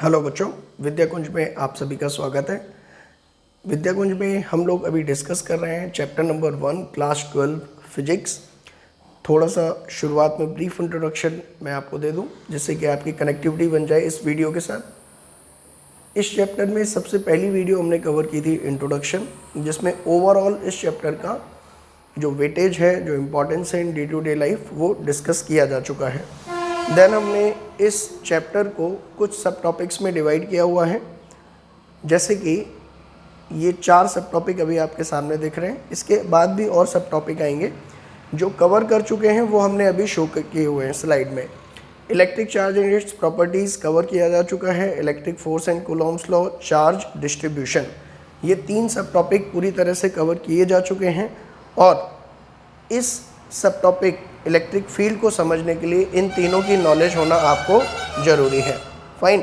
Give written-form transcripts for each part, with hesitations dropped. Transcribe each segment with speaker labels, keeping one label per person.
Speaker 1: Hello बच्चों, विद्या कुंज में आप सभी का स्वागत है। विद्या कुंज में हम लोग अभी डिस्कस कर रहे हैं चैप्टर नंबर 1 क्लास 12 फिजिक्स। थोड़ा सा शुरुआत में ब्रीफ इंट्रोडक्शन मैं आपको दे दूं जिससे कि आपकी कनेक्टिविटी बन जाए इस वीडियो के साथ। इस चैप्टर में सबसे पहली वीडियो हमने कवर की थी इंट्रोडक्शन, जिसमें ओवरऑल इस चैप्टर का जो वेटेज है, जो इम्पोर्टेंस है in day to day life, वो डिस्कस किया जा चुका है। देन हमने इस चैप्टर को कुछ सब टॉपिक्स में डिवाइड किया हुआ है, जैसे कि ये 4 सब टॉपिक अभी आपके सामने दिख रहे हैं। इसके बाद भी और सब टॉपिक आएंगे जो कवर कर चुके हैं, वो हमने अभी शो किए हुए हैं स्लाइड में। Electric charge and it's properties cover किया जा चुका है, electric force and Coulomb's law, charge distribution, ये 3 सब टॉपिक पूरी तरह से कवर किए जा चुके हैं। और इस सब टॉपिक इलेक्ट्रिक फील्ड को समझने के लिए इन तीनों की नॉलेज होना आपको ज़रूरी है। फाइन।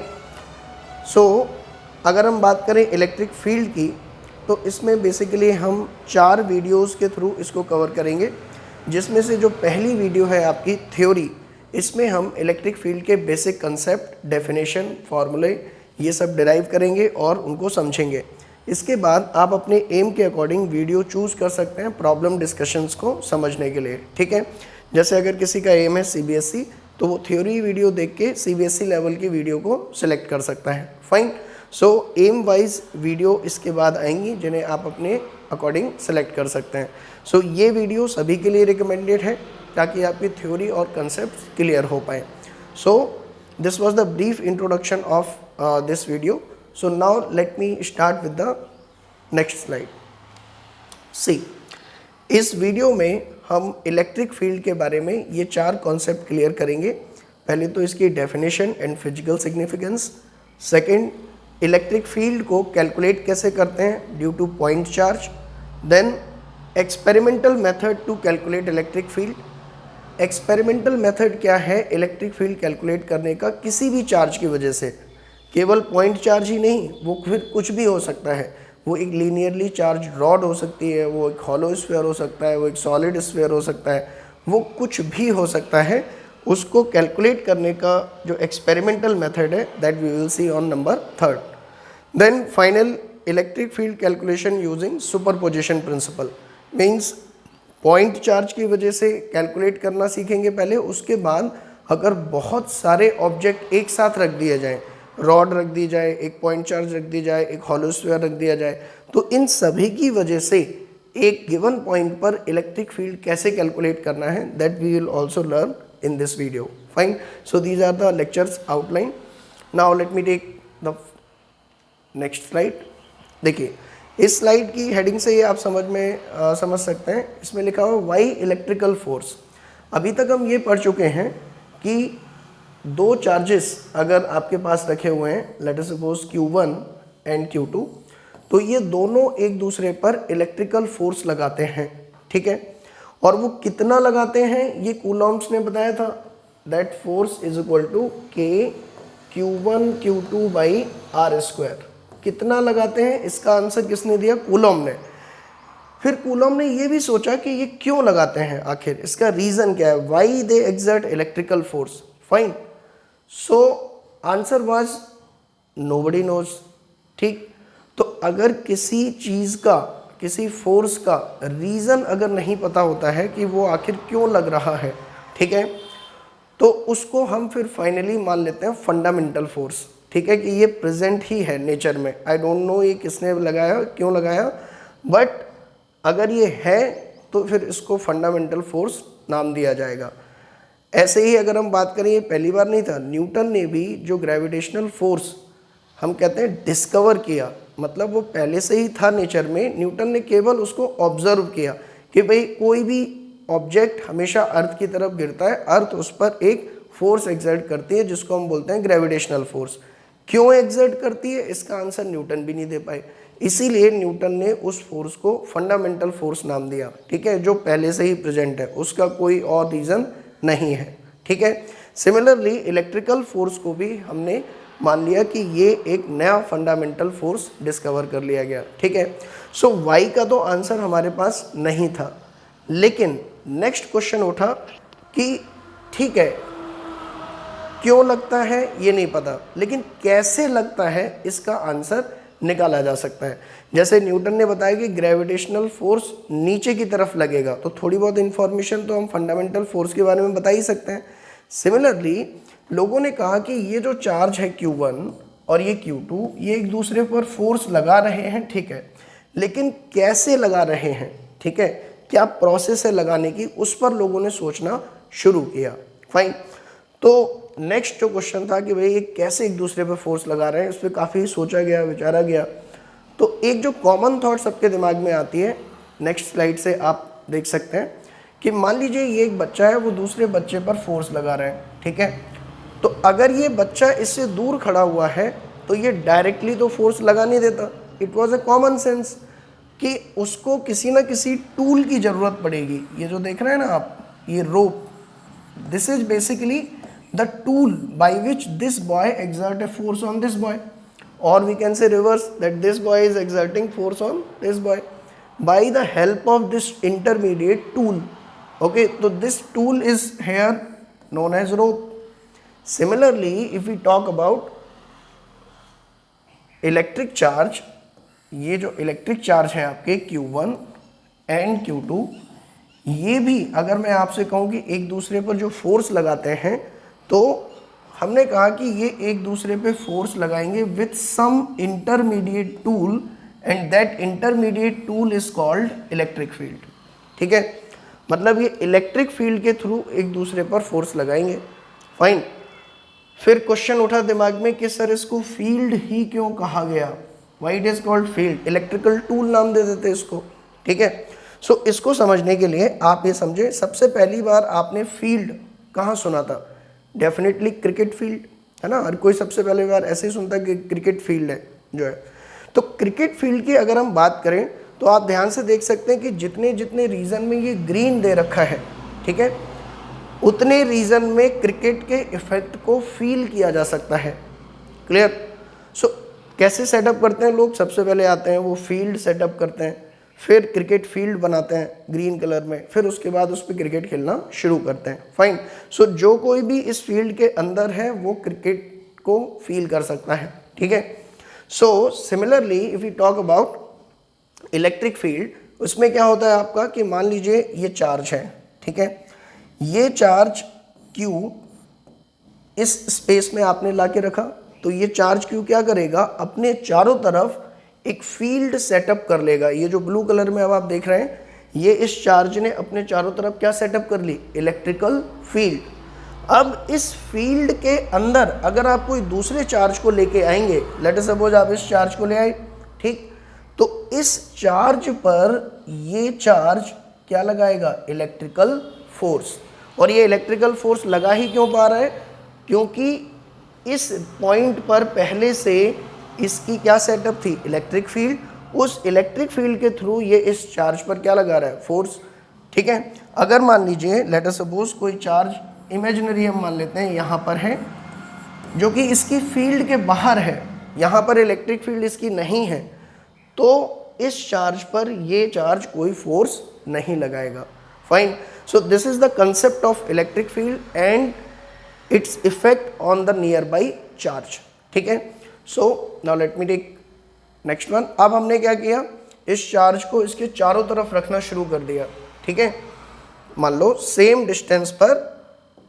Speaker 1: सो अगर हम बात करें इलेक्ट्रिक फील्ड की, तो इसमें बेसिकली हम 4 वीडियोस के थ्रू इसको कवर करेंगे, जिसमें से जो पहली वीडियो है आपकी थ्योरी, इसमें हम इलेक्ट्रिक फील्ड के बेसिक कंसेप्ट, डेफिनेशन, फार्मूले, ये सब डिराइव करेंगे और उनको समझेंगे। इसके बाद आप अपने एम के अकॉर्डिंग वीडियो चूज़ कर सकते हैं प्रॉब्लम डिस्कशंस को समझने के लिए। ठीक है, जैसे अगर किसी का एम है सीबीएसई, तो वो थ्योरी वीडियो देख के सीबीएसई लेवल की वीडियो को सिलेक्ट कर सकता है। फाइन। सो एम वाइज वीडियो इसके बाद आएंगी, जिन्हें आप अपने अकॉर्डिंग सेलेक्ट कर सकते हैं। सो ये वीडियो सभी के लिए रिकमेंडेड है ताकि आपकी थ्योरी और कंसेप्ट क्लियर हो पाए। So this was the brief introduction of this video. So now let me start with the next slide. See, इस वीडियो में हम इलेक्ट्रिक फील्ड के बारे में ये 4 कॉन्सेप्ट क्लियर करेंगे। पहले तो इसकी definition and physical significance, second electric field को कैलकुलेट कैसे करते हैं due to point charge, then experimental method to calculate electric field. Experimental method क्या है इलेक्ट्रिक फील्ड कैलकुलेट करने का किसी भी चार्ज की वजह से, केवल पॉइंट चार्ज ही नहीं, वो फिर कुछ भी हो सकता है। वो एक लीनियरली चार्ज रॉड हो सकती है, वो एक हॉलो स्फीयर हो सकता है, वो एक सॉलिड स्फीयर हो सकता है, वो कुछ भी हो सकता है। उसको कैलकुलेट करने का जो एक्सपेरिमेंटल मेथड है, that we will see on number 3rd। Then final electric field calculation using superposition principle, means point charge की वजह से कैलकुलेट करना सीखेंगे पहले। उसके बाद अगर बहुत सारे ऑब्जेक्ट एक साथ रख दिए जाएँ, रॉड रख दी जाए, एक पॉइंट चार्ज रख दी जाए, एक हॉलो स्फीयर रख दिया जाए, तो इन सभी की वजह से एक गिवन पॉइंट पर इलेक्ट्रिक फील्ड कैसे कैलकुलेट करना है, that we will also learn in this video. Fine. So these are the lectures outline. Now let me take the next slide. देखिए, इस स्लाइड की हेडिंग से ये आप समझ सकते हैं। इसमें लिखा हुआ वाई इलेक्ट्रिकल फोर्स। अभी तक हम ये पढ़ चुके हैं कि 2 चार्जेस अगर आपके पास रखे हुए हैं, late us suppose Q1 and Q2, तो ये दोनों एक दूसरे पर इलेक्ट्रिकल फोर्स लगाते हैं। ठीक है, और वो कितना लगाते हैं ये कूलॉम्स ने बताया था, that force is equal to K Q1 Q2 by R²। कितना लगाते हैं इसका आंसर किसने दिया? कूलॉम ने। फिर कूलॉम ने ये भी सोचा कि ये क्यों लगाते हैं, आखिर इसका रीज़न क्या है, why they exert electrical force. Fine. So answer was nobody knows. ठीक, तो अगर किसी चीज़ का, किसी फोर्स का रीज़न अगर नहीं पता होता है कि वो आखिर क्यों लग रहा है, ठीक है, तो उसको हम फिर फाइनली मान लेते हैं फंडामेंटल फोर्स। ठीक है, कि ये प्रेजेंट ही है नेचर में। आई डोंट नो ये किसने लगाया, क्यों लगाया, बट अगर ये है तो फिर इसको फंडामेंटल फोर्स नाम दिया जाएगा। ऐसे ही अगर हम बात करें, ये पहली बार नहीं था, न्यूटन ने भी जो ग्रेविटेशनल फोर्स हम कहते हैं डिस्कवर किया, मतलब वो पहले से ही था नेचर में, न्यूटन ने केवल उसको ऑब्जर्व किया कि भाई कोई भी ऑब्जेक्ट हमेशा अर्थ की तरफ गिरता है, अर्थ उस पर एक फोर्स एक्सर्ट करती है जिसको हम बोलते हैं ग्रेविटेशनल फोर्स। क्यों एक्सर्ट करती है इसका आंसर न्यूटन भी नहीं दे पाए, इसीलिए न्यूटन ने उस फोर्स को फंडामेंटल फोर्स नाम दिया। ठीक है, जो पहले से ही प्रेजेंट है, उसका कोई और रीज़न नहीं है। ठीक है, सिमिलरली इलेक्ट्रिकल फोर्स को भी हमने मान लिया कि ये एक नया फंडामेंटल फोर्स डिस्कवर कर लिया गया। ठीक है, सो वाई का तो आंसर हमारे पास नहीं था, लेकिन नेक्स्ट क्वेश्चन उठा कि ठीक है, क्यों लगता है ये नहीं पता, लेकिन कैसे लगता है इसका आंसर निकाला जा सकता है। जैसे न्यूटन ने बताया कि ग्रेविटेशनल फोर्स नीचे की तरफ लगेगा, तो थोड़ी बहुत इंफॉर्मेशन तो हम फंडामेंटल फोर्स के बारे में बता ही सकते हैं। सिमिलरली लोगों ने कहा कि ये जो चार्ज है Q1 और ये Q2, ये एक दूसरे पर फोर्स लगा रहे हैं, ठीक है, लेकिन कैसे लगा रहे हैं, ठीक है, क्या प्रोसेस है लगाने की, उस पर लोगों ने सोचना शुरू किया। फाइन। तो नेक्स्ट जो क्वेश्चन था कि भाई ये कैसे एक दूसरे पर फोर्स लगा रहे हैं, उस पर काफ़ी सोचा गया, विचारा गया। तो एक जो कॉमन थॉट सबके दिमाग में आती है, नेक्स्ट स्लाइड से आप देख सकते हैं कि मान लीजिए ये एक बच्चा है, वो दूसरे बच्चे पर फोर्स लगा रहा है, ठीक है। तो अगर ये बच्चा इससे दूर खड़ा हुआ है तो ये डायरेक्टली तो फोर्स लगा नहीं देता। It was a common sense कि उसको किसी ना किसी टूल की ज़रूरत पड़ेगी। ये जो देख रहे हैं ना आप, ये rope, this is basically the tool by which this boy exert a force on this boy, or we can say reverse, that this boy is exerting force on this boy by the help of this intermediate tool. Okay, so this tool is here known as rope. Similarly, if we talk about electric charge, ये जो electric charge है आपके Q1 and Q2, ये भी अगर मैं आपसे कहूँ कि एक दूसरे पर जो फोर्स लगाते हैं, तो हमने कहा कि ये एक दूसरे पे फोर्स लगाएंगे with some intermediate tool, and that intermediate tool is called electric field, ठीक है। मतलब ये इलेक्ट्रिक फील्ड के थ्रू एक दूसरे पर फोर्स लगाएंगे। फाइन। फिर क्वेश्चन उठा दिमाग में कि सर इसको फील्ड ही क्यों कहा गया, why it is called field, electrical tool नाम दे देते इसको, ठीक है। सो इसको समझने के लिए आप ये समझे, सबसे पहली बार आपने फील्ड कहाँ सुना था? डेफिनेटली क्रिकेट फील्ड, है ना। हर कोई सबसे पहले बार ऐसे ही सुनता है कि क्रिकेट फील्ड है जो है। तो क्रिकेट फील्ड की अगर हम बात करें तो आप ध्यान से देख सकते हैं कि जितने जितने रीजन में ये ग्रीन दे रखा है, ठीक है, उतने रीजन में क्रिकेट के इफेक्ट को फील किया जा सकता है। क्लियर। सो कैसे सेटअप करते हैं लोग? सबसे पहले आते हैं वो फील्ड सेटअप करते हैं, फिर क्रिकेट फील्ड बनाते हैं ग्रीन कलर में, फिर उसके बाद उस पर क्रिकेट खेलना शुरू करते हैं। फाइन। सो जो कोई भी इस फील्ड के अंदर है वो क्रिकेट को फील कर सकता है, ठीक है। So similarly if you talk about electric field, उसमें क्या होता है आपका कि मान लीजिए ये चार्ज है, ठीक है, ये चार्ज Q इस स्पेस में आपने ला के रखा, तो ये चार्ज Q क्या करेगा? अपने चारों तरफ एक फील्ड सेटअप कर लेगा। ये जो ब्लू कलर में अब आप देख रहे हैं, ये इस चार्ज ने अपने चारों तरफ क्या सेटअप कर ली? Electrical field. अब इस फील्ड के अंदर अगर आप कोई दूसरे चार्ज को लेके आएंगे, लेट अस सपोज आप इस चार्ज को ले आए, ठीक, तो इस चार्ज पर ये चार्ज क्या लगाएगा? Electrical force. और ये इलेक्ट्रिकल फोर्स लगा ही क्यों पा रहा है? क्योंकि इस पॉइंट पर पहले से इसकी क्या सेटअप थी? Electric field. उस इलेक्ट्रिक फील्ड के थ्रू ये इस चार्ज पर क्या लगा रहा है? फोर्स, ठीक है। अगर मान लीजिए लेट अस सपोज कोई चार्ज इमेजिनरी हम मान लेते हैं यहाँ पर है, जो कि इसकी फील्ड के बाहर है, यहाँ पर इलेक्ट्रिक फील्ड इसकी नहीं है, तो इस चार्ज पर ये चार्ज कोई फोर्स नहीं लगाएगा। Fine. So this is the concept of electric field and its effect on the nearby charge, ठीक है। So now let me take next one. अब हमने क्या किया? इस चार्ज को इसके चारों तरफ रखना शुरू कर दिया, ठीक है। मान लो सेम डिस्टेंस पर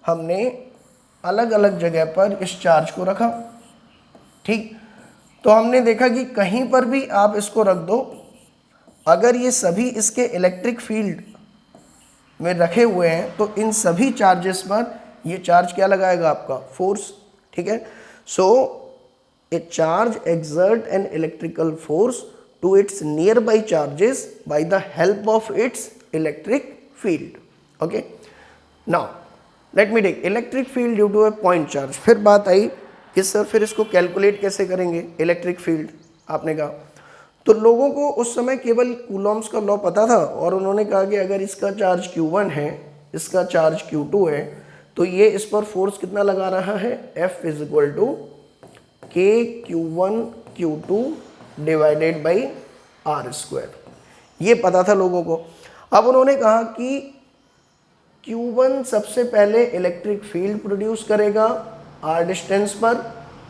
Speaker 1: हमने अलग अलग जगह पर इस चार्ज को रखा, ठीक। तो हमने देखा कि कहीं पर भी आप इसको रख दो, अगर ये सभी इसके इलेक्ट्रिक फील्ड में रखे हुए हैं, तो इन सभी चार्जेस पर ये चार्ज क्या लगाएगा? आपका फोर्स, ठीक है। सो a charge exert an electrical force to its nearby charges by the help of its electric field. Okay. Now let me take electric field due to a point charge. फिर बात आई कि sir फिर इसको calculate कैसे करेंगे? Electric field आपने कहा, तो लोगों को उस समय केवल कूलॉम्स का लॉ पता था, और उन्होंने कहा कि अगर इसका चार्ज Q1 है, इसका चार्ज Q2 है, तो ये इस पर फोर्स कितना लगा रहा है? F is equal to K Q1 Q2 divided by R square. ये पता था लोगों को। अब उन्होंने कहा कि Q1 सबसे पहले इलेक्ट्रिक फील्ड प्रोड्यूस करेगा, r डिस्टेंस पर,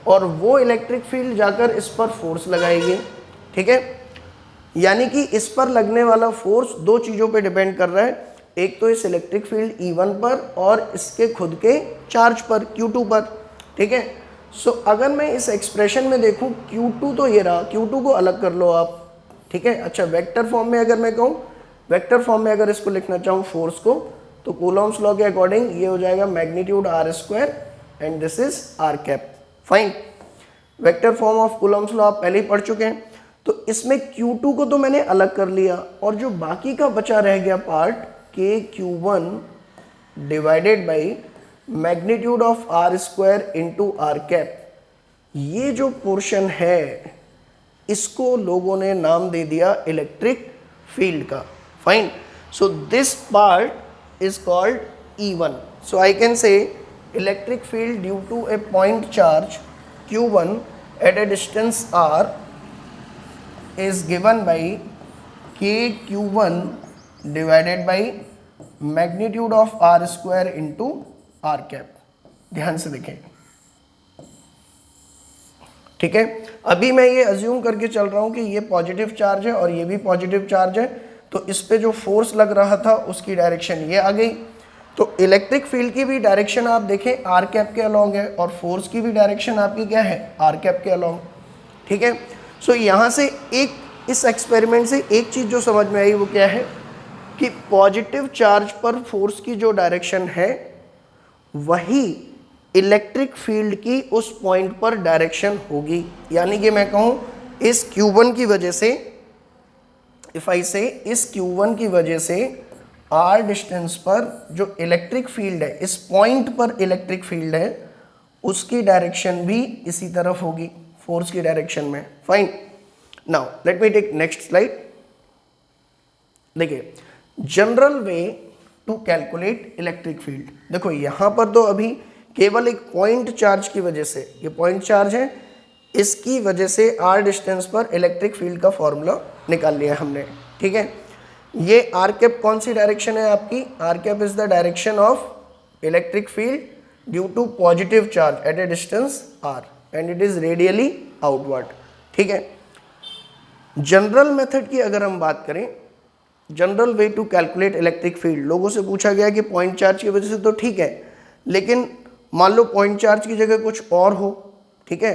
Speaker 1: और वो इलेक्ट्रिक फील्ड जाकर इस पर फोर्स लगाएगी। ठीक है, यानी कि इस पर लगने वाला फोर्स दो चीज़ों पे डिपेंड कर रहा है, एक तो इस इलेक्ट्रिक फील्ड E1 पर और इसके खुद के चार्ज पर Q2 पर। ठीक है, सो अगर मैं इस एक्सप्रेशन में देखूं Q2 तो ये रहा, Q2 को अलग कर लो आप। ठीक है, अच्छा वेक्टर फॉर्म में अगर मैं कहूँ, वेक्टर फॉर्म में अगर इसको लिखना चाहूँ फोर्स को, तो कूलॉम्स लॉ के अकॉर्डिंग ये हो जाएगा magnitude r² and this is r cap. Fine, vector form of Coulomb's law आप पहले ही पढ़ चुके हैं। तो इसमें Q2 को तो मैंने अलग कर लिया, और जो बाकी का बचा रह गया part KQ1 divided by magnitude of r² into r cap, ये जो पोर्शन है इसको लोगों ने नाम दे दिया इलेक्ट्रिक फील्ड का। Fine, so this part is called E1। So I can say electric field due to a point charge Q1 at a distance r is given by KQ1 divided by magnitude of r² into r cap. ध्यान से देखें। ठीक है, अभी मैं ये assume करके चल रहा हूं कि ये पॉजिटिव चार्ज है और ये भी पॉजिटिव चार्ज है, तो इस पे जो फोर्स लग रहा था उसकी डायरेक्शन ये आ गई। तो इलेक्ट्रिक फील्ड की भी डायरेक्शन आप देखें आर कैप के अलोंग है, और फोर्स की भी डायरेक्शन आपकी क्या है, आर कैप के अलोंग। ठीक है, सो यहाँ से एक इस एक्सपेरिमेंट से एक चीज़ जो समझ में आई वो क्या है कि पॉजिटिव चार्ज पर फोर्स की जो डायरेक्शन है वही इलेक्ट्रिक फील्ड की उस पॉइंट पर डायरेक्शन होगी। यानी कि मैं कहूँ इस Q1 की वजह से, इफ आई से इस Q1 की वजह से r डिस्टेंस पर जो इलेक्ट्रिक फील्ड है, इस पॉइंट पर इलेक्ट्रिक फील्ड है, उसकी डायरेक्शन भी इसी तरफ होगी, फोर्स की डायरेक्शन में। Fine, now let me take next slide. देखिए, general way to calculate electric field. देखो यहाँ पर तो अभी केवल एक पॉइंट चार्ज की वजह से, ये पॉइंट चार्ज है, इसकी वजह से r डिस्टेंस पर इलेक्ट्रिक फील्ड का फॉर्मूला निकाल लिया हमने। ठीक है, ये r कैप कौन सी डायरेक्शन है आपकी, r cap is the direction of electric field due to positive charge at a distance r and it is radially outward. ठीक है, जनरल मेथड की अगर हम बात करें, general way to calculate electric field, लोगों से पूछा गया कि पॉइंट चार्ज की वजह से तो ठीक है, लेकिन मान लो पॉइंट चार्ज की जगह कुछ और हो। ठीक है,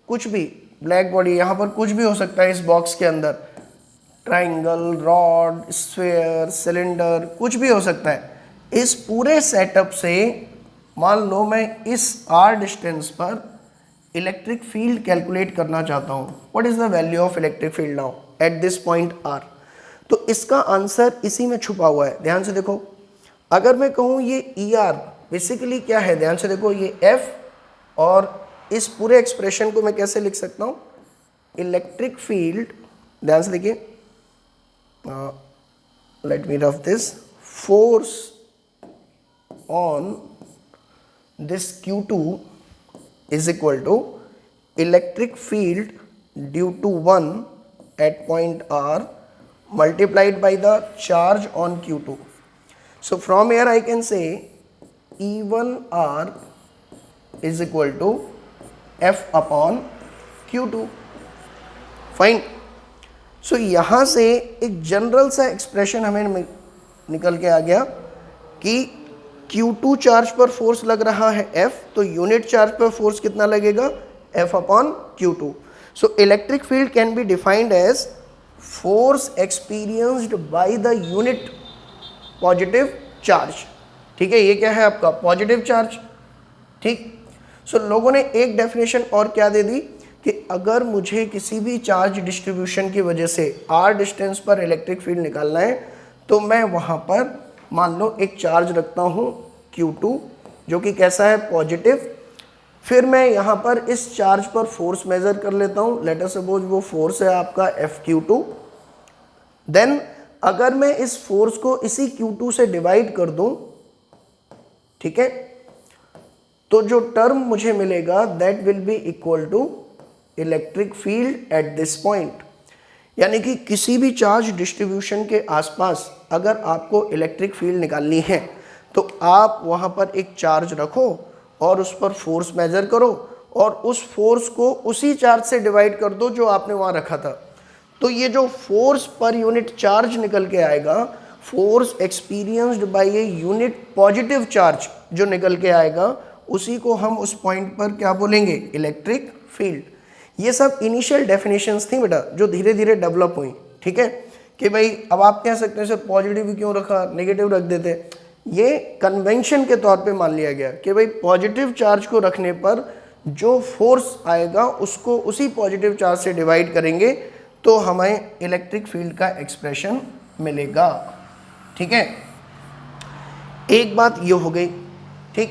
Speaker 1: कुछ भी, ब्लैक बॉडी, यहाँ पर कुछ भी हो सकता है इस बॉक्स के अंदर, ट्राइंगल, रॉड, स्फीयर, सिलेंडर, कुछ भी हो सकता है। इस पूरे सेटअप से मान लो मैं इस r डिस्टेंस पर इलेक्ट्रिक फील्ड कैलकुलेट करना चाहता हूँ। What is the value of electric field now at this point r? तो इसका आंसर इसी में छुपा हुआ है। ध्यान से देखो, अगर मैं कहूँ ये ER बेसिकली क्या है, ध्यान से देखो, ये F, और इस पूरे एक्सप्रेशन को मैं कैसे लिख सकता हूँ, इलेक्ट्रिक फील्ड, ध्यान से देखिए, let me rough this, force on this Q2 is equal to electric field due to 1 at point R multiplied by the charge on Q2. So from here I can say E1R is equal to F upon Q2. Fine, so यहाँ से एक general सा expression हमें निकल के आ गया कि Q2 charge पर फोर्स लग रहा है F, तो यूनिट चार्ज पर फोर्स कितना लगेगा, F upon Q2। So electric field can be defined as force experienced by the unit positive charge. ठीक है, ये क्या है आपका पॉजिटिव चार्ज। ठीक, सो लोगों ने एक डेफिनेशन और क्या दे दी कि अगर मुझे किसी भी चार्ज डिस्ट्रीब्यूशन की वजह से r डिस्टेंस पर इलेक्ट्रिक फील्ड निकालना है, तो मैं वहाँ पर मान लो एक चार्ज रखता हूँ Q2 जो कि कैसा है, पॉजिटिव। फिर मैं यहाँ पर इस चार्ज पर फोर्स मेज़र कर लेता हूँ, लेट अस सपोज वो फोर्स है आपका FQ2। देन अगर मैं इस फोर्स को इसी Q2 से डिवाइड कर दूँ, ठीक है, तो जो टर्म मुझे मिलेगा that will be equal to electric field at this point. यानी कि किसी भी चार्ज डिस्ट्रीब्यूशन के आसपास अगर आपको इलेक्ट्रिक फील्ड निकालनी है तो आप वहाँ पर एक चार्ज रखो और उस पर फोर्स मेजर करो और उस फोर्स को उसी चार्ज से डिवाइड कर दो जो आपने वहाँ रखा था। तो ये जो फोर्स पर यूनिट चार्ज निकल के आएगा, force experienced bye a unit positive charge जो निकल के आएगा, उसी को हम उस पॉइंट पर क्या बोलेंगे, इलेक्ट्रिक फील्ड। ये सब इनिशियल डेफिनेशंस थी बेटा जो धीरे धीरे डेवलप हुई, ठीक है। कि भाई अब आप कह सकते हैं सर पॉजिटिव क्यों रखा, नेगेटिव रख देते। ये कन्वेंशन के तौर पे मान लिया गया कि भाई पॉजिटिव चार्ज को रखने पर जो फोर्स आएगा उसको उसी पॉजिटिव चार्ज से डिवाइड करेंगे तो हमें इलेक्ट्रिक फील्ड का एक्सप्रेशन मिलेगा, ठीक है। एक बात ये हो गई, ठीक।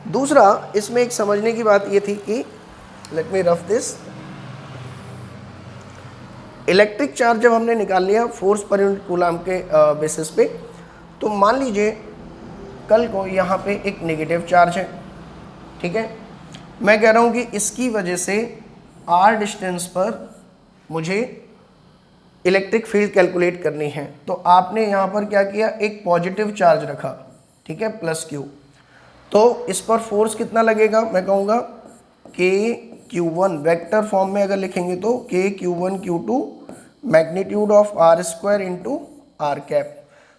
Speaker 1: दूसरा इसमें एक समझने की बात ये थी कि let me rough this, electric charge जब हमने निकाल लिया फोर्स पर यूनिट कूलम के बेसिस पे, तो मान लीजिए कल को यहाँ पे एक नेगेटिव चार्ज है, ठीक है। मैं कह रहा हूँ कि इसकी वजह से r डिस्टेंस पर मुझे इलेक्ट्रिक फील्ड कैलकुलेट करनी है। तो आपने यहाँ पर क्या किया, एक पॉजिटिव चार्ज रखा, ठीक है, +q। तो इस पर फोर्स कितना लगेगा, मैं कहूँगा kq1, वेक्टर फॉर्म में अगर लिखेंगे तो kq1 q2 magnitude of r² into r cap.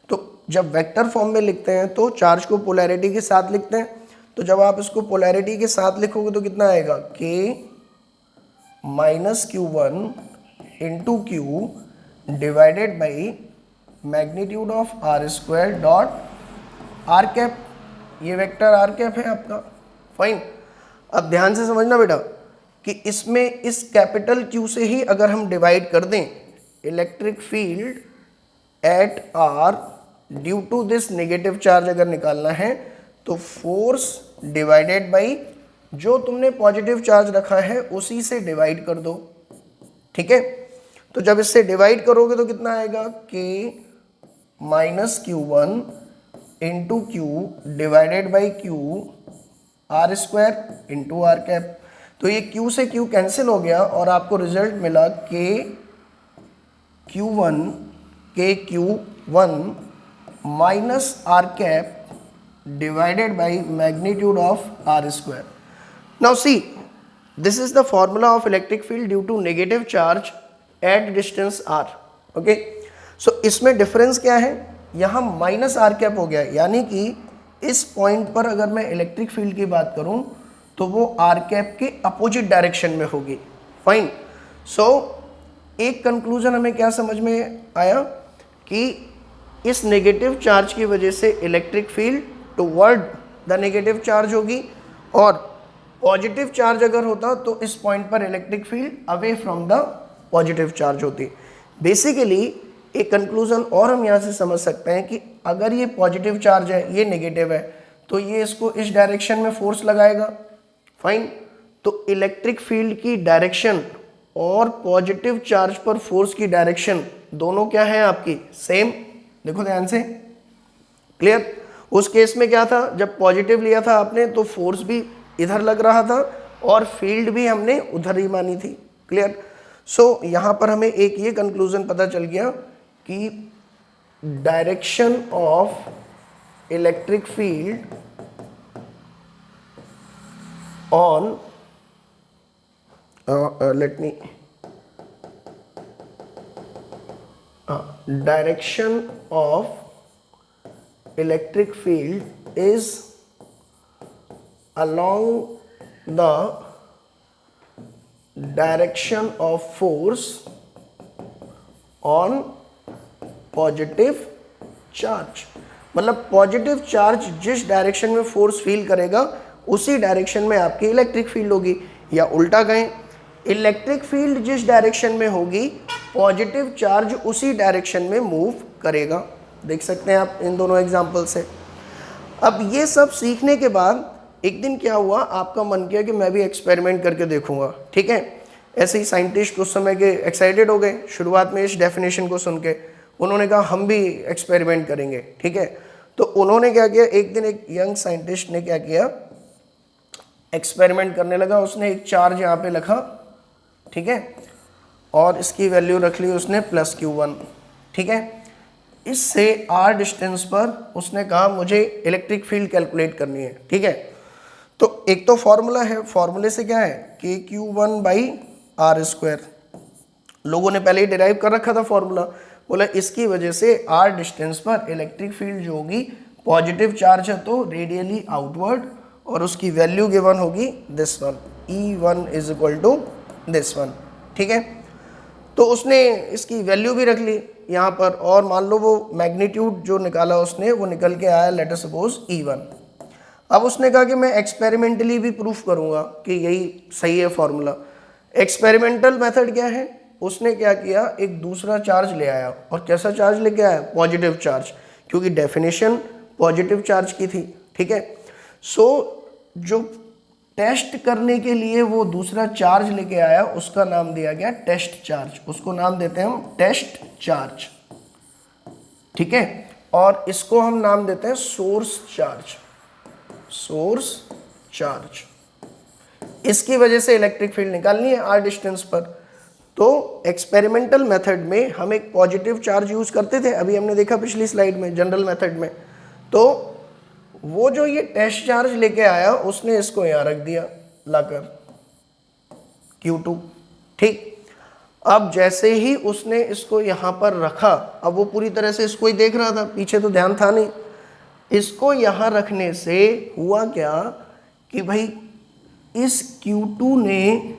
Speaker 1: तो जब वेक्टर फॉर्म में लिखते हैं तो चार्ज को पोलैरिटी के साथ लिखते हैं, तो जब आप इसको पोलैरिटी के साथ लिखोगे तो कितना आएगा, k -q1 into q divided by magnitude of r² dot r cap. ये वेक्टर r कैप है आपका, फाइन। अब ड्यान से समझना बेटा कि इसमें इस कैपिटल Q से ही अगर हम डिवाइड कर दें electric field at r due to this negative charge अगर निकालना है तो फोर्स डिवाइडेड बाई जो तुमने पॉजिटिव चार्ज रखा है उसी से डिवाइड कर दो, ठीक है। तो जब इससे डिवाइड करोगे तो कितना आएगा, k -q1 into q divided by q r² into r cap. तो ये q से q कैंसिल हो गया और आपको रिजल्ट मिला kq1 minus r cap divided by magnitude of r². Now see, this is the formula of electric field due to negative charge at distance r. Okay, so इसमें difference क्या है, यहाँ minus are cap हो गया, यानी कि इस point पर अगर मैं इलेक्ट्रिक फील्ड की बात करूँ तो वो आर कैप के अपोजिट डायरेक्शन में होगी, फाइन। सो एक कंक्लूजन हमें क्या समझ में आया कि इस नेगेटिव चार्ज की वजह से electric field toward the negative charge होगी और पॉजिटिव चार्ज अगर होता तो इस पॉइंट पर electric field away from the positive charge होती। बेसिकली एक कंक्लूजन और हम यहाँ से समझ सकते हैं कि अगर ये पॉजिटिव चार्ज है, ये नेगेटिव है, तो ये इसको इस डायरेक्शन में फोर्स लगाएगा, फाइन। तो इलेक्ट्रिक फील्ड की डायरेक्शन और पॉजिटिव चार्ज पर फोर्स की डायरेक्शन दोनों क्या है आपकी, सेम। देखो ध्यान से, क्लियर। उस केस में क्या था, जब पॉजिटिव लिया था आपने तो फोर्स भी इधर लग रहा था और फील्ड भी हमने उधर ही मानी थी, क्लियर। सो यहाँ पर हमें एक ये कंक्लूजन पता चल गया कि direction of electric field on direction of electric field is along the direction of force on positive charge। मतलब पॉजिटिव चार्ज जिस डायरेक्शन में फोर्स फील करेगा उसी डायरेक्शन में आपकी इलेक्ट्रिक फील्ड होगी, या उल्टा कहें इलेक्ट्रिक फील्ड जिस डायरेक्शन में होगी पॉजिटिव चार्ज उसी डायरेक्शन में मूव करेगा। देख सकते हैं आप इन दोनों एग्जाम्पल से। अब ये सब सीखने के बाद एक दिन क्या हुआ, आपका मन किया कि मैं भी एक्सपेरिमेंट करके देखूंगा, ठीक है। ऐसे ही साइंटिस्ट उस समय के एक्साइटेड हो गए शुरुआत में इस डेफिनेशन को सुन के, उन्होंने कहा हम भी एक्सपेरिमेंट करेंगे, ठीक है। तो उन्होंने क्या किया, एक दिन एक यंग साइंटिस्ट ने क्या किया, एक्सपेरिमेंट करने लगा। उसने एक चार्ज यहाँ पे रखा, ठीक है, और इसकी वैल्यू रख ली उसने +q1, ठीक है। इससे r डिस्टेंस पर उसने कहा मुझे इलेक्ट्रिक फील्ड कैलकुलेट करनी है, ठीक है। तो एक तो फॉर्मूला है, फॉर्मूले से क्या है KQ1/r²। लोगों ने पहले ही डिराइव कर रखा था फॉर्मूला, बोला इसकी वजह से r डिस्टेंस पर इलेक्ट्रिक फील्ड जो होगी पॉजिटिव चार्ज है तो रेडियली आउटवर्ड, और उसकी वैल्यू गिवन होगी this one, E1 is equal to this one. ठीक है, तो उसने इसकी वैल्यू भी रख ली यहाँ पर, और मान लो वो मैग्नीट्यूड जो निकाला उसने वो निकल के आया लेट अस सपोज E1। अब उसने कहा कि मैं एक्सपेरिमेंटली भी प्रूफ करूँगा कि यही सही है फॉर्मूला। एक्सपेरिमेंटल मेथड क्या है, उसने क्या किया, एक दूसरा चार्ज ले आया, और कैसा चार्ज लेके आया, पॉजिटिव चार्ज, क्योंकि डेफिनेशन पॉजिटिव चार्ज की थी। ठीक है, सो जो टेस्ट करने के लिए वो दूसरा चार्ज लेके आया उसका नाम दिया गया टेस्ट चार्ज, उसको नाम देते हैं हम टेस्ट चार्ज। ठीक है, और इसको हम नाम देते हैं सोर्स चार्ज, सोर्स चार्ज। इसकी वजह से इलेक्ट्रिक फील्ड निकालनी है r डिस्टेंस पर। तो एक्सपेरिमेंटल मेथड में हम एक पॉजिटिव चार्ज यूज करते थे, अभी हमने देखा पिछली स्लाइड में जनरल मेथड में। तो वो जो ये टेस्ट चार्ज लेके आया उसने इसको यहाँ रख दिया लाकर Q2। ठीक, अब जैसे ही उसने इसको यहाँ पर रखा, अब वो पूरी तरह से इसको ही देख रहा था, पीछे तो ध्यान था नहीं। इसको यहाँ रखने से हुआ क्या कि भाई इस Q2 ने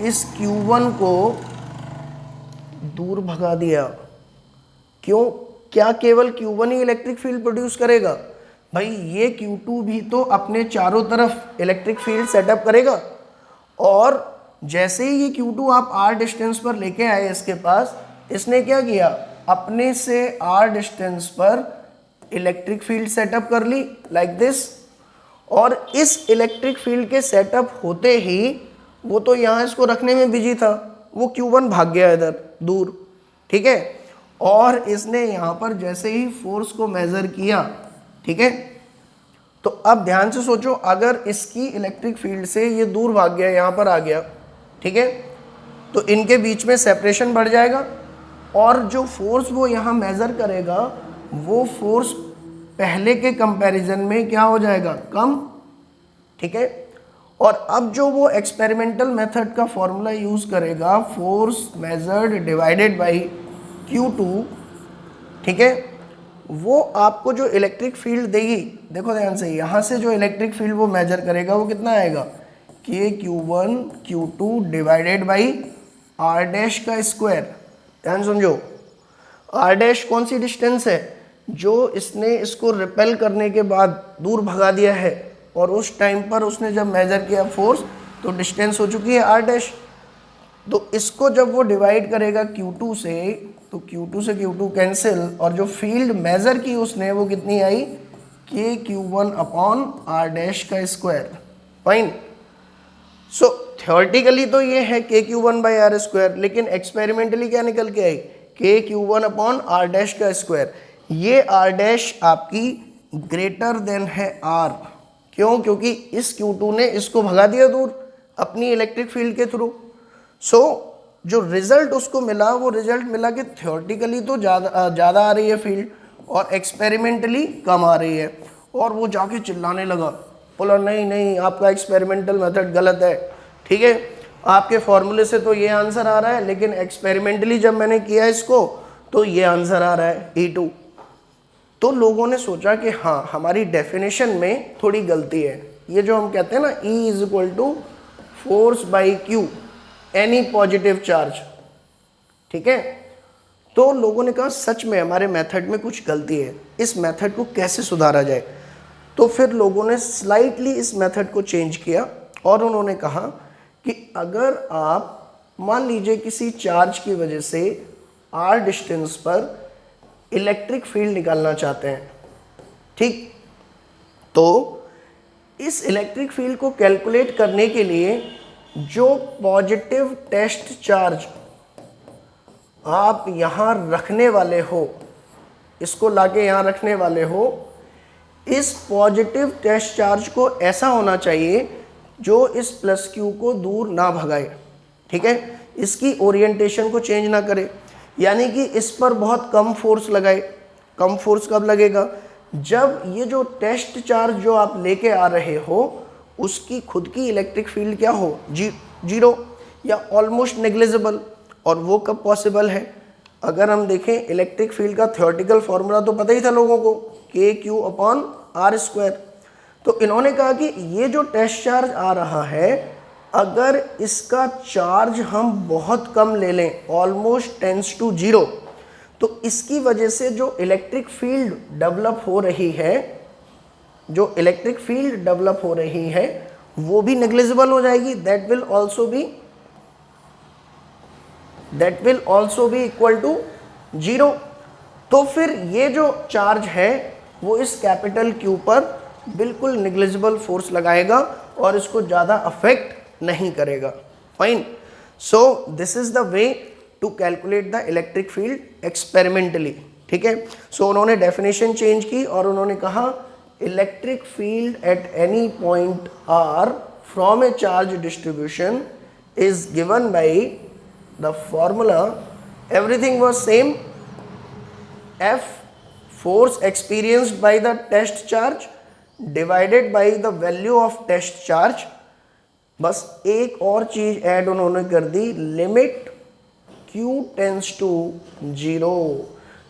Speaker 1: इस Q1 को दूर भगा दिया। क्यों, क्या केवल Q1 ही इलेक्ट्रिक फील्ड प्रोड्यूस करेगा, भाई ये Q2 भी तो अपने चारों तरफ इलेक्ट्रिक फील्ड सेटअप करेगा। और जैसे ही ये Q2 आप r डिस्टेंस पर लेके आए इसके पास, इसने क्या किया, अपने से r डिस्टेंस पर इलेक्ट्रिक फील्ड सेटअप कर ली लाइक दिस। और इस इलेक्ट्रिक फील्ड के सेटअप होते ही वो तो यहाँ इसको रखने में बिजी था, वो Q1 भाग गया इधर दूर। ठीक है, और इसने यहाँ पर जैसे ही फोर्स को मेजर किया, ठीक है, तो अब ध्यान से सोचो, अगर इसकी इलेक्ट्रिक फील्ड से ये दूर भाग गया, यहाँ पर आ गया, ठीक है, तो इनके बीच में सेपरेशन बढ़ जाएगा, और जो फोर्स वो यहाँ मेजर करेगा वो फोर्स पहले के कंपैरिजन में क्या हो जाएगा, कम। ठीक है, और अब जो वो एक्सपेरिमेंटल मेथड का फॉर्मूला यूज करेगा, force measured divided by Q2, ठीक है, वो आपको जो इलेक्ट्रिक फील्ड देगी, देखो ध्यान से, यहाँ से जो इलेक्ट्रिक फील्ड वो मेजर करेगा वो कितना आएगा, KQ1 Q2 divided by r dash का स्क्वायर। ध्यान समझो, r डैश कौन सी डिस्टेंस है, जो इसने इसको रिपेल करने के बाद दूर भगा दिया है, और उस टाइम पर उसने जब मेजर किया फोर्स तो डिस्टेंस हो चुकी है r डैश। तो इसको जब वो डिवाइड करेगा Q2 से, तो Q2 से Q2 कैंसिल, और जो फील्ड मेजर की उसने वो कितनी आई, KQ1 अपॉन r डैश का स्क्वायर। फाइन, सो थ्योरेटिकली तो ये है KQ1/r², लेकिन एक्सपेरिमेंटली क्या निकल के आई, KQ1 अपॉन r डैश का स्क्वायर। ये r डैश आपकी ग्रेटर देन है r, क्यों, क्योंकि इस Q2 ने इसको भगा दिया दूर अपनी इलेक्ट्रिक फील्ड के थ्रू। सो जो रिजल्ट उसको मिला, वो रिजल्ट मिला कि थ्योरेटिकली तो ज़्यादा आ रही है फील्ड, और एक्सपेरिमेंटली कम आ रही है। और वो जाके चिल्लाने लगा, बोला नहीं नहीं, आपका एक्सपेरिमेंटल मेथड गलत है। ठीक है, आपके फॉर्मूले से तो ये आंसर आ रहा है, लेकिन एक्सपेरिमेंटली जब मैंने किया इसको तो ये आंसर आ रहा है E2। तो लोगों ने सोचा कि हाँ, हमारी डेफिनेशन में थोड़ी गलती है। ये जो हम कहते हैं ना, E is equal to force by Q, any positive charge. ठीक है, तो लोगों ने कहा सच में हमारे मेथड में कुछ गलती है, इस मेथड को कैसे सुधारा जाए। तो फिर लोगों ने स्लाइटली इस मेथड को चेंज किया, और उन्होंने कहा कि अगर आप मान लीजिए किसी चार्ज की वजह से r डिस्टेंस पर इलेक्ट्रिक फील्ड निकालना चाहते हैं, ठीक, तो इस इलेक्ट्रिक फील्ड को कैलकुलेट करने के लिए जो पॉजिटिव टेस्ट चार्ज आप यहाँ रखने वाले हो, इसको लाके यहाँ रखने वाले हो, इस पॉजिटिव टेस्ट चार्ज को ऐसा होना चाहिए जो इस प्लस Q को दूर ना भगाए। ठीक है, इसकी ओरिएंटेशन को चेंज ना करे, यानी कि इस पर बहुत कम फोर्स लगाए। कम फोर्स कब लगेगा, जब ये जो टेस्ट चार्ज जो आप लेके आ रहे हो उसकी खुद की इलेक्ट्रिक फील्ड क्या हो, जीरो या ऑलमोस्ट नेग्लिजिबल। और वो कब पॉसिबल है, अगर हम देखें इलेक्ट्रिक फील्ड का थ्योरेटिकल फॉर्मूला तो पता ही था लोगों को, KQ/R²। तो इन्होंने कहा कि ये जो टेस्ट चार्ज आ रहा है, अगर इसका चार्ज हम बहुत कम ले लें, ऑलमोस्ट टेंस टू जीरो, तो इसकी वजह से जो इलेक्ट्रिक फील्ड डेवलप हो रही है, जो इलेक्ट्रिक फील्ड डेवलप हो रही है वो भी नेग्लिजिबल हो जाएगी। That will also be equal to zero. तो फिर ये जो चार्ज है वो इस कैपिटल Q पर बिल्कुल नेग्लिजिबल फोर्स लगाएगा और इसको ज़्यादा अफेक्ट नहीं करेगा। Fine. So this is the way to calculate the electric field experimentally. ठीक है। सो उन्होंने डेफिनेशन चेंज की और उन्होंने कहा electric field at any point R from A charge distribution is given by the formula, everything was same, F force experienced by the test charge divided by the value of test charge। बस एक और चीज add उन्होंने कर दी, limit Q tends to 0।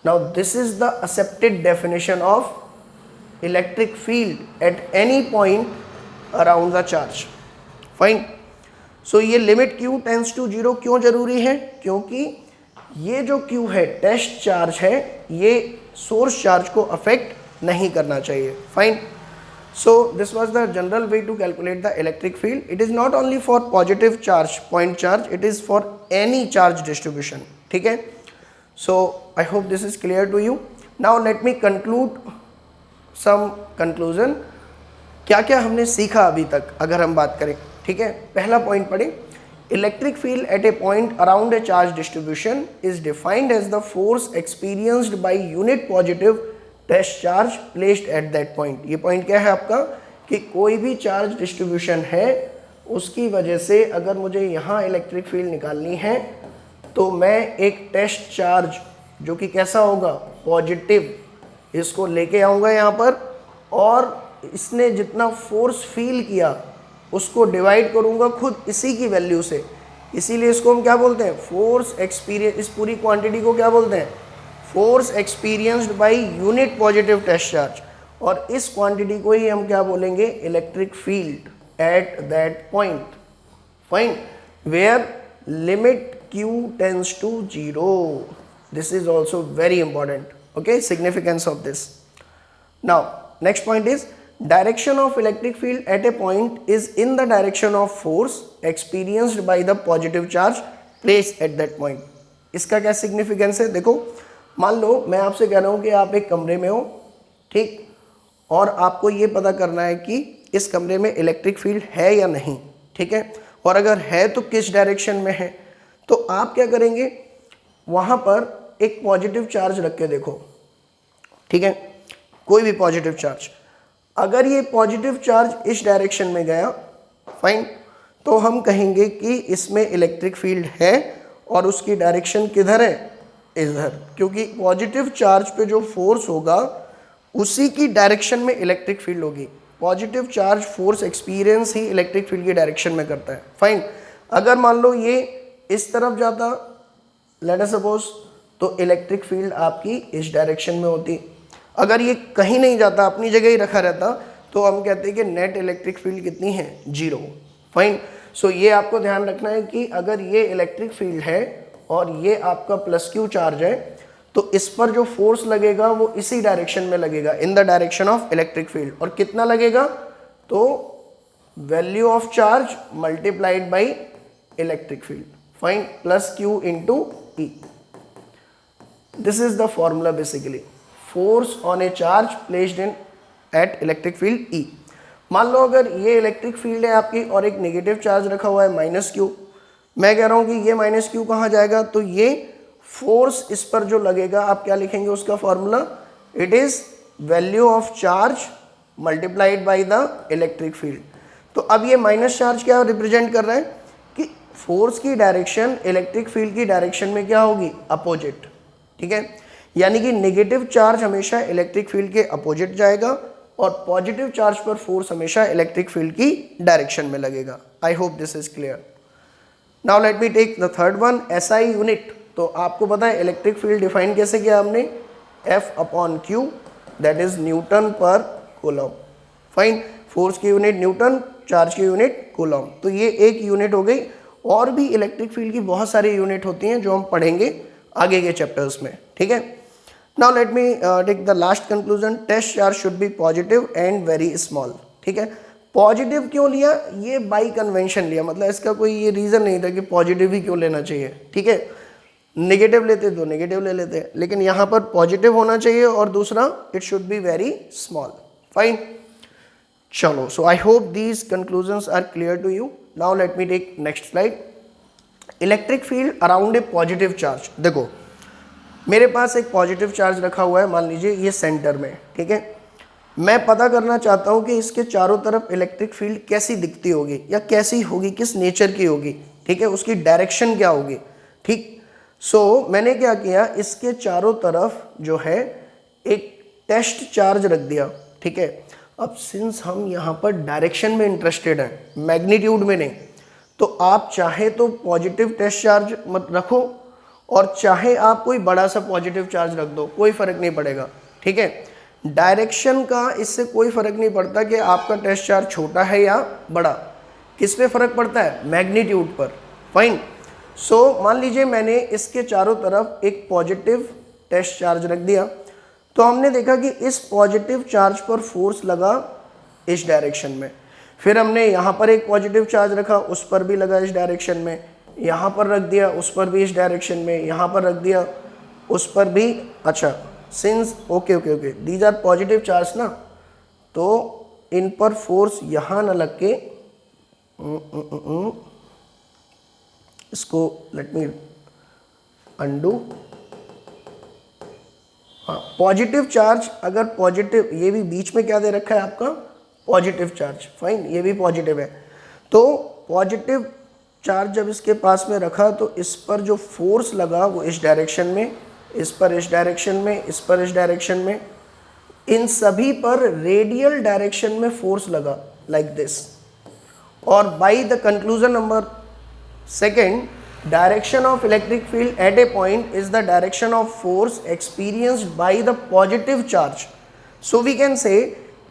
Speaker 1: now this is the accepted definition of electric field at any point around the charge। fine। so ये limit Q tends to 0 क्यों जरूरी है, क्योंकि ये जो Q है टेस्ट चार्ज है, ये सोर्स चार्ज को अफेक्ट नहीं करना चाहिए। Fine. So this was the general way to calculate the electric field. It is not only for positive charge, point charge, it is for any charge distribution. ठीक है। So I hope this is clear to you. Now let me conclude some conclusion. क्या क्या हमने सीखा अभी तक अगर हम बात करें। ठीक है। पहला पॉइंट पढ़ें, electric field at a point around a charge distribution is defined as the force experienced by unit positive test charge placed at that point। ये पॉइंट क्या है आपका, कि कोई भी चार्ज डिस्ट्रीब्यूशन है उसकी वजह से अगर मुझे यहाँ इलेक्ट्रिक फील्ड निकालनी है तो मैं एक टेस्ट चार्ज जो कि कैसा होगा, पॉजिटिव, इसको लेके आऊँगा यहाँ पर और इसने जितना फोर्स फील किया उसको डिवाइड करूंगा खुद इसी की वैल्यू से। इसीलिए इसको हम क्या बोलते हैं, फोर्स एक्सपीरियंस। इस पूरी क्वांटिटी को क्या बोलते हैं, force experienced by unit positive test charge. और इस क्वांटिटी को ही हम क्या बोलेंगे, electric field at that point. Fine. Where limit Q tends to 0। This is also very important. Okay, significance of this. Now next point is direction of electric field at a point is in the direction of force experienced by the positive charge placed at that point। इसका क्या significance है, देखो मान लो मैं आपसे कह रहा हूँ कि आप एक कमरे में हो, ठीक, और आपको ये पता करना है कि इस कमरे में इलेक्ट्रिक फील्ड है या नहीं। ठीक है। और अगर है तो किस डायरेक्शन में है। तो आप क्या करेंगे, वहाँ पर एक पॉजिटिव चार्ज रख के देखो। ठीक है, कोई भी पॉजिटिव चार्ज। अगर ये पॉजिटिव चार्ज इस डायरेक्शन में गया, फाइन, तो हम कहेंगे कि इसमें इलेक्ट्रिक फील्ड है और उसकी डायरेक्शन किधर है, इधर, क्योंकि पॉजिटिव चार्ज पे जो फोर्स होगा उसी की डायरेक्शन में इलेक्ट्रिक फील्ड होगी। पॉजिटिव चार्ज फोर्स एक्सपीरियंस ही इलेक्ट्रिक फील्ड की डायरेक्शन में करता है। फाइन। अगर मान लो ये इस तरफ जाता, लेट अस सपोज, तो इलेक्ट्रिक फील्ड आपकी इस डायरेक्शन में होती। अगर ये कहीं नहीं जाता, अपनी जगह ही रखा रहता, तो हम कहते हैं कि नेट इलेक्ट्रिक फील्ड कितनी है, 0। फाइन। सो ये आपको ध्यान रखना है कि अगर ये इलेक्ट्रिक फील्ड है और ये आपका +Q चार्ज है, तो इस पर जो फोर्स लगेगा वो इसी डायरेक्शन में लगेगा, in the direction of electric field. और कितना लगेगा, तो value of charge multiplied by electric field. Fine. +Q into E। This is the formula basically, force on a charge placed in at electric field E। मान लो अगर ये electric field है आपकी और एक नेगेटिव चार्ज रखा हुआ है -Q। मैं कह रहा हूँ कि ये -Q कहाँ जाएगा, तो ये फोर्स इस पर जो लगेगा, आप क्या लिखेंगे उसका formula, it is value of charge multiplied by the electric field. तो अब ये माइनस चार्ज क्या रिप्रेजेंट कर रहा है कि फोर्स की डायरेक्शन इलेक्ट्रिक फील्ड की डायरेक्शन में क्या होगी, अपोजिट। ठीक है, यानी कि नेगेटिव चार्ज हमेशा इलेक्ट्रिक फील्ड के अपोजिट जाएगा और पॉजिटिव चार्ज पर फोर्स हमेशा इलेक्ट्रिक फील्ड की डायरेक्शन में लगेगा। I hope this is clear. Now let me take the third one, SI unit. तो आपको पता है इलेक्ट्रिक फील्ड डिफाइन कैसे किया हमने, F/Q दैट इज न्यूटन पर कूलम। फाइन, फोर्स की यूनिट न्यूटन, चार्ज की यूनिट कूलम। तो ये एक यूनिट हो गई, और भी इलेक्ट्रिक फील्ड की बहुत सारी यूनिट होती हैं जो हम पढ़ेंगे आगे के चैप्टर्स में, ठीक है। Now let me take the last conclusion, test charge should be positive and very small, ठीक है। पॉजिटिव क्यों लिया, ये बाई कन्वेंशन लिया, मतलब इसका कोई ये रीज़न नहीं था कि पॉजिटिव ही क्यों लेना चाहिए, ठीक है। नेगेटिव लेते तो नेगेटिव ले लेते, लेकिन यहाँ पर पॉजिटिव होना चाहिए, और दूसरा it should be very small. Fine, चलो, so I hope these conclusions are clear to you. Now let me take next slide, electric field around a positive charge. देखो मेरे पास एक पॉजिटिव चार्ज रखा हुआ है, मान लीजिए ये सेंटर में, ठीक है। मैं पता करना चाहता हूँ कि इसके चारों तरफ इलेक्ट्रिक फील्ड कैसी दिखती होगी या कैसी होगी, किस नेचर की होगी, ठीक है, उसकी डायरेक्शन क्या होगी, ठीक। सो मैंने क्या किया, इसके चारों तरफ जो है एक टेस्ट चार्ज रख दिया, ठीक है। अब सिंस हम यहाँ पर डायरेक्शन में इंटरेस्टेड हैं, मैग्नीट्यूड में नहीं, तो आप चाहे तो पॉजिटिव टेस्ट चार्ज मत रखो, और चाहे आप कोई बड़ा सा पॉजिटिव चार्ज रख दो, कोई फर्क नहीं पड़ेगा, ठीक है। डायरेक्शन का इससे कोई फर्क नहीं पड़ता कि आपका टेस्ट चार्ज छोटा है या बड़ा, किस पे फर्क पड़ता है, मैग्नीट्यूड पर। फाइन, सो मान लीजिए मैंने इसके चारों तरफ एक पॉजिटिव टेस्ट चार्ज रख दिया, तो हमने देखा कि इस पॉजिटिव चार्ज पर फोर्स लगा इस डायरेक्शन में, फिर हमने यहाँ पर एक पॉजिटिव चार्ज रखा, उस पर भी लगा इस डायरेक्शन में, यहाँ पर रख दिया, उस पर भी इस डायरेक्शन में, यहाँ पर रख दिया, उस पर भी। अच्छा, since okay, these are positive charge ना, तो इन पर फोर्स यहाँ ना लग के, इसको लेट मी अंडू। हाँ, पॉजिटिव चार्ज अगर पॉजिटिव, ये भी बीच में क्या दे रखा है आपका, पॉजिटिव चार्ज। फाइन, ये भी पॉजिटिव है, तो पॉजिटिव चार्ज जब इसके पास में रखा तो इस पर जो फोर्स लगा वो इस डायरेक्शन में, इस पर इस डायरेक्शन में, इस पर इस डायरेक्शन में, इन सभी पर रेडियल डायरेक्शन में फोर्स लगा लाइक दिस। और by the conclusion number second, direction of electric field at a point is the direction of force experienced by the positive charge. So we can say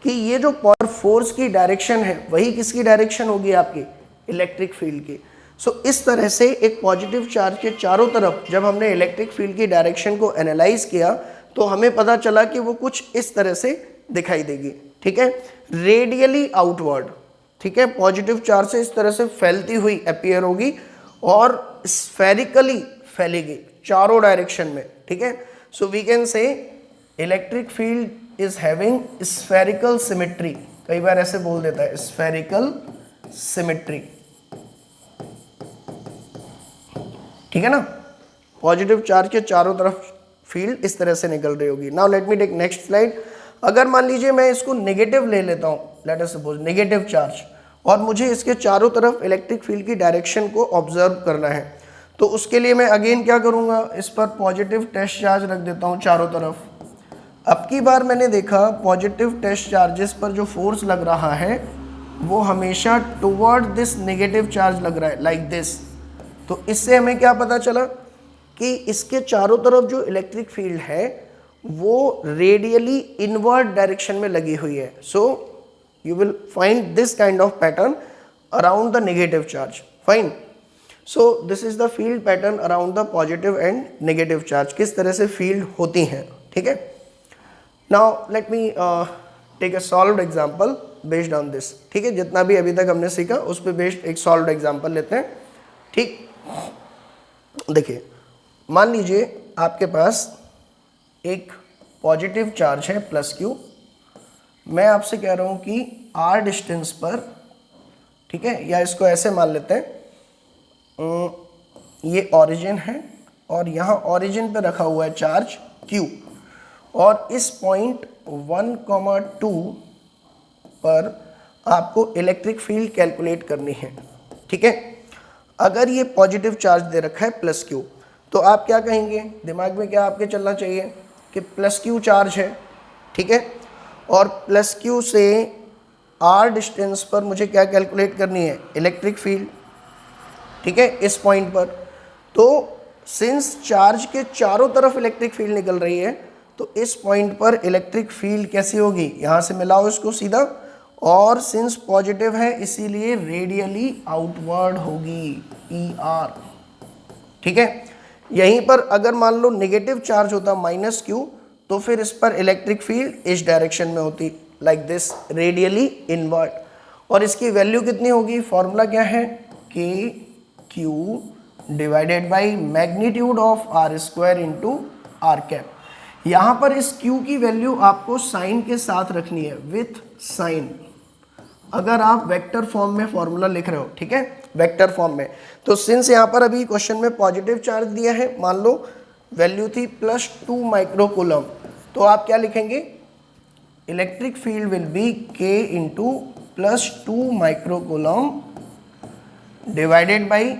Speaker 1: कि ये जो force की direction है वही किसकी direction होगी, आपकी इलेक्ट्रिक फील्ड की। सो इस तरह से एक पॉजिटिव चार्ज के चारों तरफ जब हमने इलेक्ट्रिक फील्ड की डायरेक्शन को एनालाइज किया तो हमें पता चला कि वो कुछ इस तरह से दिखाई देगी, ठीक है, रेडियली आउटवर्ड, ठीक है। पॉजिटिव चार्ज से इस तरह से फैलती हुई अपीयर होगी और स्फेरिकली फैलेगी चारों डायरेक्शन में, ठीक है। So we can say electric field is having spherical symmetry, कई बार ऐसे बोल देता है स्फेरिकल सिमेट्री, ठीक है ना। पॉजिटिव चार्ज के चारों तरफ फील्ड इस तरह से निकल रही होगी। Now let me take next slide, अगर मान लीजिए मैं इसको नेगेटिव ले लेता हूँ, let us suppose negative charge, और मुझे इसके चारों तरफ इलेक्ट्रिक फील्ड की डायरेक्शन को ऑब्जर्व करना है, तो उसके लिए मैं अगेन क्या करूँगा, इस पर पॉजिटिव टेस्ट चार्ज रख देता हूँ चारों तरफ। अब की बार मैंने देखा पॉजिटिव टेस्ट चार्जेस पर जो फोर्स लग रहा है वो हमेशा टुवर्ड दिस नेगेटिव चार्ज लग रहा है लाइक दिस। तो इससे हमें क्या पता चला कि इसके चारों तरफ जो इलेक्ट्रिक फील्ड है वो रेडियली इनवर्ड डायरेक्शन में लगी हुई है। So you will find this kind of pattern around the negative charge. Fine, so this is the field pattern around the positive and negative charge, किस तरह से फील्ड होती हैं, ठीक है। Now let me take a solved example based on this, ठीक है। जितना भी अभी तक हमने सीखा उस पर बेस्ड एक सॉल्व्ड एग्जांपल लेते हैं, ठीक। देखिए, मान लीजिए आपके पास एक पॉजिटिव चार्ज है +Q, मैं आपसे कह रहा हूँ कि r डिस्टेंस पर, ठीक है, या इसको ऐसे मान लेते हैं, ये ओरिजिन है और यहाँ ओरिजिन पे रखा हुआ है चार्ज Q, और इस पॉइंट 1,2 पर आपको इलेक्ट्रिक फील्ड कैलकुलेट करनी है, ठीक है। अगर ये पॉजिटिव चार्ज दे रखा है +Q, तो आप क्या कहेंगे, दिमाग में क्या आपके चलना चाहिए कि +Q चार्ज है, ठीक है, और प्लस क्यू से आर डिस्टेंस पर मुझे क्या कैलकुलेट करनी है, इलेक्ट्रिक फील्ड, ठीक है, इस पॉइंट पर। तो सिंस चार्ज के चारों तरफ इलेक्ट्रिक फील्ड निकल रही है, तो इस पॉइंट पर इलेक्ट्रिक फील्ड कैसी होगी, यहाँ से मिलाओ इसको सीधा, और सिंस पॉजिटिव है इसीलिए रेडियली आउटवर्ड होगी, ई आर, ठीक है। यहीं पर अगर मान लो नेगेटिव चार्ज होता माइनस क्यू, तो फिर इस पर इलेक्ट्रिक फील्ड इस डायरेक्शन में होती, लाइक दिस, रेडियली इनवर्ट। और इसकी वैल्यू कितनी होगी, फॉर्मूला क्या है, K Q divided by magnitude of R square into R cap. यहाँ पर इस Q की वैल्यू आपको साइन के साथ रखनी है, विथ साइन, अगर आप वेक्टर फॉर्म में फॉर्मूला लिख रहे हो, ठीक है, वेक्टर फॉर्म में। तो सिंस यहाँ पर अभी क्वेश्चन में पॉजिटिव चार्ज दिया है, मान लो वैल्यू थी +2 माइक्रोकूलम, तो आप क्या लिखेंगे, electric field will be K into +2 microcoulomb divided by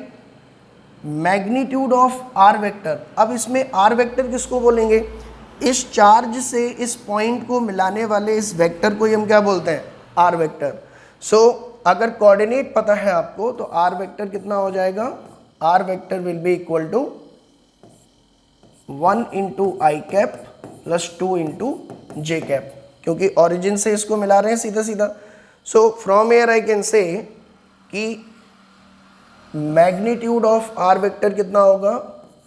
Speaker 1: magnitude of R vector. अब इसमें आर वेक्टर किसको बोलेंगे, इस चार्ज से इस पॉइंट को मिलाने वाले इस वेक्टर को ही हम क्या बोलते हैं, आर वेक्टर। सो अगर कोऑर्डिनेट पता है आपको, तो आर वेक्टर कितना हो जाएगा, R vector will be equal to 1 into I cap plus 2 into J cap, क्योंकि ऑरिजिन से इसको मिला रहे हैं सीधा सीधा। So from here I can say कि मैग्नीट्यूड ऑफ आर वेक्टर कितना होगा,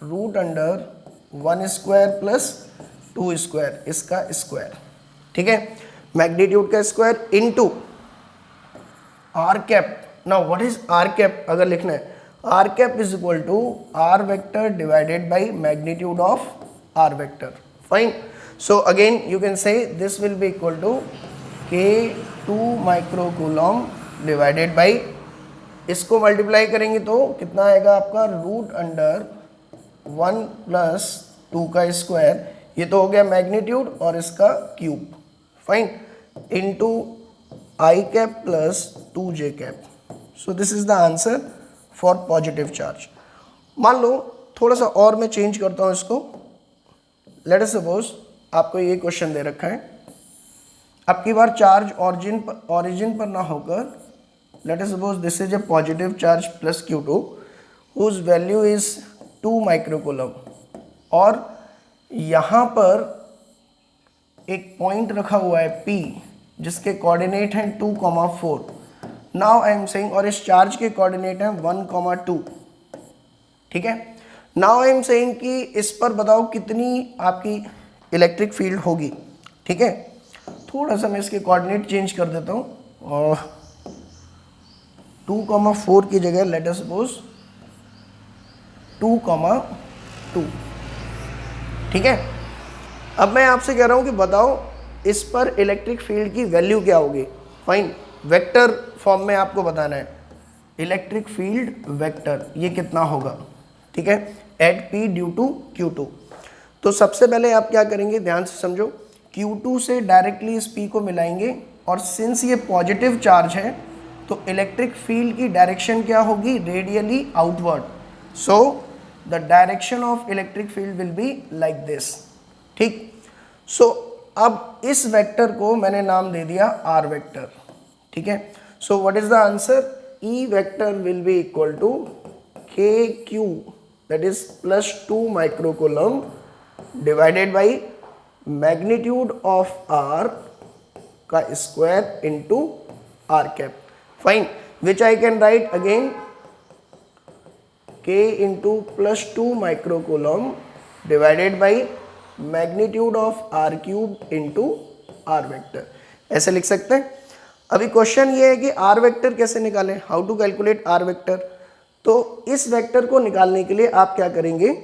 Speaker 1: √1 स्क्वायर प्लस 2 स्क्वायर, इसका स्क्वायर, ठीक है, मैग्नीट्यूड का square into R cap. Now what is R cap, अगर लिखना है, R cap is equal to are vector divided by magnitude of R vector, fine. So again you can say this will be equal to K2 microcoulomb divided by, इसको multiply करेंगे तो कितना आएगा आपका, √1 plus 2 का स्क्वायर, ये तो हो गया मैग्नीट्यूड और इसका cube, fine, into I cap plus 2j cap. So this is the answer for positive charge. मान लो थोड़ा सा और मैं चेंज करता हूँ इसको, लेट अस सपोज आपको ये क्वेश्चन दे रखा है, अब की बार चार्ज ऑरिजिन पर ना होकर, let us suppose this is a positive charge plus Q2 whose value is 2 microcoulomb, और यहाँ पर एक पॉइंट रखा हुआ है P जिसके कोऑर्डिनेट हैं 2,4। नाउ आई एम सेइंग, और इस चार्ज के कोऑर्डिनेट हैं 1,2, ठीक है। नाउ आई एम सेइंग कि इस पर बताओ कितनी आपकी इलेक्ट्रिक फील्ड होगी, ठीक है। थोड़ा सा मैं इसके कोऑर्डिनेट चेंज कर देता हूँ, और 2,4 की जगह लेट अस सपोज 2,2, ठीक है। अब मैं आपसे कह रहा हूँ कि बताओ इस पर इलेक्ट्रिक फील्ड की वैल्यू क्या होगी, फाइन, वेक्टर फॉर्म में आपको बताना है, इलेक्ट्रिक फील्ड वेक्टर ये कितना होगा, ठीक है, eight P due to Q2। तो सबसे पहले आप क्या करेंगे, ध्यान से समझो, Q2 से डायरेक्टली इस P को मिलाएंगे, और सिंस ये पॉजिटिव चार्ज है तो इलेक्ट्रिक फील्ड की डायरेक्शन क्या होगी, radially outward. So the direction of electric field will be like this, ठीक। सो अब इस वेक्टर को मैंने नाम दे दिया आर वेक्टर, ठीक है। So what is the answer, E vector will be equal to KQ that is +2 microcoulomb divided by magnitude of R का square into R cap, fine, which I can write again K into +2 microcoulomb divided by magnitude of R cube into R vector, ऐसे लिख सकते हैं। अभी question ये है कि are vector कैसे निकालें, how to calculate R vector. तो इस वेक्टर को निकालने के लिए आप क्या करेंगे,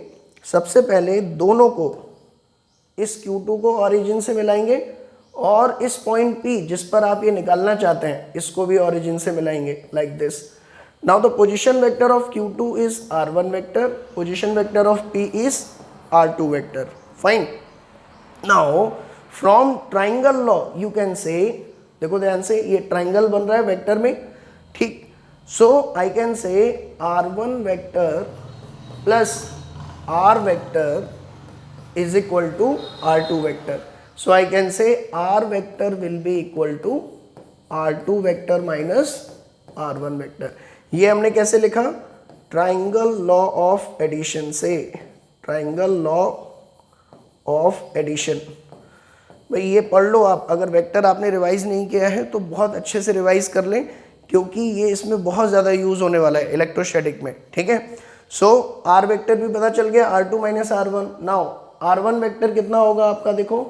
Speaker 1: सबसे पहले दोनों को, इस Q2 को ऑरिजिन से मिलाएंगे, और इस पॉइंट P जिस पर आप ये निकालना चाहते हैं इसको भी ऑरिजिन से मिलाएंगे, like this. Now the position vector of Q2 is R1 vector, position vector of P is R2 vector, fine. Now from triangle law you can से, देखो ध्यान से, ये ट्राइंगल बन रहा है वेक्टर में, ठीक। सो I can say R1 vector plus R vector is equal to R2 vector. So I can say r vector will be equal to r2 vector minus r1 vector. ये हमने कैसे लिखा? ट्राइंगल लॉ ऑफ एडिशन से, triangle law of addition. भाई ये पढ़ लो आप, अगर वेक्टर आपने रिवाइज नहीं किया है तो बहुत अच्छे से रिवाइज कर लें, क्योंकि ये इसमें बहुत ज़्यादा यूज़ होने वाला है इलेक्ट्रोस्टैटिक में, ठीक है। सो आर वेक्टर भी पता चल गया, r2 minus r1। Now r1 vector कितना होगा आपका, देखो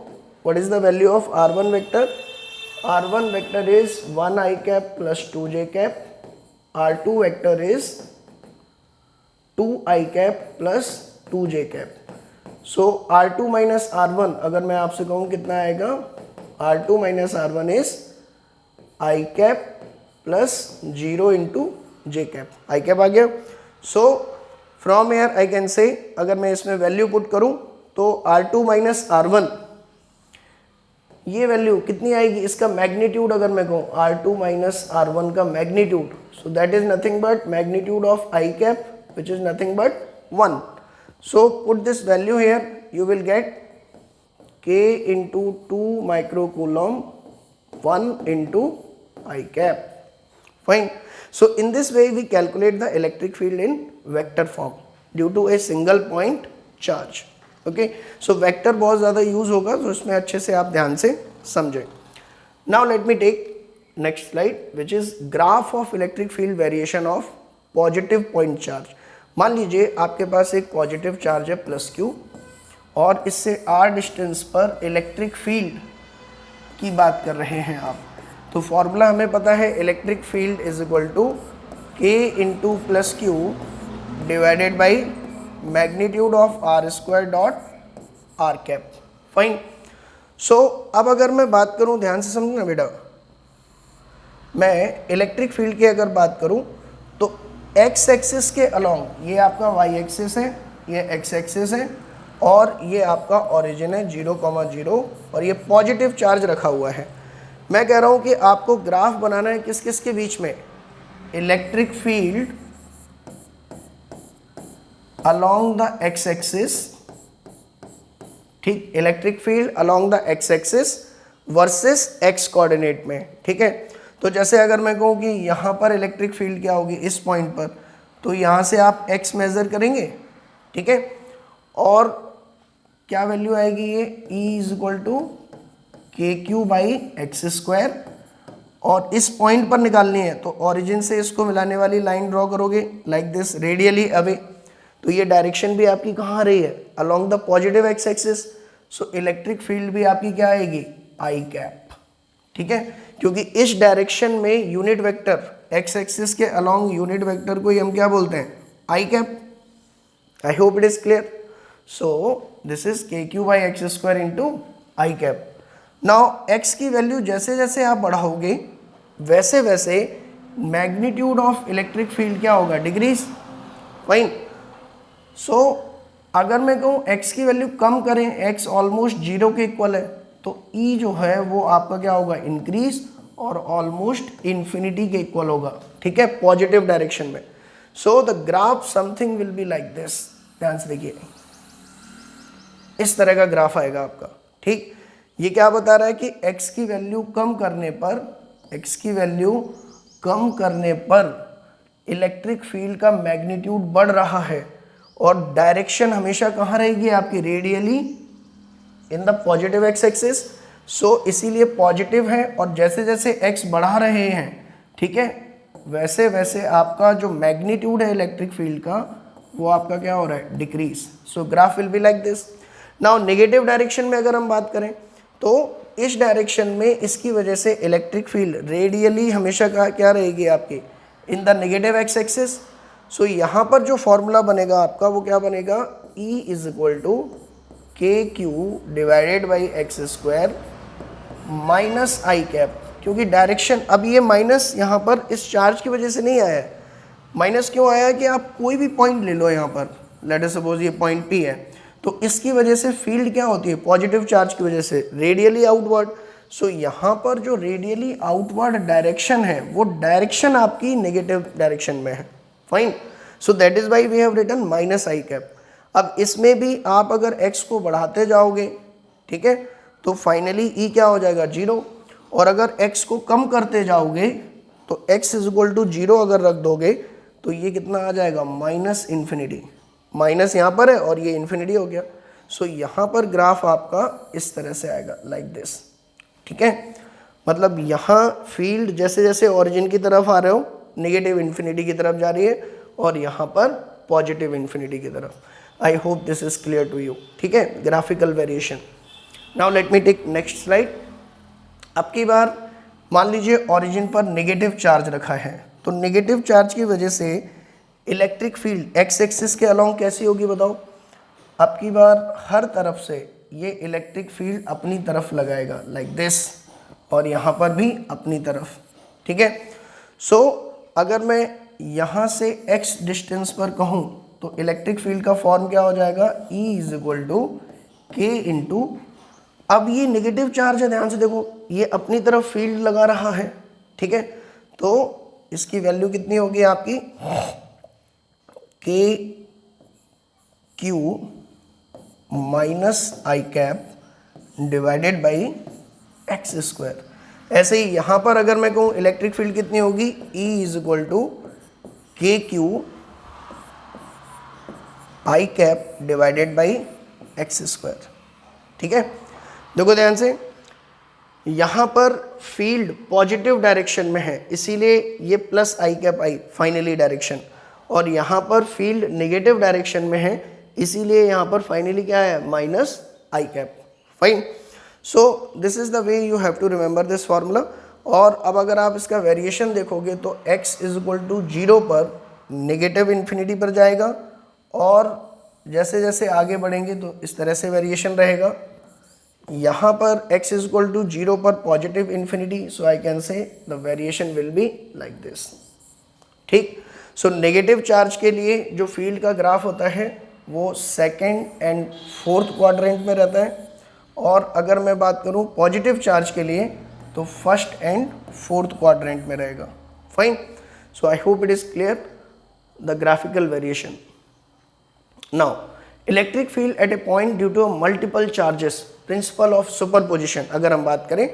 Speaker 1: what is the value of r1 vector? r1 vector is 1 i cap plus 2 j cap, r2 vector is 2 i cap plus 2 j cap. So r2 minus r1 अगर मैं आपसे कहूँ कितना आएगा, r2 minus r1 is i cap plus 0 into J cap, I cap आ गया। So from here I can say, अगर मैं इसमें वैल्यू पुट करूं तो r2 माइनस r1 ये वैल्यू कितनी आएगी, इसका मैग्नीट्यूड अगर मैं कहूँ r2 माइनस r1 का magnitude, so that is nothing but magnitude of i cap which is nothing but 1। So put this value here, you will gate k into 2 microcoulomb 1 into i cap. Fine. So in this way we calculate the electric field in vector form due to a single point charge. Okay. So vector बहुत ज़्यादा use होगा, तो इसमें अच्छे से आप ध्यान से समझें. Now let me take next slide which is graph of electric field variation of positive point charge. मान लीजिए आपके पास एक पॉजिटिव चार्ज है प्लस q और इससे r डिस्टेंस पर इलेक्ट्रिक फील्ड की बात कर रहे हैं आप, तो फॉर्मूला हमें पता है electric field is equal to k into plus Q divided by magnitude of R square dot R cap. Fine. So अब अगर मैं बात करूं, ध्यान से समझना बेटा, मैं इलेक्ट्रिक फील्ड की अगर बात करूं तो एक्स एक्सिस के अलोंग ये आपका वाई एक्सिस है, ये एक्स एक्सिस है और ये आपका ओरिजिन है 0,0 और ये पॉजिटिव चार्ज रखा हुआ है। मैं कह रहा हूं कि आपको ग्राफ बनाना है किस किस के बीच में, electric field along the X axis, ठीक, electric field along the X axis versus X coordinate में, ठीक है। तो जैसे अगर मैं कहूँ कि यहाँ पर इलेक्ट्रिक फील्ड क्या होगी इस पॉइंट पर, तो यहाँ से आप x मेज़र करेंगे, ठीक है, और क्या वैल्यू आएगी ये E इज इक्वल टू के क्यू बाई एक्स स्क्वायर, और इस पॉइंट पर निकालनी है तो ओरिजिन से इसको मिलाने वाली लाइन ड्रॉ करोगे लाइक दिस रेडियली अवे, तो ये डायरेक्शन भी आपकी कहाँ आ रही है, along the positive X axis. So electric field भी आपकी क्या आएगी, आई कैप, ठीक है, क्योंकि इस डायरेक्शन में यूनिट वेक्टर एक्स एक्सिस के अलोंग यूनिट वेक्टर को ही हम क्या बोलते हैं, I cap. I hope it is clear. So this is K Q by X square into I cap. Now X की वैल्यू जैसे जैसे आप बढ़ाओगे वैसे वैसे मैग्नीट्यूड ऑफ इलेक्ट्रिक फील्ड क्या होगा, डिक्रीज। फाइन। सो अगर मैं कहूँ एक्स की वैल्यू कम करें, एक्स ऑलमोस्ट 0 के इक्वल है, तो ई जो है वो आपका क्या होगा, इंक्रीज और ऑलमोस्ट इन्फिनिटी के इक्वल होगा, ठीक है, पॉजिटिव डायरेक्शन में। So the graph something will be like this, ध्यान से देखिए, इस तरह का ग्राफ आएगा आपका, ठीक। ये क्या बता रहा है कि x की वैल्यू कम करने पर, x की वैल्यू कम करने पर इलेक्ट्रिक फील्ड का मैग्नीट्यूड बढ़ रहा है और डायरेक्शन हमेशा कहाँ रहेगी आपकी, radially in the positive X axis. So इसीलिए पॉजिटिव है और जैसे जैसे x बढ़ा रहे हैं, ठीक है, वैसे वैसे आपका जो मैग्नीट्यूड है इलेक्ट्रिक फील्ड का वो आपका क्या हो रहा है, decrease. So graph will be like this. Now negative direction में अगर हम बात करें तो इस डायरेक्शन में इसकी वजह से इलेक्ट्रिक फील्ड रेडियली हमेशा क्या रहेगी आपकी, in the negative X axis. So यहाँ पर जो फॉर्मूला बनेगा आपका वो क्या बनेगा, E इज इक्वल टू के Q divided by X square minus I cap, क्योंकि डायरेक्शन अब ये माइनस यहाँ पर इस चार्ज की वजह से नहीं आया है। माइनस क्यों आया कि आप कोई भी पॉइंट ले लो यहाँ पर, लेट अस सपोज ये पॉइंट P है, तो इसकी वजह से फील्ड क्या होती है, पॉजिटिव चार्ज की वजह से रेडियली आउटवर्ड। सो यहाँ पर जो रेडियली आउटवर्ड डायरेक्शन है वो डायरेक्शन आपकी नेगेटिव डायरेक्शन में है। Fine. So that is why we have written minus I cap. अब इसमें भी आप अगर x को बढ़ाते जाओगे, ठीक है, तो फाइनली ई क्या हो जाएगा 0, और अगर x को कम करते जाओगे तो x इज इक्वल टू 0 अगर रख दोगे तो ये कितना आ जाएगा माइनस इन्फिनिटी, माइनस यहाँ पर है और ये इन्फिनिटी हो गया। सो यहाँ पर ग्राफ आपका इस तरह से आएगा लाइक दिस, ठीक है। मतलब यहाँ फील्ड जैसे जैसे ओरिजिन की तरफ आ रहे हो नेगेटिव इन्फिनिटी की तरफ जा रही है और यहाँ पर पॉजिटिव इन्फिनिटी की तरफ। I hope this is clear to you, ठीक है, graphical variation. Now let me take next slide. अब की बार मान लीजिए ओरिजिन पर नेगेटिव चार्ज रखा है, तो नेगेटिव चार्ज की वजह से इलेक्ट्रिक फील्ड एक्स एक्सिस के अलोंग कैसी होगी बताओ। अब की बार हर तरफ से ये इलेक्ट्रिक फील्ड अपनी तरफ लगाएगा लाइक दिस, और यहाँ पर भी अपनी तरफ, ठीक है। सो अगर मैं यहाँ से x डिस्टेंस पर कहूँ तो इलेक्ट्रिक फील्ड का फॉर्म क्या हो जाएगा, E इज इक्वल टू के इंटू, अब ये नेगेटिव चार्ज है, ध्यान से देखो, ये अपनी तरफ फील्ड लगा रहा है, ठीक है। तो इसकी वैल्यू कितनी होगी आपकी, के Q minus I cap divided by X square. ऐसे ही यहाँ पर अगर मैं कहूँ इलेक्ट्रिक फील्ड कितनी होगी, E इज इक्वल टू के Q I cap divided by X square, ठीक है। देखो ध्यान से, यहाँ पर फील्ड पॉजिटिव डायरेक्शन में है इसीलिए ये plus I cap I finally direction, और यहाँ पर फील्ड नेगेटिव डायरेक्शन में है इसीलिए यहाँ पर फाइनली क्या है minus I cap, fine. So this is the way you have to remember this formula. और अब अगर आप इसका वेरिएशन देखोगे तो x इज इक्वल टू 0 पर नेगेटिव इन्फिनिटी पर जाएगा, और जैसे जैसे आगे बढ़ेंगे तो इस तरह से वेरिएशन रहेगा। यहाँ पर x इज इक्वल टू 0 पर positive infinity, so I can say the variation will be like this, ठीक। सो नेगेटिव चार्ज के लिए जो फील्ड का ग्राफ होता है वो सेकेंड एंड फोर्थ क्वाड्रेंट में रहता है, और अगर मैं बात करूँ पॉजिटिव चार्ज के लिए तो फर्स्ट एंड फोर्थ क्वाड्रेंट में रहेगा, fine. So I hope it is clear the graphical variation. Now electric field at a point due to multiple charges, principle of superposition. अगर हम बात करें,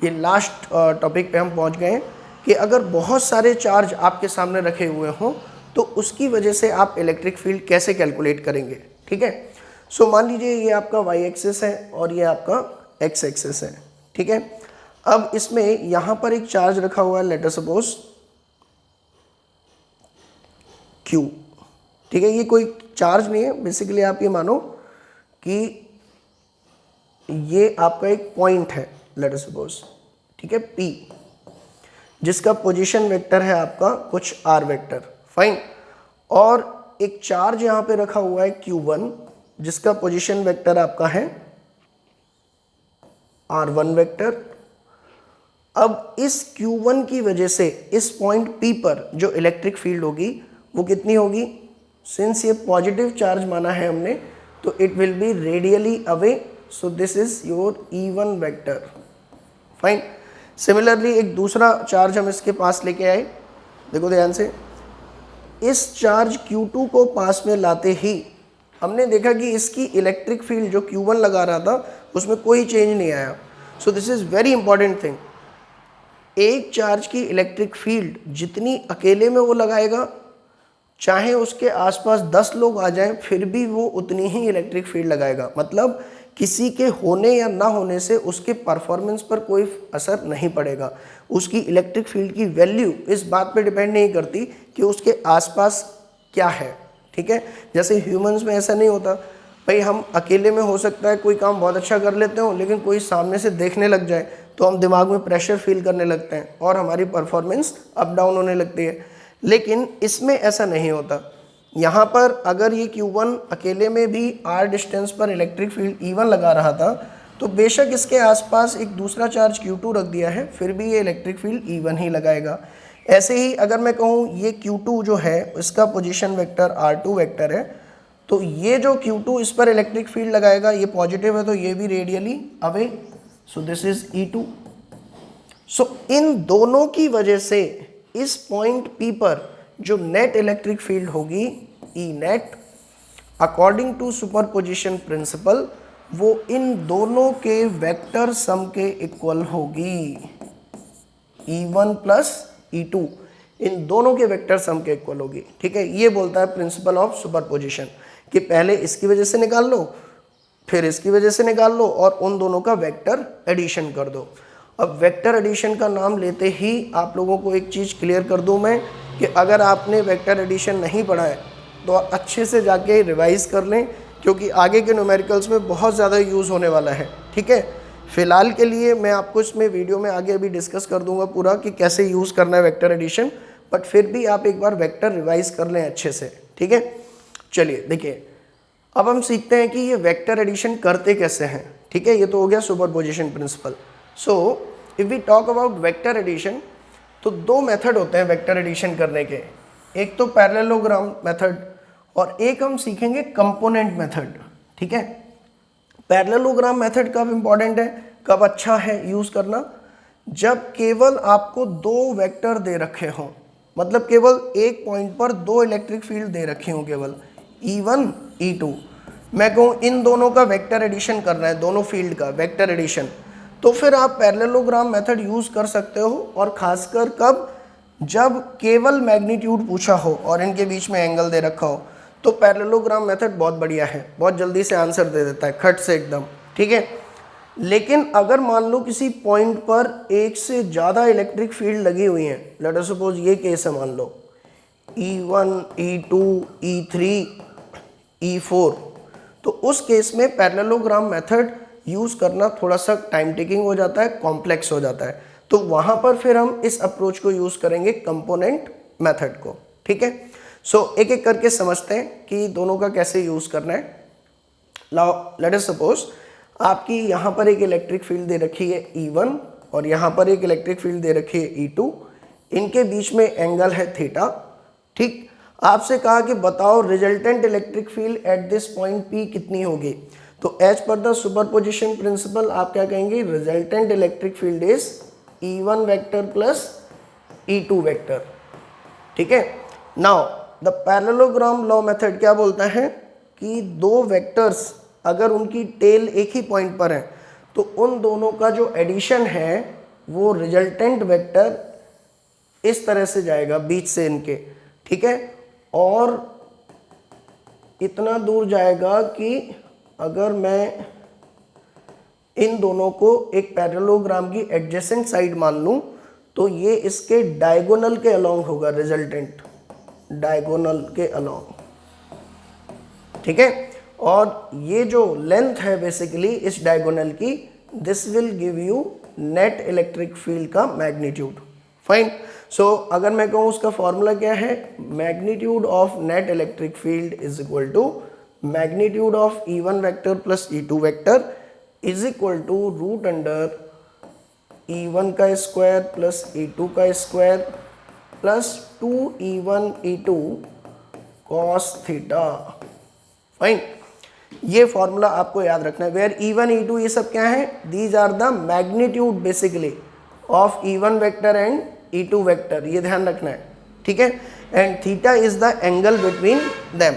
Speaker 1: ये लास्ट टॉपिक पे हम पहुंच गए हैं कि अगर बहुत सारे चार्ज आपके सामने रखे हुए हों तो उसकी वजह से आप इलेक्ट्रिक फील्ड कैसे कैलकुलेट करेंगे, ठीक है। सो मान लीजिए ये आपका वाई एक्सिस है और ये आपका एक्स एक्सिस है, ठीक है। अब इसमें यहाँ पर एक चार्ज रखा हुआ है, लेट अस सपोज Q, ठीक है। ये कोई चार्ज नहीं है, बेसिकली आप ये मानो कि ये आपका एक पॉइंट है, लेट अस सपोज, ठीक है, P, जिसका पोजीशन वेक्टर है आपका कुछ r वेक्टर, फाइन। और एक चार्ज यहाँ पे रखा हुआ है Q1 जिसका पोजीशन वेक्टर आपका है r1 वेक्टर। अब इस Q1 की वजह से इस पॉइंट P पर जो इलेक्ट्रिक फील्ड होगी वो कितनी होगी, सिंस ये पॉजिटिव चार्ज माना है हमने तो it will B radially away, so this is your E1 vector, fine. Similarly एक दूसरा चार्ज हम इसके पास लेके आए, देखो ध्यान से, इस चार्ज Q2 को पास में लाते ही हमने देखा कि इसकी इलेक्ट्रिक फील्ड जो Q1 लगा रहा था उसमें कोई चेंज नहीं आया। सो this is very important thing, एक चार्ज की इलेक्ट्रिक फील्ड जितनी अकेले में वो लगाएगा, चाहे उसके आसपास 10 लोग आ जाएं फिर भी वो उतनी ही इलेक्ट्रिक फील्ड लगाएगा। मतलब किसी के होने या ना होने से उसके परफॉर्मेंस पर कोई असर नहीं पड़ेगा। उसकी इलेक्ट्रिक फील्ड की वैल्यू इस बात पे डिपेंड नहीं करती कि उसके आसपास क्या है, ठीक है। जैसे ह्यूमंस में ऐसा नहीं होता, भाई हम अकेले में हो सकता है कोई काम बहुत अच्छा कर लेते हो, लेकिन कोई सामने से देखने लग जाए तो हम दिमाग में प्रेशर फील करने लगते हैं और हमारी परफॉर्मेंस अप डाउन होने लगती है। लेकिन इसमें ऐसा नहीं होता। यहाँ पर अगर ये Q1 अकेले में भी r डिस्टेंस पर इलेक्ट्रिक फील्ड E1 लगा रहा था तो बेशक इसके आसपास एक दूसरा चार्ज Q2 रख दिया है फिर भी ये इलेक्ट्रिक फील्ड E1 ही लगाएगा। ऐसे ही अगर मैं कहूँ ये Q2 जो है इसका पोजीशन वेक्टर R2 वेक्टर है, तो ये जो Q2 इस पर इलेक्ट्रिक फील्ड लगाएगा, ये पॉजिटिव है तो ये भी radially away, so this is E2। सो इन दोनों की वजह से इस पॉइंट P पर जो नेट इलेक्ट्रिक फील्ड होगी E net, according to superposition principle वो इन दोनों के वेक्टर सम के इक्वल होगी। E1 प्लस E2 इन दोनों के वेक्टर सम के इक्वल होगी। ठीक है, ये बोलता है प्रिंसिपल ऑफ सुपरपोजिशन कि पहले इसकी वजह से निकाल लो, फिर इसकी वजह से निकाल लो और उन दोनों का वेक्टर एडिशन कर दो। अब वेक्टर एडिशन का नाम लेते ही आप लोगों को एक चीज़ क्लियर कर दूं मैं कि अगर आपने वेक्टर एडिशन नहीं पढ़ा है तो अच्छे से जाके रिवाइज कर लें, क्योंकि आगे के न्यूमेरिकल्स में बहुत ज़्यादा यूज़ होने वाला है। ठीक है, फिलहाल के लिए मैं आपको इसमें वीडियो में आगे अभी डिस्कस कर दूंगा पूरा कि कैसे यूज़ करना है वेक्टर एडिशन, बट फिर भी आप एक बार वेक्टर रिवाइज कर लें अच्छे से। ठीक है, चलिए देखिए अब हम सीखते हैं कि ये वेक्टर एडिशन करते कैसे हैं। ठीक है, ये तो हो गया superposition principle. So if we talk about vector addition, तो दो मेथड होते हैं वेक्टर एडिशन करने के, एक तो पैरेललोग्राम मेथड और एक हम सीखेंगे कंपोनेंट मेथड। ठीक है, पैरेललोग्राम मेथड कब इंपॉर्टेंट है, कब अच्छा है यूज़ करना, जब केवल आपको दो वेक्टर दे रखे हों, मतलब केवल एक पॉइंट पर दो इलेक्ट्रिक फील्ड दे रखी हों, केवल E1 E2, मैं कहूँ इन दोनों का वेक्टर एडिशन करना है, दोनों फील्ड का वेक्टर एडिशन, तो फिर आप पैरेललोग्राम मेथड यूज़ कर सकते हो। और ख़ासकर कब, जब केवल मैग्नीट्यूड पूछा हो और इनके बीच में एंगल दे रखा हो, तो पैरेललोग्राम मेथड बहुत बढ़िया है, बहुत जल्दी से आंसर दे देता है खट से एकदम। ठीक है, लेकिन अगर मान लो किसी पॉइंट पर एक से ज़्यादा इलेक्ट्रिक फील्ड लगी हुई हैं, लेट अस सपोज ये केस है, मान लो E1 E2 E3 E4, तो उस केस में पैरेललोग्राम मेथड यूज़ करना थोड़ा सा टाइम टेकिंग हो जाता है, कॉम्प्लेक्स हो जाता है, तो वहाँ पर फिर हम इस अप्रोच को यूज़ करेंगे कंपोनेंट मेथड को। ठीक है, सो एक एक करके समझते हैं कि दोनों का कैसे यूज़ करना है। नाउ लेट अस सपोज आपकी यहाँ पर एक इलेक्ट्रिक फील्ड दे रखी है E1 और यहाँ पर एक इलेक्ट्रिक फील्ड दे रखी है E2, इनके बीच में एंगल है थीटा। ठीक, आपसे कहा कि बताओ resultant electric field at this point P कितनी होगी, तो as per the superposition principle आप क्या कहेंगे, resultant electric field is E1 vector plus E2 vector. ठीक है, now the parallelogram law method क्या बोलता है कि दो वेक्टर्स अगर उनकी टेल एक ही पॉइंट पर है तो उन दोनों का जो एडिशन है वो रिजल्टेंट वेक्टर इस तरह से जाएगा बीच से इनके। ठीक है, और इतना दूर जाएगा कि अगर मैं इन दोनों को एक पैरेललोग्राम की एडजेसेंट साइड मान लूं तो ये इसके डायगोनल के अलोंग होगा, रिजल्टेंट डायगोनल के अलोंग। ठीक है, और ये जो लेंथ है बेसिकली इस डायगोनल की, this will give you net electric field का मैग्नीट्यूड। फाइन, सो अगर मैं कहूँ उसका फॉर्मूला क्या है, magnitude of net electric field is equal to magnitude of E1 vector plus E2 vector is equal to root under E1 का square plus E2 का square plus 2E1 E2 cos theta. Fine, ये formula आपको याद रखना है, where E1 E2 ये सब क्या है, these are the magnitude basically of E1 vector and E2 vector, ये ध्यान रखना है। ठीक है, and theta is the angle between them.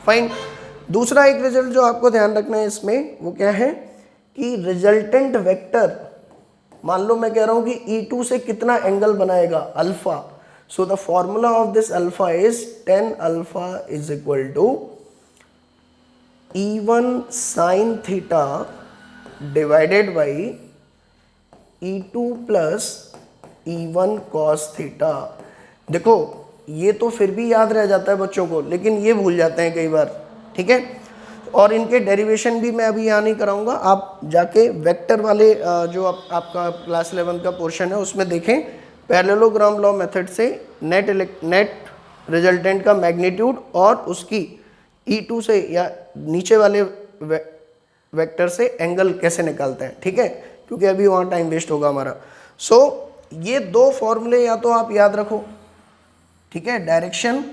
Speaker 1: Fine, दूसरा एक रिजल्ट जो आपको ध्यान रखना है इसमें वो क्या है कि रिजल्टेंट वेक्टर, मान लो मैं कह रहा हूं कि E2 से कितना एंगल बनाएगा, alpha, so the formula of this alpha is tan alpha is equal to E1 sin theta divided by E2 plus E1 cos theta. देखो ये तो फिर भी याद रह जाता है बच्चों को, लेकिन ये भूल जाते हैं कई बार। ठीक है, और इनके डेरिवेशन भी मैं अभी यहाँ नहीं कराऊंगा, आप जाके वेक्टर वाले जो आपका क्लास 11 का पोर्शन है उसमें देखें, पैरेललोग्राम लॉ मेथड से नेट रिजल्टेंट का मैग्नीट्यूड और उसकी E2 से या नीचे वाले वेक्टर से एंगल कैसे निकालते हैं। ठीक है, क्योंकि अभी वहाँ टाइम वेस्ट होगा हमारा। सो ये दो फॉर्मूले या तो आप याद रखो, ठीक है, डायरेक्शन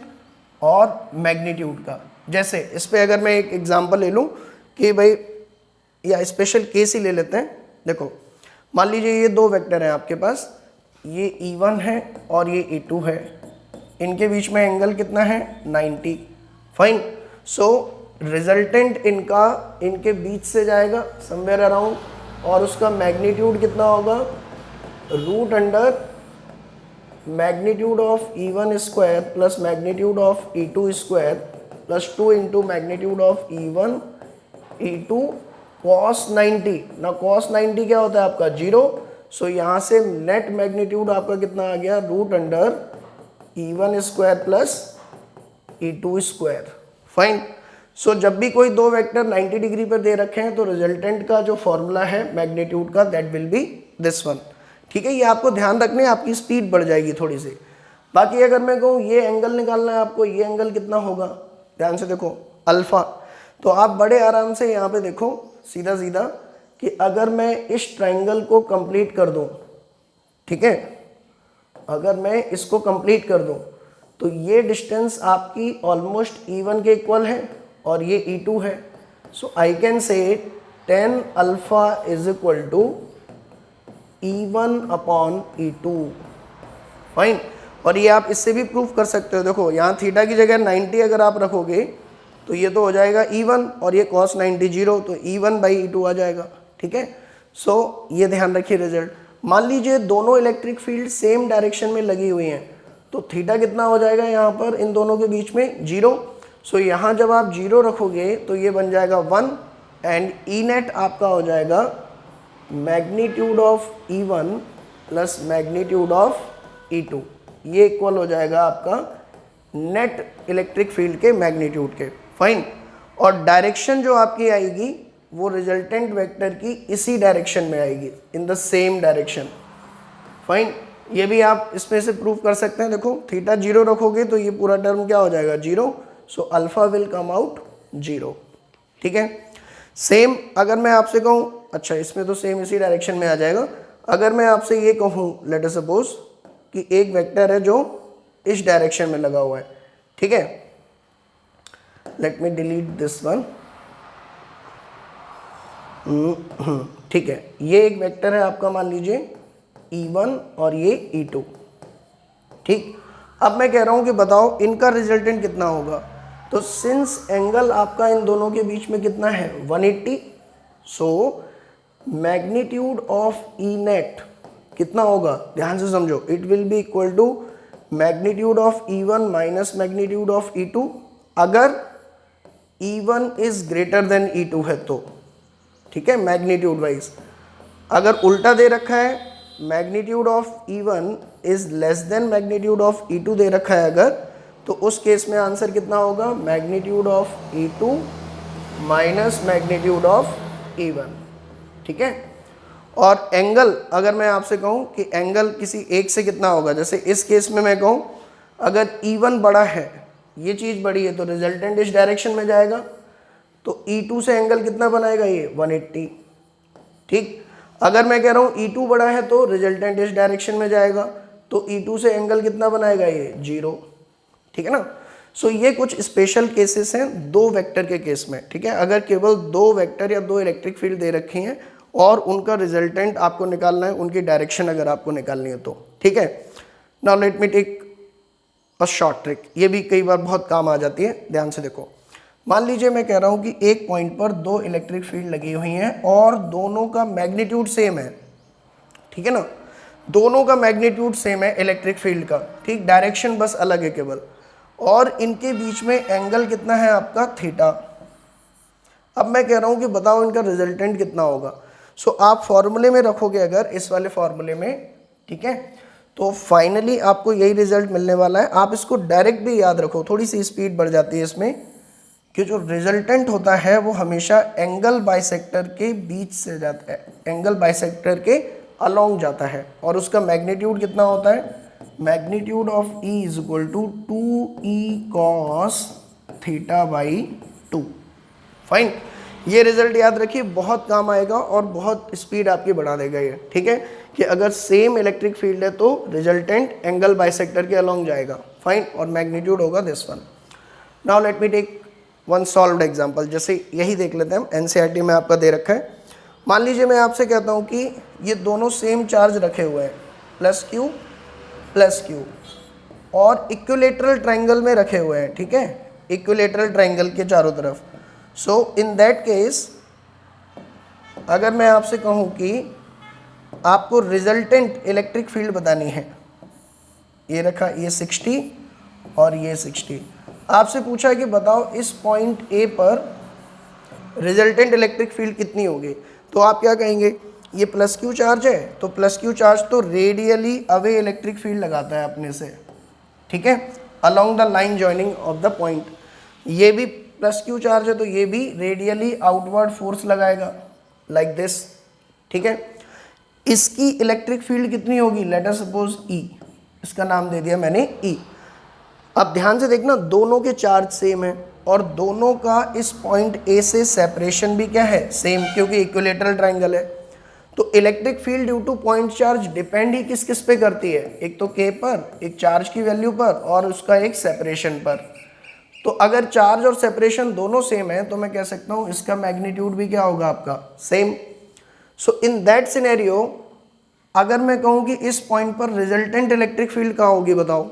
Speaker 1: और मैग्नीट्यूड का। जैसे इस पे अगर मैं एक एग्जांपल ले लूँ कि भाई, या स्पेशल केस ही ले लेते हैं। देखो मान लीजिए ये दो वेक्टर हैं आपके पास, ये E1 है और ये E2 है, इनके बीच में एंगल कितना है 90। फाइन, सो रिजल्टेंट इनका इनके बीच से जाएगा समवेयर अराउंड, और उसका मैग्नीट्यूड कितना होगा, root under magnitude of E1 square plus magnitude of E2 square plus 2 into magnitude of E1 E2 cos 90। ना cos 90 क्या होता है आपका 0, सो यहाँ से नेट मैग्नीट्यूड आपका कितना आ गया, root under E1 square plus E2 square. Fine. So जब भी कोई दो वेक्टर 90 डिग्री पर दे रखे हैं तो रिजल्टेंट का जो फॉर्मूला है मैग्नीट्यूड का, that will B this one. ठीक है, ये आपको ध्यान रखने, आपकी स्पीड बढ़ जाएगी थोड़ी सी। बाकी अगर मैं कहूँ ये एंगल निकालना है आपको, ये एंगल कितना होगा, ध्यान से देखो अल्फा, तो आप बड़े आराम से यहाँ पे देखो सीधा सीधा कि अगर मैं इस ट्राइंगल को कंप्लीट कर दूँ, ठीक है, अगर मैं इसको कंप्लीट कर दूँ तो ये डिस्टेंस आपकी ऑलमोस्ट E1 के इक्वल है और ये E2 है। So I can say tan alpha is equal to E1 upon E2। Fine. और ये आप इससे भी प्रूफ कर सकते हो, देखो यहाँ थीटा की जगह 90 अगर आप रखोगे तो ये तो हो जाएगा E1 और ये cos 90 0, तो E1 बाई E2 आ जाएगा। ठीक है, सो ये ध्यान रखिए रिजल्ट। मान लीजिए दोनों इलेक्ट्रिक फील्ड सेम डायरेक्शन में लगी हुई हैं तो थीटा कितना हो जाएगा यहाँ पर इन दोनों के बीच में 0। सो यहाँ जब आप 0 रखोगे तो ये बन जाएगा 1 एंड ई नेट आपका हो जाएगा magnitude of E1 plus magnitude of E2। ये इक्वल हो जाएगा आपका नेट इलेक्ट्रिक फील्ड के मैग्नीट्यूड के। फाइन। और डायरेक्शन जो आपकी आएगी वो रिजल्टेंट वेक्टर की इसी डायरेक्शन में आएगी, in the same direction. Fine. ये भी आप इसमें से प्रूव कर सकते हैं, देखो थीटा 0 रखोगे तो ये पूरा टर्म क्या हो जाएगा 0, so alpha will come out 0। ठीक है, सेम अगर मैं आपसे कहूँ, अच्छा इसमें तो सेम इसी डायरेक्शन में आ जाएगा। अगर मैं आपसे ये कहूँ लेट अस सपोज कि एक वेक्टर है जो इस डायरेक्शन में लगा हुआ है, ठीक है, let me delete this one. ठीक है, ये एक वेक्टर है आपका, मान लीजिए E1 और ये E2। ठीक, अब मैं कह रहा हूं कि बताओ इनका रिजल्टेंट कितना होगा, तो सिंस एंगल आपका इन दोनों के बीच में कितना है 180, so magnitude of E net कितना होगा, ध्यान से समझो, it will be equal to magnitude of E1 minus magnitude of E2 अगर E1 is greater than E2 है तो। ठीक है, मैग्नीट्यूड वाइज। अगर उल्टा दे रखा है magnitude of E1 is less than magnitude of E2 दे रखा है अगर, तो उस केस में आंसर कितना होगा, magnitude of E2 minus magnitude of E1। ठीक है, और एंगल अगर मैं आपसे कहूँ कि एंगल किसी एक से कितना होगा, जैसे इस केस में मैं कहूँ अगर E1 बड़ा है, ये चीज़ बड़ी है, तो रिजल्टेंट इस डायरेक्शन में जाएगा, तो E2 से एंगल कितना बनाएगा ये 180। ठीक, अगर मैं कह रहा हूँ E2 बड़ा है तो रिजल्टेंट इस डायरेक्शन में जाएगा, तो E2 से एंगल कितना बनाएगा ये 0। ठीक है ना, सो ये कुछ स्पेशल केसेस हैं दो वेक्टर के केस में। ठीक है, अगर केवल दो वेक्टर या दो इलेक्ट्रिक फील्ड दे रखी हैं और उनका रिजल्टेंट आपको निकालना है, उनकी डायरेक्शन अगर आपको निकालनी है तो। ठीक है, now let me take a short trick, ये भी कई बार बहुत काम आ जाती है, ध्यान से देखो। मान लीजिए मैं कह रहा हूँ कि एक पॉइंट पर दो इलेक्ट्रिक फील्ड लगी हुई हैं और दोनों का मैग्नीट्यूड सेम है। ठीक है ना, दोनों का मैग्नीट्यूड सेम है इलेक्ट्रिक फील्ड का, ठीक, डायरेक्शन बस अलग है केवल, और इनके बीच में एंगल कितना है आपका थीटा। अब मैं कह रहा हूँ कि बताओ इनका रिजल्टेंट कितना होगा। सो आप फॉर्मूले में रखोगे अगर इस वाले फॉर्मूले में, ठीक है, तो फाइनली आपको यही रिजल्ट मिलने वाला है। आप इसको डायरेक्ट भी याद रखो, थोड़ी सी स्पीड बढ़ जाती है इसमें, कि जो रिजल्टेंट होता है वो हमेशा एंगल बाइसेक्टर के बीच से जाता है, एंगल बाइसेक्टर के अलोंग जाता है, और उसका मैग्नीट्यूड कितना होता है, magnitude of E is equal to 2E cos theta by 2। Fine, ये रिजल्ट याद रखिए, बहुत काम आएगा और बहुत स्पीड आपकी बढ़ा देगा ये। ठीक है, कि अगर सेम इलेक्ट्रिक फील्ड है तो रिजल्टेंट एंगल बाइसेक्टर के अलोंग जाएगा। फाइन, और मैग्नीट्यूड होगा this one. Now let me take one solved example, जैसे यही देख लेते हैं, एनसीईआरटी में आपका दे रखा है। मान लीजिए मैं आपसे कहता हूँ कि ये दोनों सेम चार्ज रखे हुए हैं, प्लस क्यू, और इक्विलेटरल ट्राइंगल में रखे हुए हैं। ठीक है, इक्विलेटरल ट्राइंगल के चारों तरफ, सो इन दैट केस अगर मैं आपसे कहूँ कि आपको रिजल्टेंट इलेक्ट्रिक फील्ड बतानी है, ये रखा ये 60 और ये 60, आपसे पूछा कि बताओ इस पॉइंट ए पर रिजल्टेंट इलेक्ट्रिक फील्ड कितनी होगी, तो आप क्या कहेंगे, ये प्लस क्यू चार्ज है, तो प्लस क्यू चार्ज तो रेडियली अवे इलेक्ट्रिक फील्ड लगाता है अपने से, ठीक है, along the line joining of the point. ये भी प्लस क्यू चार्ज है तो ये भी रेडियली आउटवर्ड फोर्स लगाएगा लाइक दिस, ठीक है। इसकी इलेक्ट्रिक फील्ड कितनी होगी, लेट अस सपोज ई, इसका नाम दे दिया मैंने ई। अब ध्यान से देखना, दोनों के चार्ज सेम है और दोनों का इस पॉइंट ए से सेपरेशन भी क्या है, सेम, क्योंकि इक्विलेटरल ट्रायंगल है। तो electric field due to point charge depend ही किस किस पे करती है, एक तो के पर, एक चार्ज की वैल्यू पर और उसका एक सेपरेशन पर। तो अगर चार्ज और सेपरेशन दोनों सेम है तो मैं कह सकता हूँ इसका मैग्नीट्यूड भी क्या होगा आपका, same. So in that scenario अगर मैं कहूँ कि इस पॉइंट पर रिजल्टेंट इलेक्ट्रिक फील्ड कहाँ होगी बताओ,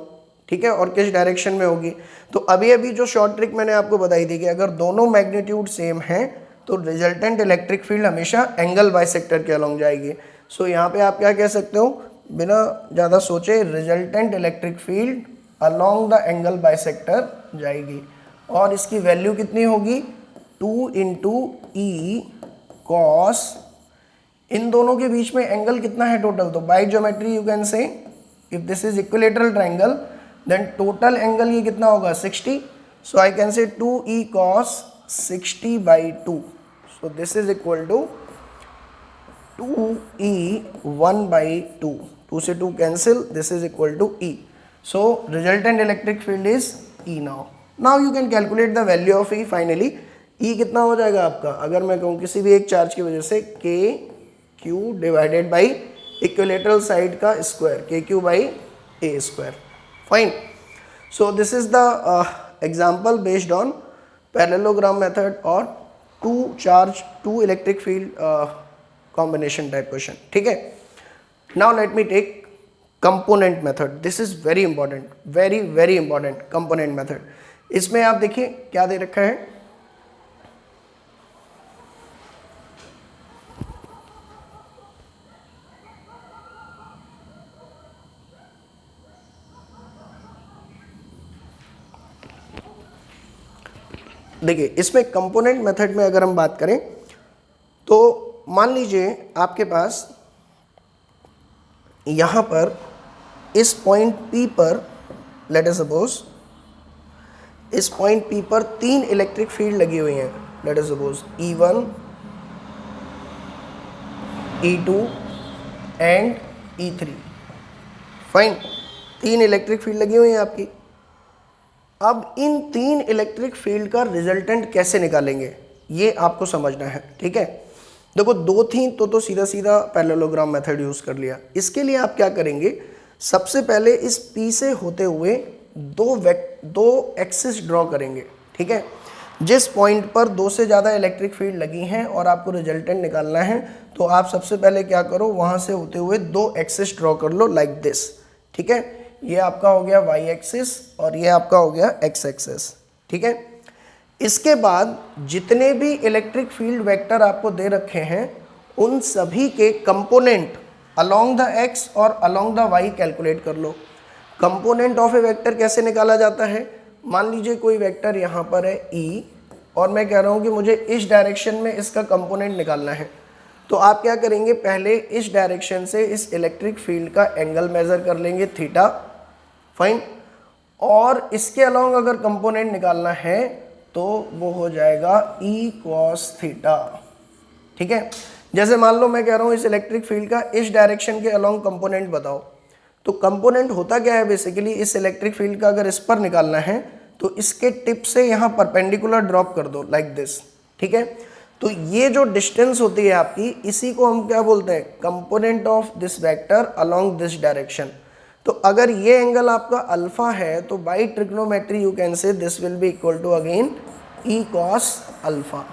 Speaker 1: ठीक है, और किस डायरेक्शन में होगी, तो अभी अभी जो शॉर्ट ट्रिक मैंने आपको बताई थी कि अगर दोनों मैग्नीट्यूड सेम हैं तो रिजल्टेंट इलेक्ट्रिक फील्ड हमेशा एंगल बाइसेक्टर के अलॉन्ग जाएगी। सो यहाँ पे आप क्या कह सकते हो, बिना ज़्यादा सोचे, resultant electric field along the angle bisector जाएगी और इसकी वैल्यू कितनी होगी, 2 इंटू ई कॉस, इन दोनों के बीच में एंगल कितना है टोटल, तो by geometry you can say if this is equilateral triangle then total angle ये कितना होगा, 60। सो आई कैन से 2e cos 60/2, so this is equal to 2e 1/2, 2 से 2 cancel, this is equal to e, so resultant electric field is e। now you can calculate the value of e finally। e कितना हो जाएगा आपका, अगर मैं कहूँ किसी भी एक चार्ज की वजह से k q divided by equilateral side का square, K Q by A square, fine. So this is the example based on parallelogram method और two electric field combination type question, ठीक है। Now let me take component method, this is very important, very very important component method. इसमें आप देखिए क्या दे रखा है, देखिए इसमें कंपोनेंट मेथड में अगर हम बात करें तो मान लीजिए आपके पास यहाँ पर इस पॉइंट P पर, लेट अस सपोज इस पॉइंट P पर 3 इलेक्ट्रिक फील्ड लगी हुई हैं, late us suppose E1, E2 and E3, fine, 3 electric field लगी हुई हैं आपकी। अब इन 3 इलेक्ट्रिक फील्ड का रिजल्टेंट कैसे निकालेंगे ये आपको समझना है, ठीक है। देखो 2 थी तो सीधा सीधा पैरेललोग्राम मेथड यूज़ कर लिया। इसके लिए आप क्या करेंगे, सबसे पहले इस P से होते हुए दो एक्सिस ड्रॉ करेंगे, ठीक है। जिस पॉइंट पर 2 से ज़्यादा इलेक्ट्रिक फील्ड लगी हैं और आपको रिजल्टेंट निकालना है तो आप सबसे पहले क्या करो, वहाँ से होते हुए 2 एक्सिस ड्रॉ कर लो लाइक दिस, ठीक है। ये आपका हो गया y एक्सिस और ये आपका हो गया x एक्सिस, ठीक है। इसके बाद जितने भी इलेक्ट्रिक फील्ड वेक्टर आपको दे रखे हैं उन सभी के कंपोनेंट अलोंग द x और अलोंग द y कैलकुलेट कर लो। कंपोनेंट ऑफ ए वेक्टर कैसे निकाला जाता है, मान लीजिए कोई वेक्टर यहाँ पर है e और मैं कह रहा हूँ कि मुझे इस डायरेक्शन में इसका कंपोनेंट निकालना है, तो आप क्या करेंगे, पहले इस डायरेक्शन से इस इलेक्ट्रिक फील्ड का एंगल मेज़र कर लेंगे थीटा, फाइन, और इसके अलोंग अगर कंपोनेंट निकालना है तो वो हो जाएगा e cos थीटा, ठीक है। जैसे मान लो मैं कह रहा हूँ इस इलेक्ट्रिक फील्ड का इस डायरेक्शन के अलोंग कंपोनेंट बताओ, तो कंपोनेंट होता क्या है बेसिकली, इस इलेक्ट्रिक फील्ड का अगर इस पर निकालना है तो इसके टिप से यहाँ परपेंडिकुलर ड्रॉप कर दो लाइक दिस, ठीक है। तो ये जो डिस्टेंस होती है आपकी, इसी को हम क्या बोलते हैं, component of this vector along this direction. तो अगर ये एंगल आपका अल्फा है तो by trigonometry you can say this will be equal to again E cos alpha,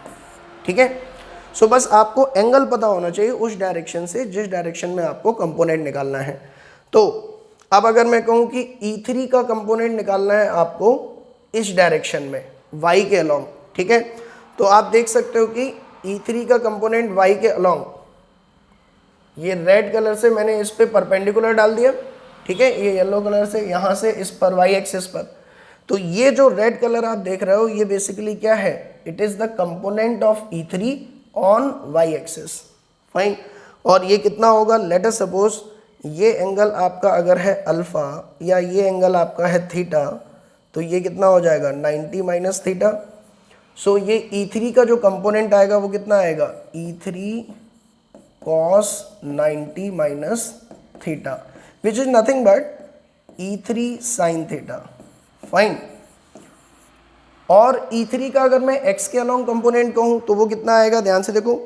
Speaker 1: ठीक है। सो बस आपको एंगल पता होना चाहिए उस डायरेक्शन से जिस डायरेक्शन में आपको कंपोनेंट निकालना है। तो अब अगर मैं कहूँ कि E3 का कंपोनेंट निकालना है आपको इस डायरेक्शन में y के अलोंग, ठीक है, तो आप देख सकते हो कि E3 का कंपोनेंट y के अलोंग, ये रेड कलर से मैंने इस पे परपेंडिकुलर डाल दिया, ठीक है, ये येलो कलर से यहाँ से इस पर y एक्सिस पर। तो ये जो रेड कलर आप देख रहे हो ये बेसिकली क्या है, it is the component of E3 on y axis, fine. और ये कितना होगा, लेट अस सपोज ये एंगल आपका अगर है अल्फा या ये एंगल आपका है थीटा, तो ये कितना हो जाएगा 90 माइनस थीटा। सो ये E3 का जो कंपोनेंट आएगा वो कितना आएगा, E3 cos 90 minus theta, which is nothing but E3 sin theta, fine. और E3 का अगर मैं x के अलोंग कंपोनेंट कहूं तो वो कितना आएगा, ध्यान से देखो,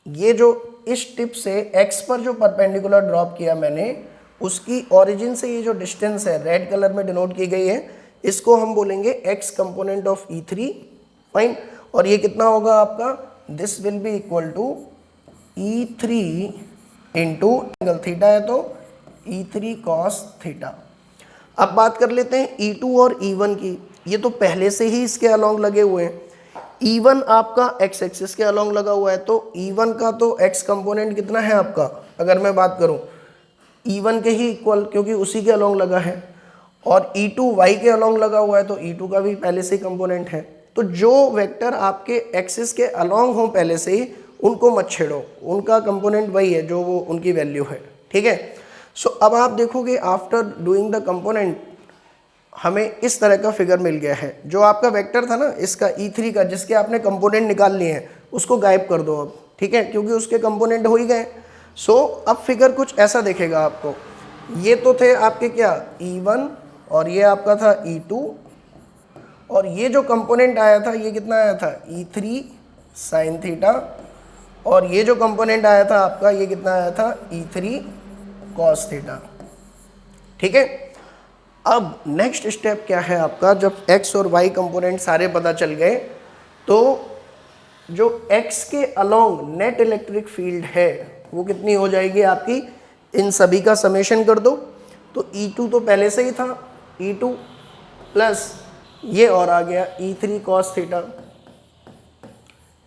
Speaker 1: ये जो इस टिप से x पर जो परपेंडिकुलर ड्रॉप किया मैंने, उसकी ओरिजिन से ये जो डिस्टेंस है रेड कलर में डिनोट की गई है, इसको हम बोलेंगे x component of E3, fine. और ये कितना होगा आपका, this will be equal to E3 into angle theta है तो E3 cos थीटा। अब बात कर लेते हैं E2 और E1 की। ये तो पहले से ही इसके अलोंग लगे हुए हैं। E1 आपका x एक्सिस के अलोंग लगा हुआ है, तो E1 का तो x कंपोनेंट कितना है आपका, अगर मैं बात करूं E1 के ही इक्वल, क्योंकि उसी के अलोंग लगा है। और E2 y के अलोंग लगा हुआ है, तो E2 का भी पहले से ही कंपोनेंट है। तो जो वेक्टर आपके एक्सिस के अलोंग हो पहले से ही, उनको मत छेड़ो, उनका कंपोनेंट वही है जो वो उनकी वैल्यू है, ठीक है। सो अब आप देखोगे आफ्टर डूइंग द कंपोनेंट हमें इस तरह का फिगर मिल गया है। जो आपका वेक्टर था ना इसका E3 का, जिसके आपने कंपोनेंट निकाल लिए हैं, उसको गायब कर दो अब, ठीक है, क्योंकि उसके कंपोनेंट हो ही गए। सो अब फिगर कुछ ऐसा दिखेगा आपको। ये तो थे आपके क्या E1 और ये आपका था E2, और ये जो कंपोनेंट आया था ये कितना आया था E3 sin थीटा, और ये जो कंपोनेंट आया था आपका ये कितना आया था E3 cos थीटा, ठीक है। अब नेक्स्ट स्टेप क्या है आपका, जब x और y कंपोनेंट सारे पता चल गए, तो जो x के अलोंग नेट इलेक्ट्रिक फील्ड है वो कितनी हो जाएगी आपकी, इन सभी का समेशन कर दो। तो E2 तो पहले से ही था, E2 प्लस ये और आ गया E3 cos थीटा।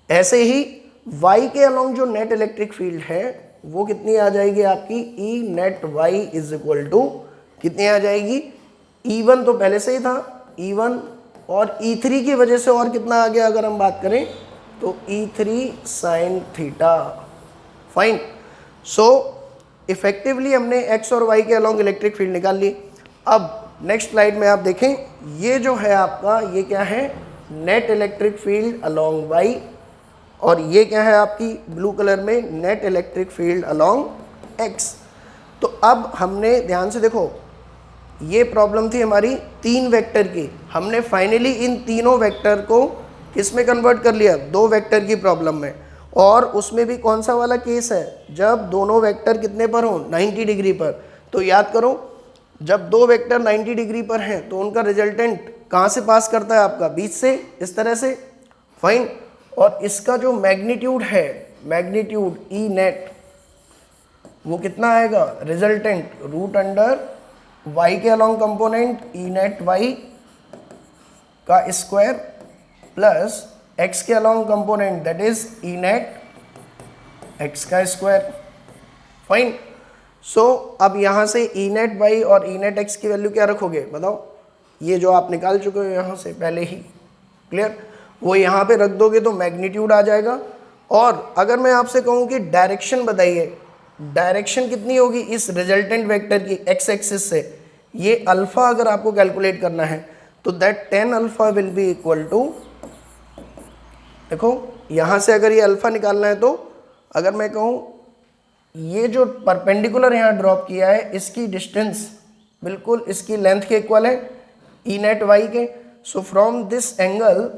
Speaker 1: ऐसे ही y के अलोंग जो नेट इलेक्ट्रिक फील्ड है वो कितनी आ जाएगी आपकी, E net y is equal to कितनी आ जाएगी, E1 तो पहले से ही था E1, और E3 की वजह से और कितना आ गया अगर हम बात करें तो E3 sin थीटा, फाइन। सो इफेक्टिवली हमने x और y के अलोंग इलेक्ट्रिक फील्ड निकाल ली। अब नेक्स्ट स्लाइड में आप देखें, ये जो है आपका ये क्या है, net electric field along y, और ये क्या है आपकी ब्लू कलर में net electric field along x। तो अब हमने ध्यान से देखो, ये प्रॉब्लम थी हमारी 3 वेक्टर की, हमने फाइनली इन तीनों वेक्टर को किस में कन्वर्ट कर लिया, 2 वेक्टर की प्रॉब्लम में। और उसमें भी कौन सा वाला केस है, जब दोनों वेक्टर कितने पर हो, 90 डिग्री पर। तो याद करो, जब 2 वेक्टर 90 डिग्री पर हैं तो उनका रिजल्टेंट कहाँ से पास करता है आपका, बीच से, इस तरह से, फाइन। और इसका जो मैग्नीट्यूड है, मैग्नीट्यूड ई नेट, वो कितना आएगा, रिजल्टेंट रूट अंडर y के along component E net y का स्क्वायर प्लस x के along component that is E net x का स्क्वायर, फाइन। सो अब यहाँ से ई नेट y और ई नेट x की वैल्यू क्या रखोगे बताओ, ये जो आप निकाल चुके हो यहाँ से पहले ही, क्लियर, वो यहाँ पे रख दोगे तो मैग्नीट्यूड आ जाएगा। और अगर मैं आपसे कहूँ कि डायरेक्शन बताइए, डायरेक्शन कितनी होगी इस रिजल्टेंट वेक्टर की x एक्सिस से, ये अल्फा अगर आपको कैलकुलेट करना है तो that tan alpha will be equal to, देखो यहाँ से अगर ये अल्फा निकालना है तो अगर मैं कहूँ ये जो परपेंडिकुलर यहाँ ड्रॉप किया है इसकी डिस्टेंस बिल्कुल इसकी लेंथ के इक्वल है ई नेट वाई के। So from this angle,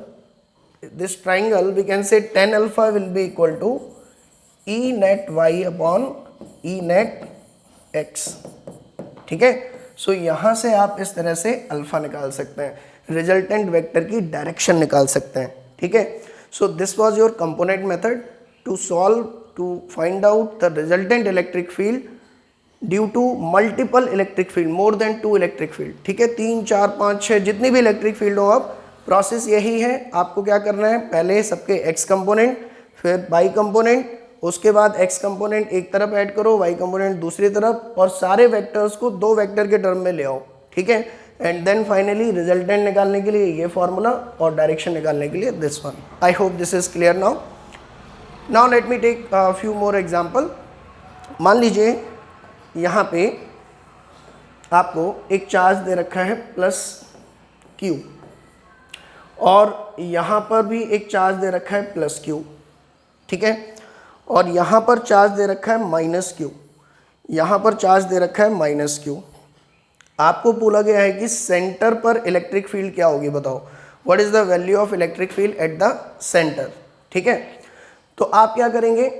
Speaker 1: this triangle, we can say tan alpha will be equal to E net y upon E net x, ठीक है। सो यहाँ से आप इस तरह से अल्फा निकाल सकते हैं, रिजल्टेंट वेक्टर की डायरेक्शन निकाल सकते हैं, ठीक है। So this was your component method to solve, to find out the resultant electric field due to multiple electric field, more than 2 electric field, ठीक है। 3, 4, 5, 6 जितनी भी इलेक्ट्रिक फील्ड हो आप प्रोसेस यही है, आपको क्या करना है, पहले सबके x कंपोनेंट, फिर y कंपोनेंट, उसके बाद x कंपोनेंट एक तरफ ऐड करो, y कंपोनेंट दूसरी तरफ, और सारे वेक्टर्स को दो वेक्टर के टर्म में ले आओ, ठीक है। एंड देन फाइनली रिजल्टेंट निकालने के लिए ये फॉर्मूला और डायरेक्शन निकालने के लिए this one. I hope this is clear now. Now let me take few more example. मान लीजिए यहाँ पे आपको एक चार्ज दे रखा है +q, और यहाँ पर भी एक चार्ज दे रखा है +q, ठीक है, और यहाँ पर चार्ज दे रखा है -q, यहाँ पर चार्ज दे रखा है -q। आपको बोला गया है कि सेंटर पर इलेक्ट्रिक फील्ड क्या होगी, बताओ what is the value of electric field at the centre, ठीक है। तो आप क्या करेंगे,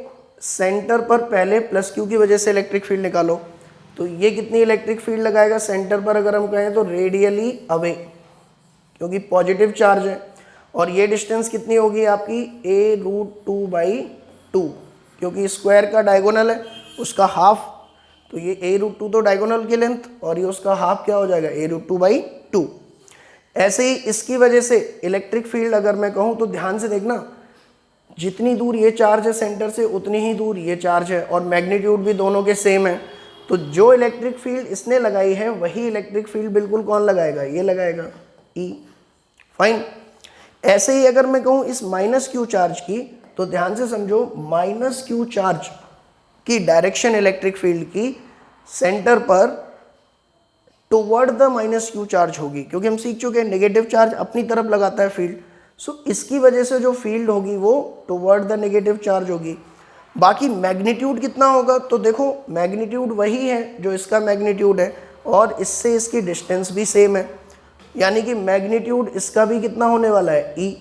Speaker 1: सेंटर पर पहले +q की वजह से इलेक्ट्रिक फील्ड निकालो। तो ये कितनी इलेक्ट्रिक फील्ड लगाएगा सेंटर पर, अगर हम कहें तो रेडियली अवे, क्योंकि पॉजिटिव चार्ज है, और ये डिस्टेंस कितनी होगी आपकी a√2/2, क्योंकि स्क्वायर का डायगोनल है उसका हाफ, तो ये a√2 तो डायगोनल की लेंथ, और ये उसका हाफ क्या हो जाएगा a√2/2। ऐसे ही इसकी वजह से इलेक्ट्रिक फील्ड अगर मैं कहूँ तो ध्यान से देखना, जितनी दूर ये चार्ज है सेंटर से उतनी ही दूर ये चार्ज है, और मैग्नीट्यूड भी दोनों के सेम है। तो जो इलेक्ट्रिक फील्ड इसने लगाई है वही इलेक्ट्रिक फील्ड बिल्कुल कौन लगाएगा, ये लगाएगा E, फाइन। ऐसे ही अगर मैं कहूँ इस -q चार्ज की, तो ध्यान से समझो, -q चार्ज की डायरेक्शन इलेक्ट्रिक फील्ड की सेंटर पर टुवर्ड द -q चार्ज होगी, क्योंकि हम सीख चुके हैं नेगेटिव चार्ज अपनी तरफ लगाता है फील्ड। सो इसकी वजह से जो फील्ड होगी वो टुवर्ड द नेगेटिव चार्ज होगी। बाकी मैग्नीट्यूड कितना होगा, तो देखो मैग्नीट्यूड वही है जो इसका मैग्नीट्यूड है, और इससे इसकी डिस्टेंस भी सेम है, यानी कि मैग्नीट्यूड इसका भी कितना होने वाला है E।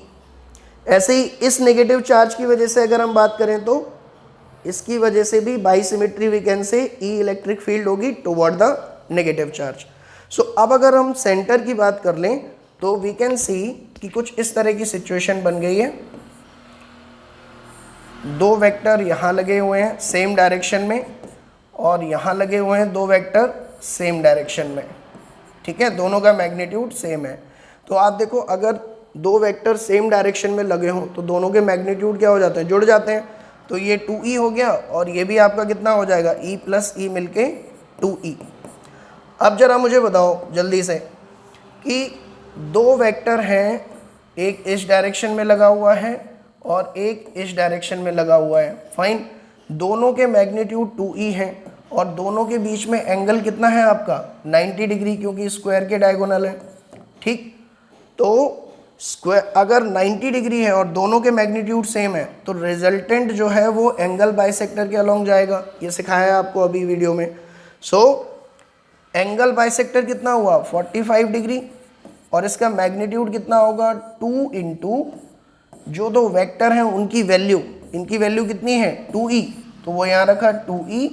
Speaker 1: ऐसे ही इस नेगेटिव चार्ज की वजह से अगर हम बात करें तो इसकी वजह से भी by symmetry we can say E electric field होगी toward the negative charge. So अब अगर हम सेंटर की बात कर लें तो वी कैन सी कि कुछ इस तरह की सिचुएशन बन गई है। दो वेक्टर यहाँ लगे हुए हैं सेम डायरेक्शन में, और यहाँ लगे हुए हैं दो वेक्टर सेम डायरेक्शन में, ठीक है, दोनों का मैग्नीट्यूड सेम है। तो आप देखो अगर दो वेक्टर सेम डायरेक्शन में लगे हों तो दोनों के मैग्नीट्यूड क्या हो जाते हैं, जुड़ जाते हैं। तो ये 2e हो गया, और ये भी आपका कितना हो जाएगा, e + e मिलके 2e। अब जरा मुझे बताओ जल्दी से कि दो वेक्टर हैं, एक इस डायरेक्शन में लगा हुआ है और एक इस डायरेक्शन में लगा हुआ है, फाइन। दोनों के मैग्नीट्यूड 2e हैं, और दोनों के बीच में एंगल कितना है आपका 90 डिग्री, क्योंकि स्क्वायर के डायगोनल है, ठीक। तो स्क्वायर अगर 90 डिग्री है और दोनों के मैग्नीट्यूड सेम है, तो रिजल्टेंट जो है वो एंगल बाइसेक्टर के अलोंग जाएगा, ये सिखाया है आपको अभी वीडियो में। सो एंगल बाइसेक्टर कितना हुआ 45 डिग्री, और इसका मैग्नीट्यूड कितना होगा 2 इंटू जो दो वेक्टर हैं उनकी वैल्यू, इनकी वैल्यू कितनी है 2e, तो वो यहाँ रखा 2e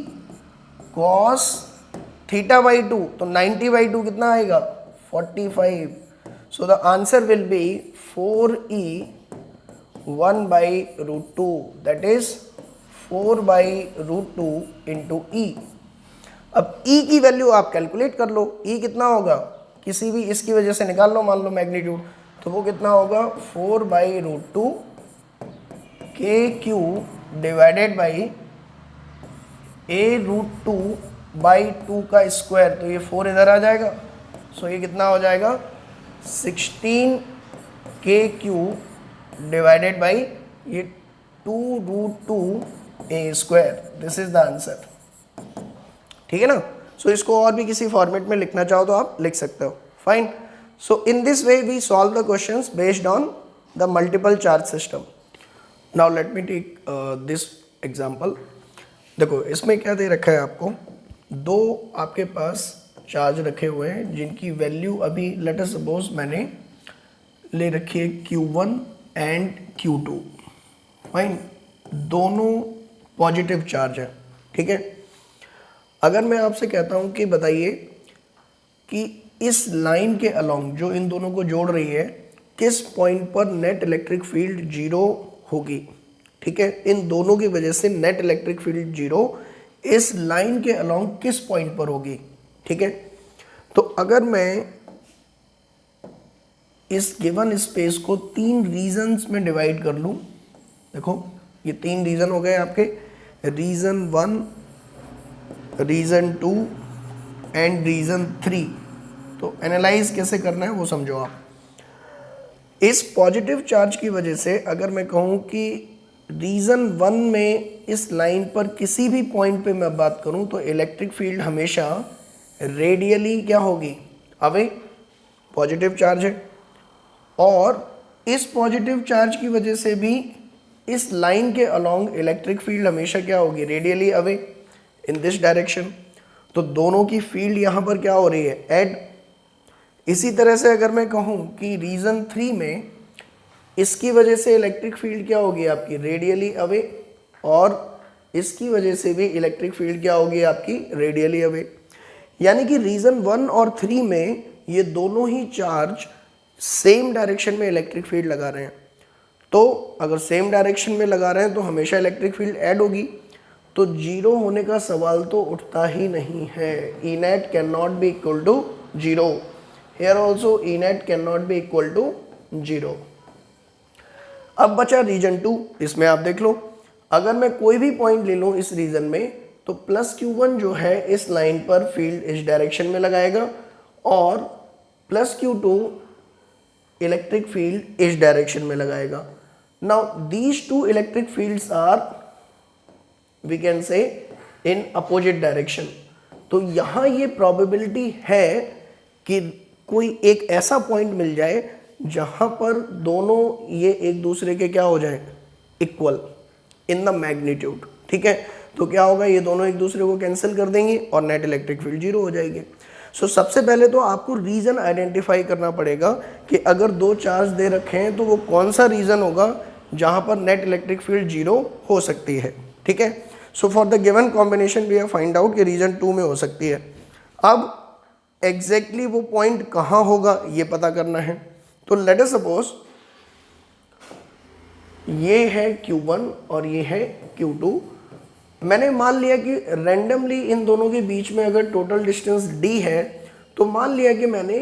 Speaker 1: cos θ/2, तो 90/2 कितना आएगा 45। So the answer will be 4e 1/√2, that is 4/√2 into e। अब e की वैल्यू आप कैलकुलेट कर लो, e कितना होगा, किसी भी इसकी वजह से निकाल लो, मान लो मैग्नीट्यूड, तो वो कितना होगा 4/√2 kq डिवाइडेड बाई a√2/2 का स्क्वायर, तो ये 4 इधर आ जाएगा। सो ये कितना हो जाएगा 16 kq डिवाइडेड बाई ये 2√2 a²। This is the answer, ठीक है ना। सो इसको और भी किसी फॉर्मेट में लिखना चाहो तो आप लिख सकते हो, fine. So in this way we solve the questions based on the multiple charge system. Now let me take this example. देखो इसमें क्या दे रखा है आपको, दो आपके पास चार्ज रखे हुए हैं जिनकी वैल्यू अभी लेट अस सपोज मैंने ले रखी है Q1 एंड Q2, फाइन। दोनों पॉजिटिव चार्ज है, ठीक है। अगर मैं आपसे कहता हूं कि बताइए कि इस लाइन के अलोंग जो इन दोनों को जोड़ रही है किस पॉइंट पर नेट इलेक्ट्रिक फील्ड 0 होगी, ठीक है। इन दोनों की वजह से नेट इलेक्ट्रिक फील्ड 0 इस लाइन के अलोंग किस पॉइंट पर होगी, ठीक है। तो अगर मैं इस गिवन स्पेस को 3 रीजन्स में डिवाइड कर लूँ, देखो ये 3 रीजन हो गए आपके, रीजन 1, रीजन 2 एंड रीजन 3। तो एनालाइज कैसे करना है वो समझो आप। इस पॉजिटिव चार्ज की वजह से अगर मैं कहूँ कि रीजन 1 में इस लाइन पर किसी भी पॉइंट पे मैं बात करूँ तो इलेक्ट्रिक फील्ड हमेशा रेडियली क्या होगी, अवे, पॉजिटिव चार्ज है। और इस पॉजिटिव चार्ज की वजह से भी इस लाइन के अलोंग इलेक्ट्रिक फील्ड हमेशा क्या होगी, radially away in this direction. तो दोनों की फील्ड यहाँ पर क्या हो रही है, ऐड। इसी तरह से अगर मैं कहूँ कि रीजन 3 में इसकी वजह से इलेक्ट्रिक फील्ड क्या होगी आपकी, रेडियली अवे, और इसकी वजह से भी इलेक्ट्रिक फील्ड क्या होगी आपकी, रेडियली अवे। यानी कि रीजन 1 और 3 में ये दोनों ही चार्ज सेम डायरेक्शन में इलेक्ट्रिक फील्ड लगा रहे हैं। तो अगर सेम डायरेक्शन में लगा रहे हैं तो हमेशा इलेक्ट्रिक फील्ड ऐड होगी, तो जीरो होने का सवाल तो उठता ही नहीं है। E net can not be equal to zero, here also E net can not be equal to zero. अब बचा रीजन 2, इसमें आप देख लो, अगर मैं कोई भी पॉइंट ले लूँ इस रीजन में तो प्लस Q1 जो है इस लाइन पर फील्ड इस डायरेक्शन में लगाएगा और प्लस Q2 इलेक्ट्रिक फील्ड इस डायरेक्शन में लगाएगा। Now these two electric fields are we can say in opposite direction. तो यहाँ ये प्रोबेबिलिटी है कि कोई एक ऐसा पॉइंट मिल जाए जहाँ पर दोनों ये एक दूसरे के क्या हो जाए, इक्वल इन द मैग्नीट्यूड। ठीक है, तो क्या होगा, ये दोनों एक दूसरे को कैंसिल कर देंगे और नेट इलेक्ट्रिक फील्ड जीरो हो जाएगी। सो सबसे पहले तो आपको रीजन आइडेंटिफाई करना पड़ेगा कि अगर दो चार्ज दे रखे हैं तो वो कौन सा रीजन होगा जहाँ पर नेट इलेक्ट्रिक फील्ड जीरो हो सकती है। ठीक है, so for the given combination we have find out कि रीजन 2 में हो सकती है। अब एग्जैक्टली वो पॉइंट कहाँ होगा ये पता करना है। तो लेट अस सपोज ये है Q1 और ये है Q2। मैंने मान लिया कि रैंडमली इन दोनों के बीच में अगर टोटल डिस्टेंस d है तो मान लिया कि मैंने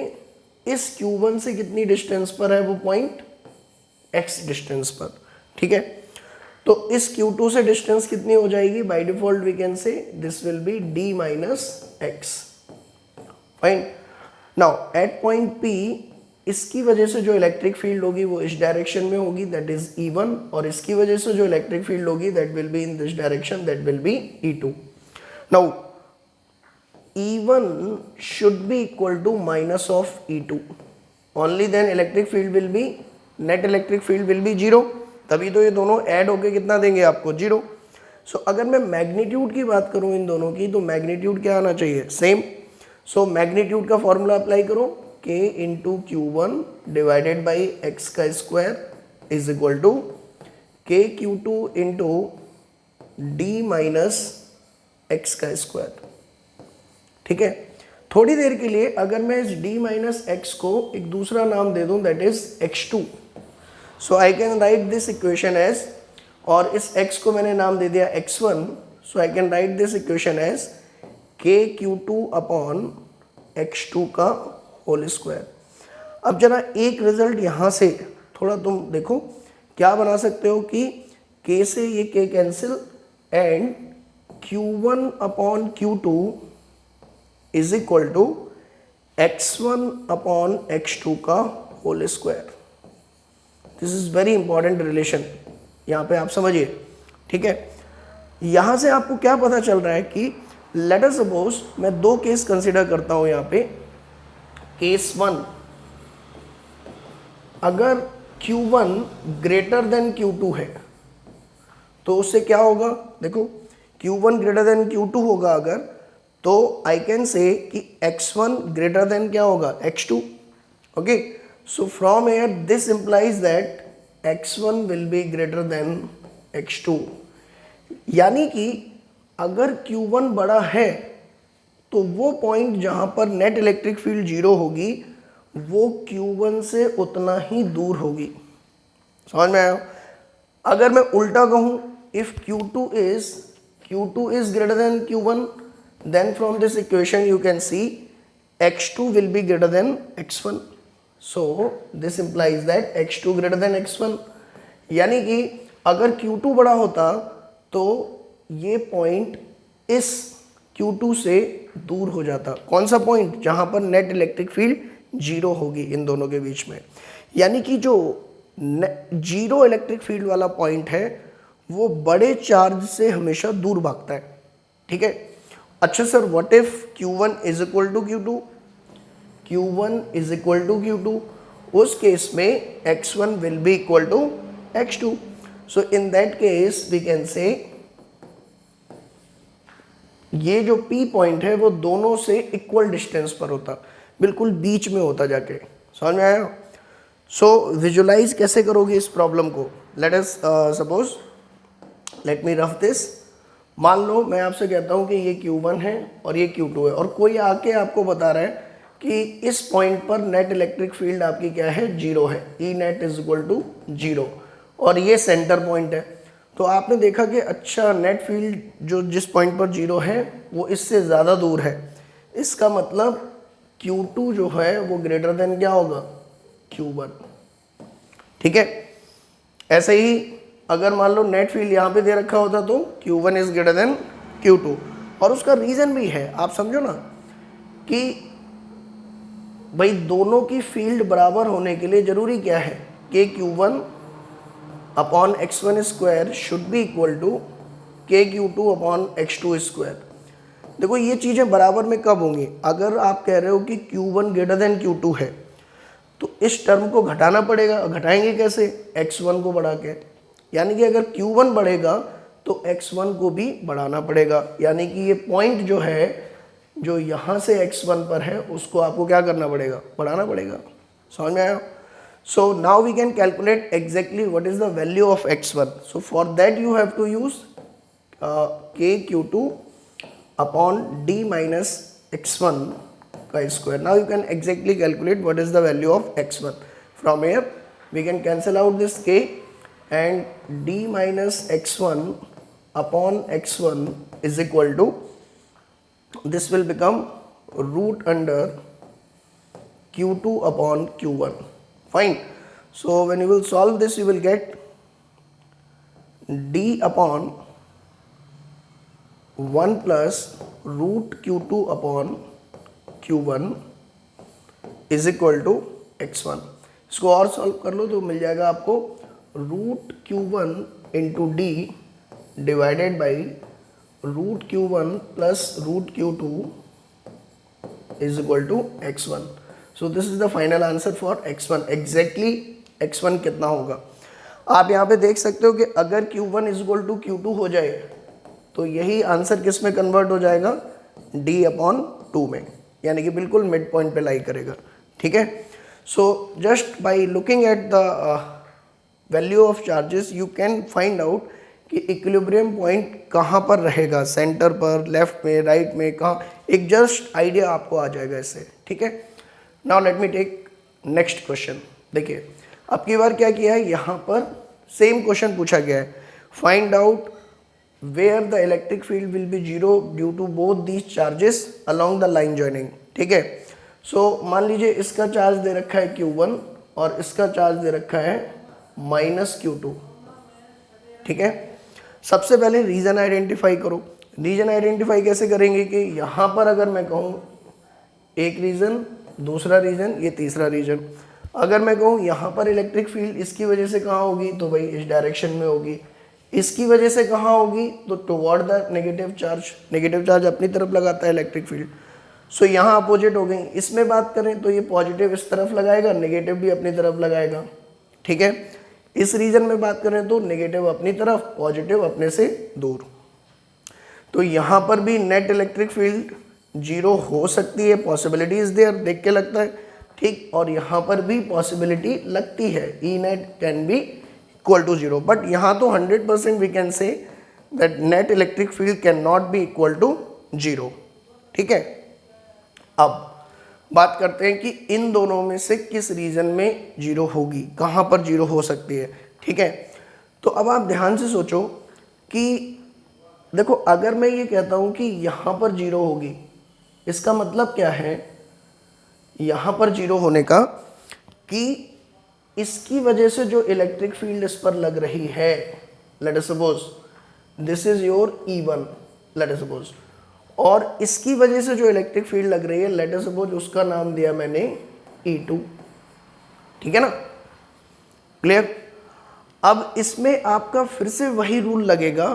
Speaker 1: इस Q1 से कितनी डिस्टेंस पर है वो पॉइंट, x डिस्टेंस पर। ठीक है, तो इस Q2 से डिस्टेंस कितनी हो जाएगी, by default we can say this will be d minus x। Fine, now at point P इसकी वजह से जो इलेक्ट्रिक फील्ड होगी वो इस डायरेक्शन में होगी, दैट इज E1, और इसकी वजह से जो इलेक्ट्रिक फील्ड होगी that will be in this direction, that will be E2। Now E1 should be equal to minus of E2, only then electric field will be, net electric field will be zero, तभी तो ये दोनों add होके कितना देंगे आपको, zero. सो अगर मैं मैग्नीट्यूड की बात करूं इन दोनों की तो मैग्नीट्यूड क्या आना चाहिए, सेम। सो मैग्नीट्यूड का फॉर्मूला अप्लाई करो, k into Q1 divided by X का square is equal to k Q2 into D minus X का स्क्वायर। ठीक है, थोड़ी देर के लिए अगर मैं इस d माइनस एक्स को एक दूसरा नाम दे दूं that is x2, so I can write this equation as, और इस x को मैंने नाम दे दिया x1, so I can write this equation as k Q2 upon x2 का होल स्क्वायर। अब जरा एक रिजल्ट यहाँ से थोड़ा तुम देखो क्या बना सकते हो कि k से ये k cancel and Q1 upon Q2 is equal to x1 upon x2 का whole square. This is very important relation, यहाँ पे आप समझिए। ठीक है, यहाँ से आपको क्या पता चल रहा है कि लेट अस सपोज मैं दो केस कंसिडर करता हूँ यहाँ पे। केस 1, अगर Q1 ग्रेटर देन Q2 है तो उससे क्या होगा, देखो Q1 ग्रेटर देन Q2 होगा अगर, तो आई कैन से कि x1 ग्रेटर देन क्या होगा, x2। Okay, so from here this implies that x1 will be greater than x2। यानी कि अगर Q1 बड़ा है तो वो पॉइंट जहाँ पर नेट इलेक्ट्रिक फील्ड जीरो होगी वो Q1 से उतना ही दूर होगी। समझ में आया? अगर मैं उल्टा कहूँ, if Q2 is greater than Q1, then from this equation you can see x2 will be greater than x1। So this implies that x2 greater than x1, यानी कि अगर Q2 बड़ा होता तो ये पॉइंट इस Q2 से दूर हो जाता। कौन सा पॉइंट? जहां पर नेट इलेक्ट्रिक फील्ड जीरो होगी इन दोनों के बीच में, यानी कि जो जीरो इलेक्ट्रिक फील्ड वाला पॉइंट है वो बड़े चार्ज से हमेशा दूर भागता है। ठीक है। अच्छा sir, what if Q1 is equal to Q2? Q1 is equal to Q2, उस केस में x1 will be equal to x2। So in that case we can say ये जो P पॉइंट है वो दोनों से इक्वल डिस्टेंस पर होता, बिल्कुल बीच में होता जाके। समझ में आया? सो विजुलाइज कैसे करोगे इस प्रॉब्लम को? Late us suppose, let me rough this. मान लो मैं आपसे कहता हूँ कि ये Q1 है और ये Q2 है, और कोई आके आपको बता रहा है कि इस पॉइंट पर नेट इलेक्ट्रिक फील्ड आपकी क्या है? जीरो है, E net is equal to zero, और ये सेंटर पॉइंट है। तो आपने देखा कि अच्छा नेट फील्ड जो जिस पॉइंट पर जीरो है वो इससे ज़्यादा दूर है, इसका मतलब Q2 जो है वो ग्रेटर देन क्या होगा? Q1। ठीक है। ऐसे ही अगर मान लो नेट फील्ड यहाँ पे दे रखा होता तो Q1 is greater than Q2, और उसका रीज़न भी है, आप समझो ना कि भाई दोनों की फील्ड बराबर होने के लिए जरूरी क्या है कि Q1 upon x1 square should be equal to KQ2 upon x2 square. देखो ये चीज़ें बराबर में कब होंगी? अगर आप कह रहे हो कि Q1 ग्रेटर देन Q2 है तो इस टर्म को घटाना पड़ेगा। घटाएंगे कैसे? x1 को बढ़ा के, यानी कि अगर Q1 बढ़ेगा तो x1 को भी बढ़ाना पड़ेगा, यानी कि ये पॉइंट जो है जो यहाँ से x1 पर है उसको आपको क्या करना पड़ेगा? बढ़ाना पड़ेगा। समझ में आया? So now we can calculate exactly what is the value of x1। So for that you have to use KQ2 upon d minus x1 का square. Now you can exactly calculate what is the value of x1। From here we can cancel out this k and d minus x1 upon x1 is equal to, this will become root under Q2 upon Q1. Fine. So when you will solve this, you will get d upon 1 plus root Q2 upon Q1 is equal to x1। इसको और solve कर लो तो मिल जाएगा आपको root Q1 into D divided by root Q1 plus root Q2 is equal to x1। So this is the final answer for x1। Exactly x1 कितना होगा आप यहाँ पे देख सकते हो कि अगर Q1 is equal to Q2 हो जाए तो यही आंसर किस में कन्वर्ट हो जाएगा? d अपॉन 2 में, यानी कि बिल्कुल मिड पॉइंट पे लाई करेगा। ठीक है। So just by looking at the value of charges you can find out कि इक्विलिब्रियम पॉइंट कहाँ पर रहेगा, सेंटर पर, लेफ्ट में, राइट में, कहाँ, एक जस्ट आइडिया आपको आ जाएगा इससे। ठीक है। Now let me take next question. देखिए अब की बार क्या किया है, यहाँ पर सेम क्वेश्चन पूछा गया है, find out where the electric field will be zero due to both these charges along the line joining. ठीक है। सो मान लीजिए इसका चार्ज दे रखा है Q1 और इसका चार्ज दे रखा है माइनस Q2। ठीक है। सबसे पहले रीजन आइडेंटिफाई करो। रीजन आइडेंटिफाई कैसे करेंगे कि यहाँ पर अगर मैं कहूँ एक रीजन, दूसरा रीजन, ये तीसरा रीजन, अगर मैं कहूँ यहाँ पर इलेक्ट्रिक फील्ड इसकी वजह से कहाँ होगी तो भाई इस डायरेक्शन में होगी, इसकी वजह से कहाँ होगी तो toward the negative charge. Negative charge अपनी तरफ लगाता है इलेक्ट्रिक फील्ड। सो यहाँ अपोजिट हो गई। इसमें बात करें तो ये पॉजिटिव इस तरफ लगाएगा, नेगेटिव भी अपनी तरफ लगाएगा। ठीक है। इस रीजन में बात करें तो नेगेटिव अपनी तरफ, पॉजिटिव अपने से दूर। तो यहाँ पर भी नेट इलेक्ट्रिक फील्ड जीरो हो सकती है, पॉसिबिलिटी इज देयर, देख के लगता है। ठीक। और यहाँ पर भी पॉसिबिलिटी लगती है, E net can be equal to zero, but यहाँ तो 100% we can say that net electric field can not be equal to zero. ठीक है। अब बात करते हैं कि इन दोनों में से किस रीजन में जीरो होगी, कहाँ पर जीरो हो सकती है। ठीक है। तो अब आप ध्यान से सोचो कि देखो अगर मैं ये कहता हूँ कि यहाँ पर जीरो होगी, इसका मतलब क्या है? यहाँ पर जीरो होने का कि इसकी वजह से जो इलेक्ट्रिक फील्ड इस पर लग रही है, late us suppose this is your E1, late us suppose, और इसकी वजह से जो इलेक्ट्रिक फील्ड लग रही है, लेट अस सपोज उसका नाम दिया मैंने E2, ठीक है ना, क्लियर। अब इसमें आपका फिर से वही रूल लगेगा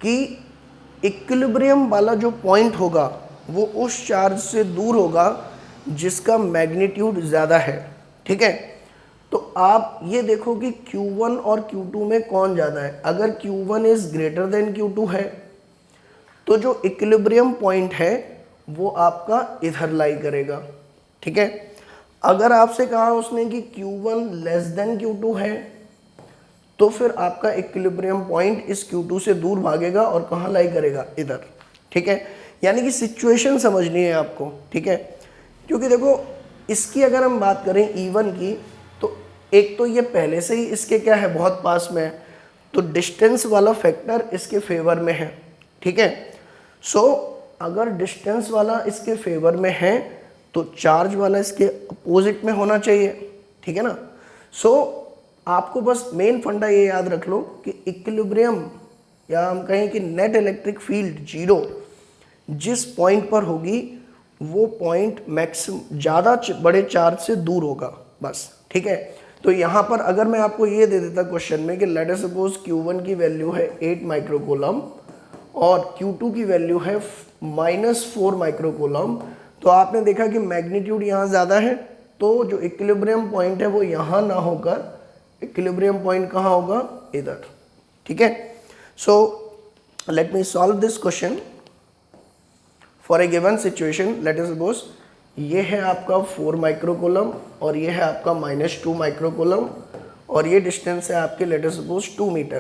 Speaker 1: कि इक्विलिब्रियम वाला जो पॉइंट होगा वो उस चार्ज से दूर होगा जिसका मैग्नीट्यूड ज़्यादा है, ठीक है। तो आप ये देखो कि Q1 और Q2 में कौन ज़्यादा है। अगर Q1 is greater than Q2 है तो जो इक्विलिब्रियम पॉइंट है वो आपका इधर लाई करेगा, ठीक है। अगर आपसे कहा उसने कि Q1 लेस देन Q2 है तो फिर आपका इक्विलिब्रियम पॉइंट इस Q2 से दूर भागेगा और कहाँ लाई करेगा, इधर, ठीक है। यानी कि सिचुएशन समझनी है आपको, ठीक है। क्योंकि देखो इसकी अगर हम बात करें E1 की, तो एक तो ये पहले से ही इसके क्या है, बहुत पास में है, तो डिस्टेंस वाला फैक्टर इसके फेवर में है, ठीक है। सो अगर डिस्टेंस वाला इसके फेवर में है तो चार्ज वाला इसके अपोजिट में होना चाहिए, ठीक है ना। सो आपको बस मेन फंडा ये याद रख लो कि इक्विलिब्रियम या हम कहें कि नेट इलेक्ट्रिक फील्ड जीरो जिस पॉइंट पर होगी वो पॉइंट मैक्सिमम ज़्यादा बड़े चार्ज से दूर होगा, बस, ठीक है। तो यहाँ पर अगर मैं आपको ये दे देता क्वेश्चन में कि लेट अस सपोज Q1 की वैल्यू है 8 माइक्रोकूलम और Q2 की वैल्यू है -4 माइक्रोकूलम, तो आपने देखा कि मैग्नीट्यूड यहाँ ज़्यादा है, तो जो इक्विलिब्रियम पॉइंट है वो यहाँ ना होकर इक्विलिब्रियम पॉइंट कहाँ होगा, इधर, ठीक है। So let me solve this question for a given situation. Late us suppose ये है आपका 4 माइक्रोकूलम और ये है आपका -2 माइक्रोकूलम और ये डिस्टेंस है आपके लेट अस सपोज 2 मीटर।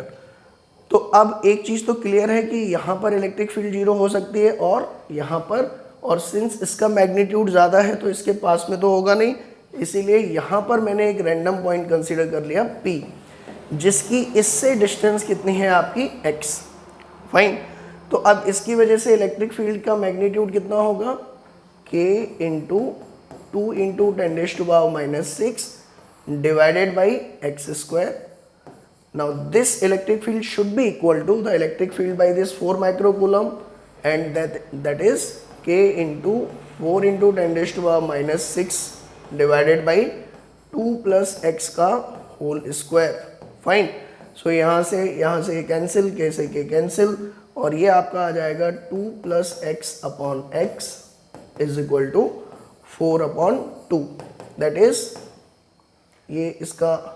Speaker 1: तो अब एक चीज़ तो क्लियर है कि यहाँ पर इलेक्ट्रिक फील्ड जीरो हो सकती है और यहाँ पर, और सिंस इसका मैग्नीट्यूड ज़्यादा है तो इसके पास में तो होगा नहीं, इसीलिए यहाँ पर मैंने एक रैंडम पॉइंट कंसीडर कर लिया P, जिसकी इससे डिस्टेंस कितनी है आपकी x, फाइन। तो अब इसकी वजह से इलेक्ट्रिक फील्ड का मैग्नीट्यूड कितना होगा, K into 2 into 10⁻⁻6 divided by x square. Now this electric field should be equal to the electric field by this 4 microcoulomb and that is K into 4 into 10⁻⁻6 divided by 2 plus x का whole square, fine. So यहाँ से cancel, K से K cancel और ये आपका आ जाएगा 2 plus x upon x is equal to 4/2, that is ये इसका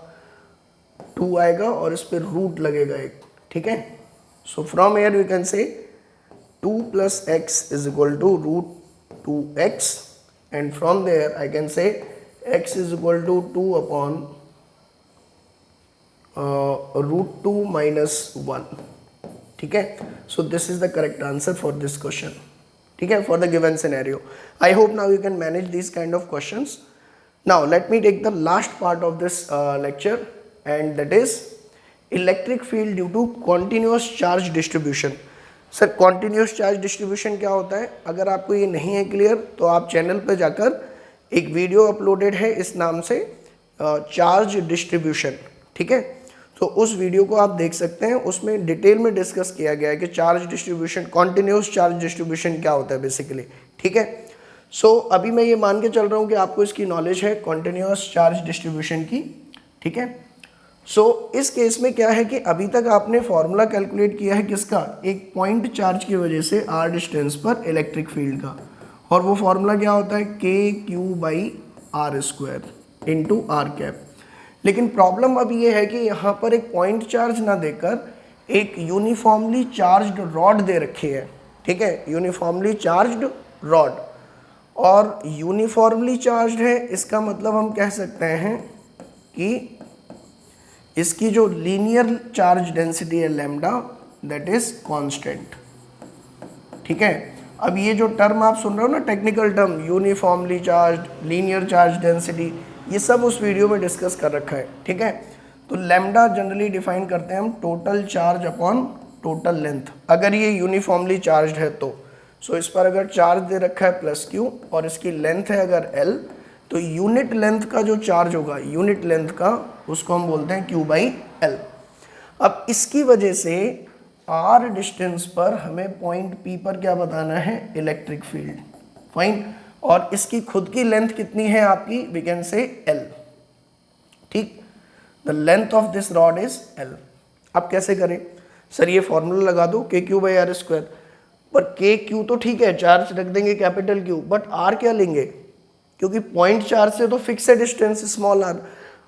Speaker 1: 2 आएगा और इस पर रूट लगेगा एक, ठीक है। So from here we can say 2 plus x is equal to √2x and from there I can say x is equal to 2 upon √2 minus 1, ठीक है। So this is the correct answer for this question, ठीक है, for the given scenario. I hope now you can manage these kind of questions. Now let me take the last part of this lecture and that is electric field due to continuous charge distribution. Sir continuous charge distribution क्या होता है? अगर आपको ये नहीं है clear तो आप चैनल पर जाकर एक वीडियो अपलोडेड है इस नाम से चार्ज डिस्ट्रीब्यूशन, ठीक है। तो उस वीडियो को आप देख सकते हैं, उसमें डिटेल में डिस्कस किया गया है कि charge distribution, continuous charge distribution क्या होता है बेसिकली, ठीक है। सो अभी मैं ये मान के चल रहा हूँ कि आपको इसकी नॉलेज है कॉन्टीन्यूस चार्ज डिस्ट्रीब्यूशन की, ठीक है। सो इस केस में क्या है कि अभी तक आपने फॉर्मूला कैलकुलेट किया है किसका, एक पॉइंट चार्ज की वजह से r डिस्टेंस पर इलेक्ट्रिक फील्ड का, और वो फॉर्मूला क्या होता है KQ/r² इंटू r कैप। लेकिन प्रॉब्लम अब ये है कि यहाँ पर एक पॉइंट चार्ज ना देकर एक यूनिफॉर्मली चार्ज्ड रॉड दे रखी है, ठीक है, यूनिफॉर्मली चार्ज्ड रॉड। और यूनिफॉर्मली चार्ज्ड है इसका मतलब हम कह सकते हैं कि इसकी जो लीनियर चार्ज डेंसिटी है लैम्डा, दैट इज कांस्टेंट, ठीक है। अब ये जो टर्म आप सुन रहे हो ना, technical term, uniformly charged, linear charge density, ये सब उस वीडियो में डिस्कस कर रखा है, ठीक है। तो लैम्डा जनरली डिफाइन करते हैं हम total charge upon total length, अगर ये यूनिफॉर्मली चार्ज्ड है तो। सो इस पर अगर चार्ज दे रखा है +Q और इसकी लेंथ है अगर L, तो यूनिट लेंथ का जो चार्ज होगा, यूनिट लेंथ का, उसको हम बोलते हैं Q/L। अब इसकी वजह से r डिस्टेंस पर हमें पॉइंट P पर क्या बताना है, इलेक्ट्रिक फील्ड। फाइन। और इसकी खुद की लेंथ कितनी है आपकी, वी कैन से L। ठीक, the length of this rod is L। अब कैसे करें सर, ये फॉर्मूला लगा दो KQ/R²। पर KQ तो ठीक है, चार्ज रख देंगे कैपिटल Q, बट R क्या लेंगे, क्योंकि पॉइंट चार्ज से तो फिक्स है डिस्टेंस स्मॉल r,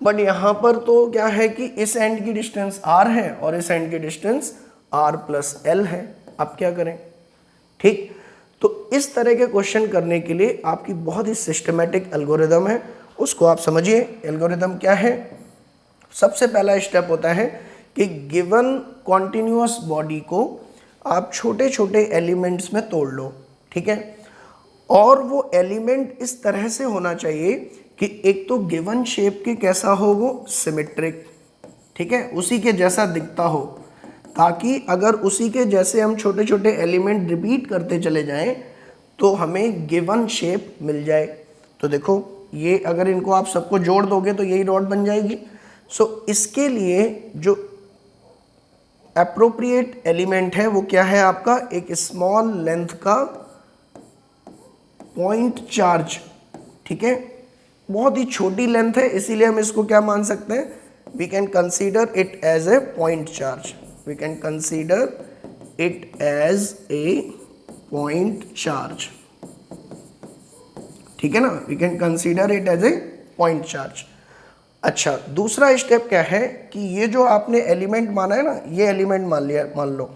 Speaker 1: बट यहाँ पर तो क्या है कि इस एंड की डिस्टेंस r है और इस एंड की डिस्टेंस r+L है। अब क्या करें। ठीक, तो इस तरह के क्वेश्चन करने के लिए आपकी बहुत ही सिस्टमेटिक एल्गोरिदम है, उसको आप समझिए। एल्गोरिदम क्या है, सबसे पहला स्टेप होता है कि गिवन कॉन्टिन्यूअस बॉडी को आप छोटे छोटे एलिमेंट्स में तोड़ लो। ठीक है, और वो एलिमेंट इस तरह से होना चाहिए कि एक तो गिवन शेप के कैसा हो, वो सिमेट्रिक, ठीक है, उसी के जैसा दिखता हो, ताकि अगर उसी के जैसे हम छोटे छोटे एलिमेंट रिपीट करते चले जाएं तो हमें गिवन शेप मिल जाए। तो देखो ये अगर इनको आप सबको जोड़ दोगे तो यही रॉड बन जाएगी। सो इसके लिए जो एप्रोप्रिएट एलिमेंट है वो क्या है आपका, एक स्मॉल लेंथ का पॉइंट चार्ज। ठीक है, बहुत ही छोटी लेंथ है, इसीलिए हम इसको क्या मान सकते हैं, we can consider it as a point charge. We can consider it as a point charge. ठीक है ना, we can consider it as a point charge. अच्छा, दूसरा स्टेप क्या है कि ये जो आपने एलिमेंट माना है ना, ये एलिमेंट मान लो।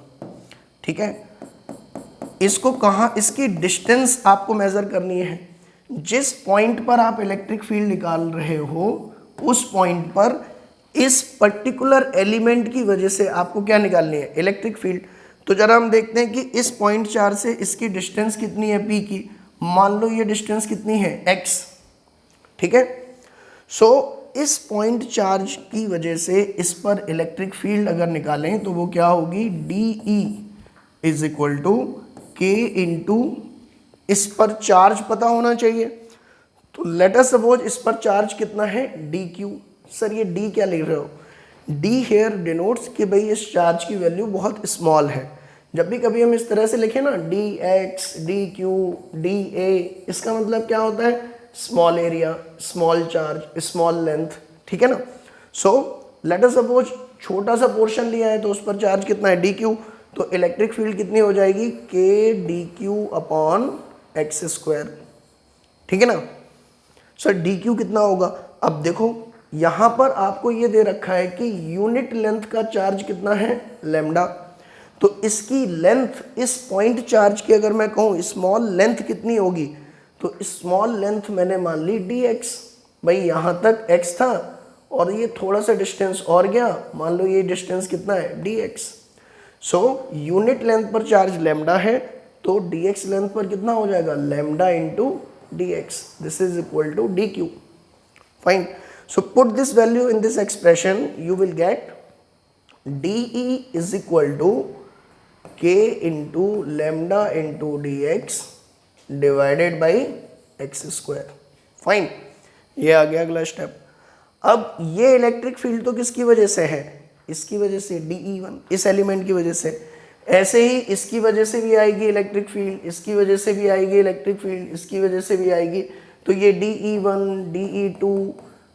Speaker 1: ठीक है, इसको कहाँ, इसकी डिस्टेंस आपको मेजर करनी है। जिस पॉइंट पर आप इलेक्ट्रिक फील्ड निकाल रहे हो उस पॉइंट पर इस पर्टिकुलर एलिमेंट की वजह से आपको क्या निकालनी है, इलेक्ट्रिक फील्ड। तो जरा हम देखते हैं कि इस पॉइंट चार्ज से इसकी डिस्टेंस कितनी है P की। मान लो ये डिस्टेंस कितनी है, x। ठीक है, सो इस पॉइंट चार्ज की वजह से इस पर इलेक्ट्रिक फील्ड अगर निकालें तो वो क्या होगी, DE is equal to K into, इस पर चार्ज पता होना चाहिए। तो लेट अस सपोज इस पर चार्ज कितना है, DQ। सर ये D क्या लिख रहे हो, D हेयर डिनोट्स कि भाई इस चार्ज की वैल्यू बहुत स्मॉल है। जब भी कभी हम इस तरह से लिखें ना, DX, DQ, DA, इसका मतलब क्या होता है, small area, small charge, small length. ठीक है ना। सो लेट अस सपोज छोटा सा पोर्शन लिया है तो उस पर चार्ज कितना है, DQ। तो इलेक्ट्रिक फील्ड कितनी हो जाएगी, KdQ/x²। ठीक है ना। सर DQ कितना होगा, अब देखो यहाँ पर आपको ये दे रखा है कि यूनिट लेंथ का चार्ज कितना है, लैम्डा। तो इसकी लेंथ, इस पॉइंट चार्ज की अगर मैं कहूँ स्मॉल लेंथ कितनी होगी, तो स्मॉल लेंथ मैंने मान ली dx। भाई यहाँ तक x था और ये थोड़ा सा डिस्टेंस और गया, मान लो ये डिस्टेंस कितना है, dx। सो यूनिट लेंथ पर चार्ज लैम्डा है तो dx लेंथ पर कितना हो जाएगा, lambda into dx, this is equal to dq। Fine. So put this value in this expression, you will get dE is equal to K into lambda into dx divided by x²। Fine, ये आ गया अगला step. अब ये electric field तो किसकी वजह से है, इसकी वजह से DE1, इस एलिमेंट की वजह से। ऐसे ही इसकी वजह से भी आएगी इलेक्ट्रिक फील्ड, इसकी वजह से भी आएगी इलेक्ट्रिक फील्ड, इसकी वजह से भी आएगी। तो ये DE1, DE2,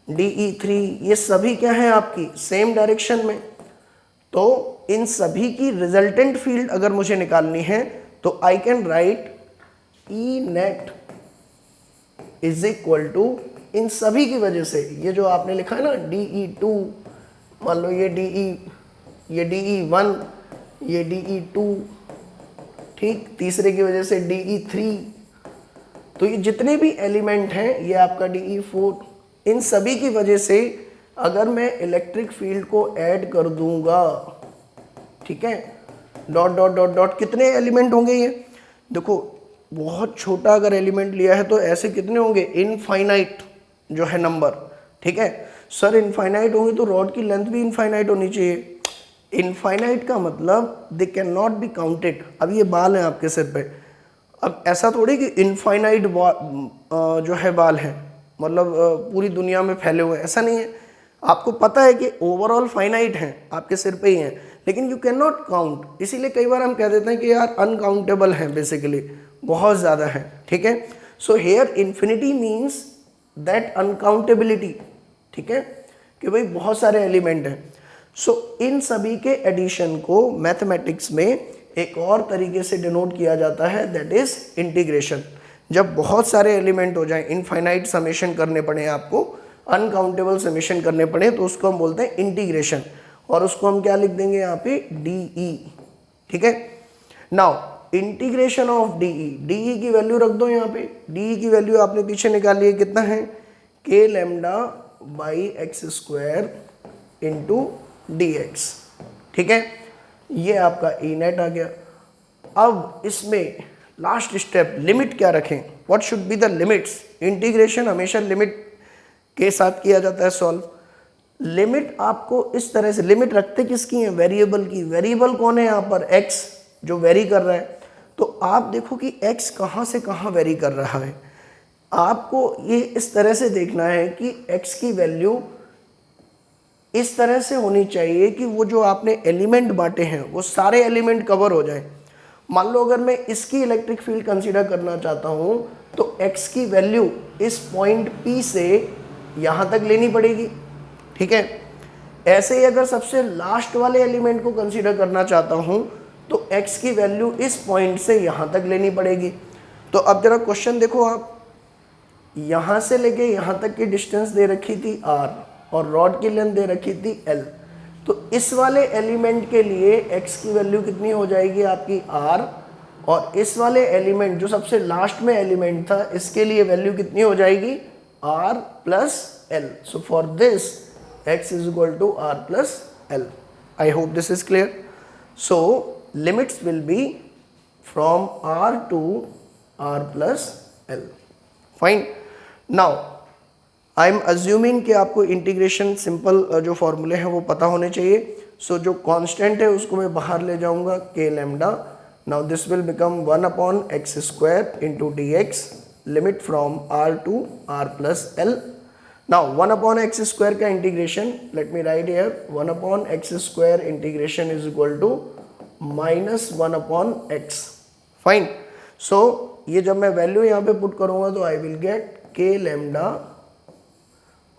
Speaker 1: DE3, ये सभी क्या है आपकी सेम डायरेक्शन में। तो इन सभी की रिजल्टेंट फील्ड अगर मुझे निकालनी है तो I can write E net is equal to, इन सभी की वजह से, ये जो आपने लिखा है ना DE2, मान लो ये DE1, ये DE2, ठीक, तीसरे की वजह से DE3, तो ये जितने भी एलिमेंट हैं, ये आपका DE4, इन सभी की वजह से अगर मैं इलेक्ट्रिक फील्ड को ऐड कर दूंगा, ठीक है, डॉट डॉट डॉट डॉट, कितने एलिमेंट होंगे ये, देखो बहुत छोटा अगर एलिमेंट लिया है तो ऐसे कितने होंगे, इनफाइनाइट जो है नंबर। ठीक है सर, इनफाइनाइट होंगे तो रॉड की लेंथ भी इनफाइनाइट होनी चाहिए। इनफाइनाइट का मतलब they can not be counted. अब ये बाल हैं आपके सिर पे, अब ऐसा थोड़ी कि इनफाइनाइट जो है बाल है, मतलब पूरी दुनिया में फैले हुए हैं, ऐसा नहीं है। आपको पता है कि ओवरऑल फाइनाइट हैं, आपके सिर पे ही हैं, लेकिन यू कैन नॉट काउंट। इसीलिए कई बार हम कह देते हैं कि यार अनकाउंटेबल हैं, बेसिकली बहुत ज़्यादा हैं, ठीक है। So here infinity means that uncountability, ठीक है, कि भाई बहुत सारे एलिमेंट हैं। सो इन सभी के एडिशन को मैथमेटिक्स में एक और तरीके से डिनोट किया जाता है, दैट इज इंटीग्रेशन। जब बहुत सारे एलिमेंट हो जाएं, इनफाइनाइट समेशन करने पड़े आपको, अनकाउंटेबल समेशन करने पड़े, तो उसको हम बोलते हैं इंटीग्रेशन, और उसको हम क्या लिख देंगे यहाँ पे, डी, ठीक है। नाउ इंटीग्रेशन ऑफ डी की वैल्यू रख दो यहाँ पे। डी की वैल्यू आपने पीछे निकाली है, कितना है, के lambda by X square into D x, ठीक है। ये आपका ई नेट आ गया। अब इसमें लास्ट स्टेप, लिमिट क्या रखें, what should be the limits. Integration हमेशा लिमिट के साथ किया जाता है सॉल्व। लिमिट आपको इस तरह से, लिमिट रखते किसकी है, वेरिएबल की। वेरिएबल कौन है यहाँ पर, x, जो वेरी कर रहा है। तो आप देखो कि x कहाँ से कहाँ वेरी कर रहा है। आपको ये इस तरह से देखना है कि x की वैल्यू इस तरह से होनी चाहिए कि वो जो आपने एलिमेंट बांटे हैं वो सारे एलिमेंट कवर हो जाए। मान लो अगर मैं इसकी इलेक्ट्रिक फील्ड कंसीडर करना चाहता हूँ तो x की वैल्यू इस पॉइंट P से यहाँ तक लेनी पड़ेगी, ठीक है। ऐसे ही अगर सबसे लास्ट वाले एलिमेंट को कंसीडर करना चाहता हूँ तो x की वैल्यू इस पॉइंट से यहाँ तक लेनी पड़ेगी। तो अब जरा क्वेश्चन देखो आप, यहाँ से लेके यहाँ तक की डिस्टेंस दे रखी थी r और रॉड की लेंथ दे रखी थी l। तो इस वाले एलिमेंट के लिए x की वैल्यू कितनी हो जाएगी आपकी r, और इस वाले एलिमेंट जो सबसे लास्ट में एलिमेंट था इसके लिए वैल्यू कितनी हो जाएगी, r plus l। So for this x is equal to r plus l. I hope this is clear. So limits will be from r to r plus l. Fine. Now I am assuming कि आपको integration simple जो फॉर्मूले हैं वो पता होने चाहिए। सो जो कांस्टेंट है उसको मैं बाहर ले जाऊंगा, K lambda. Now this will become 1/x square into D X, limit from r to r plus l। Now 1/x square का integration, let me write here, 1/x square integration is equal to -1/x। Fine. So ये जब मैं value यहाँ पे put करूंगा तो I will get K lambda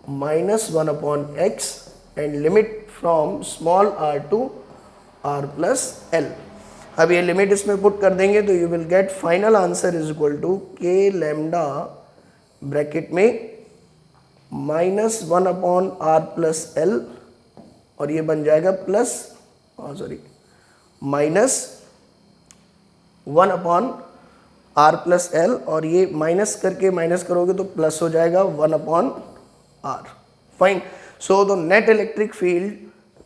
Speaker 1: -1/x and limit from small r to r plus l। अब ये limit इसमें पुट कर देंगे तो you will get final answer is equal to K lambda bracket में -1/r प्लस l, और ये बन जाएगा प्लस -1/r प्लस l, और ये माइनस करके माइनस करोगे तो प्लस हो जाएगा 1/r। Fine. So the net electric field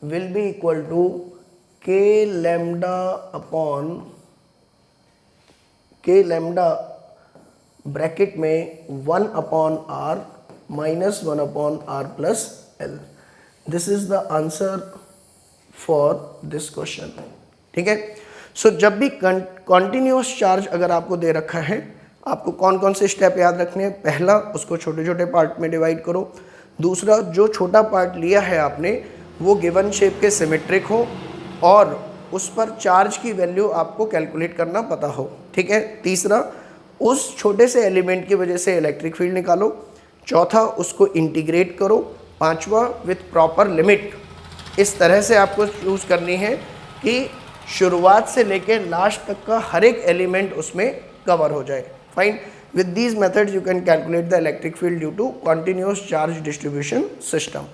Speaker 1: will be equal to K lambda bracket में 1/r minus 1/r plus l। This is the answer for this question, ठीक है। सो जब भी कॉन्टिन्यूस चार्ज अगर आपको दे रखा है, आपको कौन कौन से स्टेप याद रखने हैं। पहला, उसको छोटे छोटे पार्ट में डिवाइड करो। दूसरा, जो छोटा पार्ट लिया है आपने वो गिवन शेप के सिमेट्रिक हो और उस पर चार्ज की वैल्यू आपको कैलकुलेट करना पता हो, ठीक है। तीसरा, उस छोटे से एलिमेंट की वजह से इलेक्ट्रिक फील्ड निकालो। चौथा, उसको इंटीग्रेट करो। पांचवा, विथ प्रॉपर लिमिट। इस तरह से आपको यूज़ करनी है कि शुरुआत से लेके लास्ट तक का हर एक एलिमेंट उसमें कवर हो जाए। Fine. With these methods you can calculate the electric field due to continuous charge distribution system.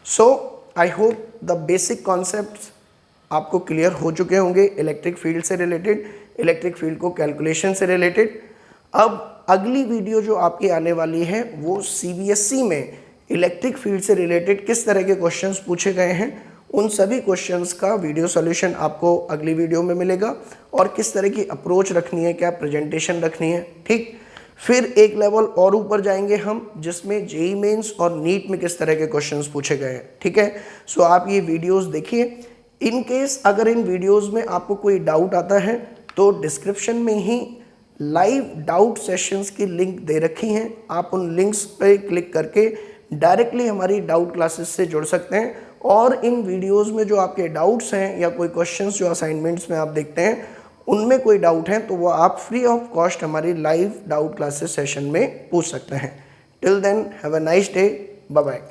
Speaker 1: So I hope the basic concepts आपको क्लियर हो चुके होंगे इलेक्ट्रिक फील्ड से रिलेटेड, इलेक्ट्रिक फील्ड को कैलकुलेशन से रिलेटेड। अब अगली वीडियो जो आपकी आने वाली है वो CBSE में इलेक्ट्रिक फील्ड से रिलेटेड किस तरह के क्वेश्चंस पूछे गए हैं, उन सभी क्वेश्चंस का वीडियो सॉल्यूशन आपको अगली वीडियो में मिलेगा, और किस तरह की अप्रोच रखनी है, क्या प्रेजेंटेशन रखनी है, ठीक। फिर एक लेवल और ऊपर जाएंगे हम, जिसमें जेईई मेंस और नीट में किस तरह के क्वेश्चंस पूछे गए हैं, ठीक है। सो आप ये वीडियोस देखिए। इन केस अगर इन वीडियोस में आपको कोई डाउट आता है तो डिस्क्रिप्शन में ही लाइव डाउट सेशंस की लिंक दे रखी हैं। आप उन लिंक्स पे क्लिक करके डायरेक्टली हमारी डाउट क्लासेस से जुड़ सकते हैं और इन वीडियोस में जो आपके डाउट्स हैं या कोई क्वेश्चंस जो असाइनमेंट्स में आप देखते हैं उनमें कोई डाउट है तो वो आप फ्री ऑफ कॉस्ट हमारी लाइव डाउट क्लासेस सेशन में पूछ सकते हैं। Till then have a nice day, bye bye.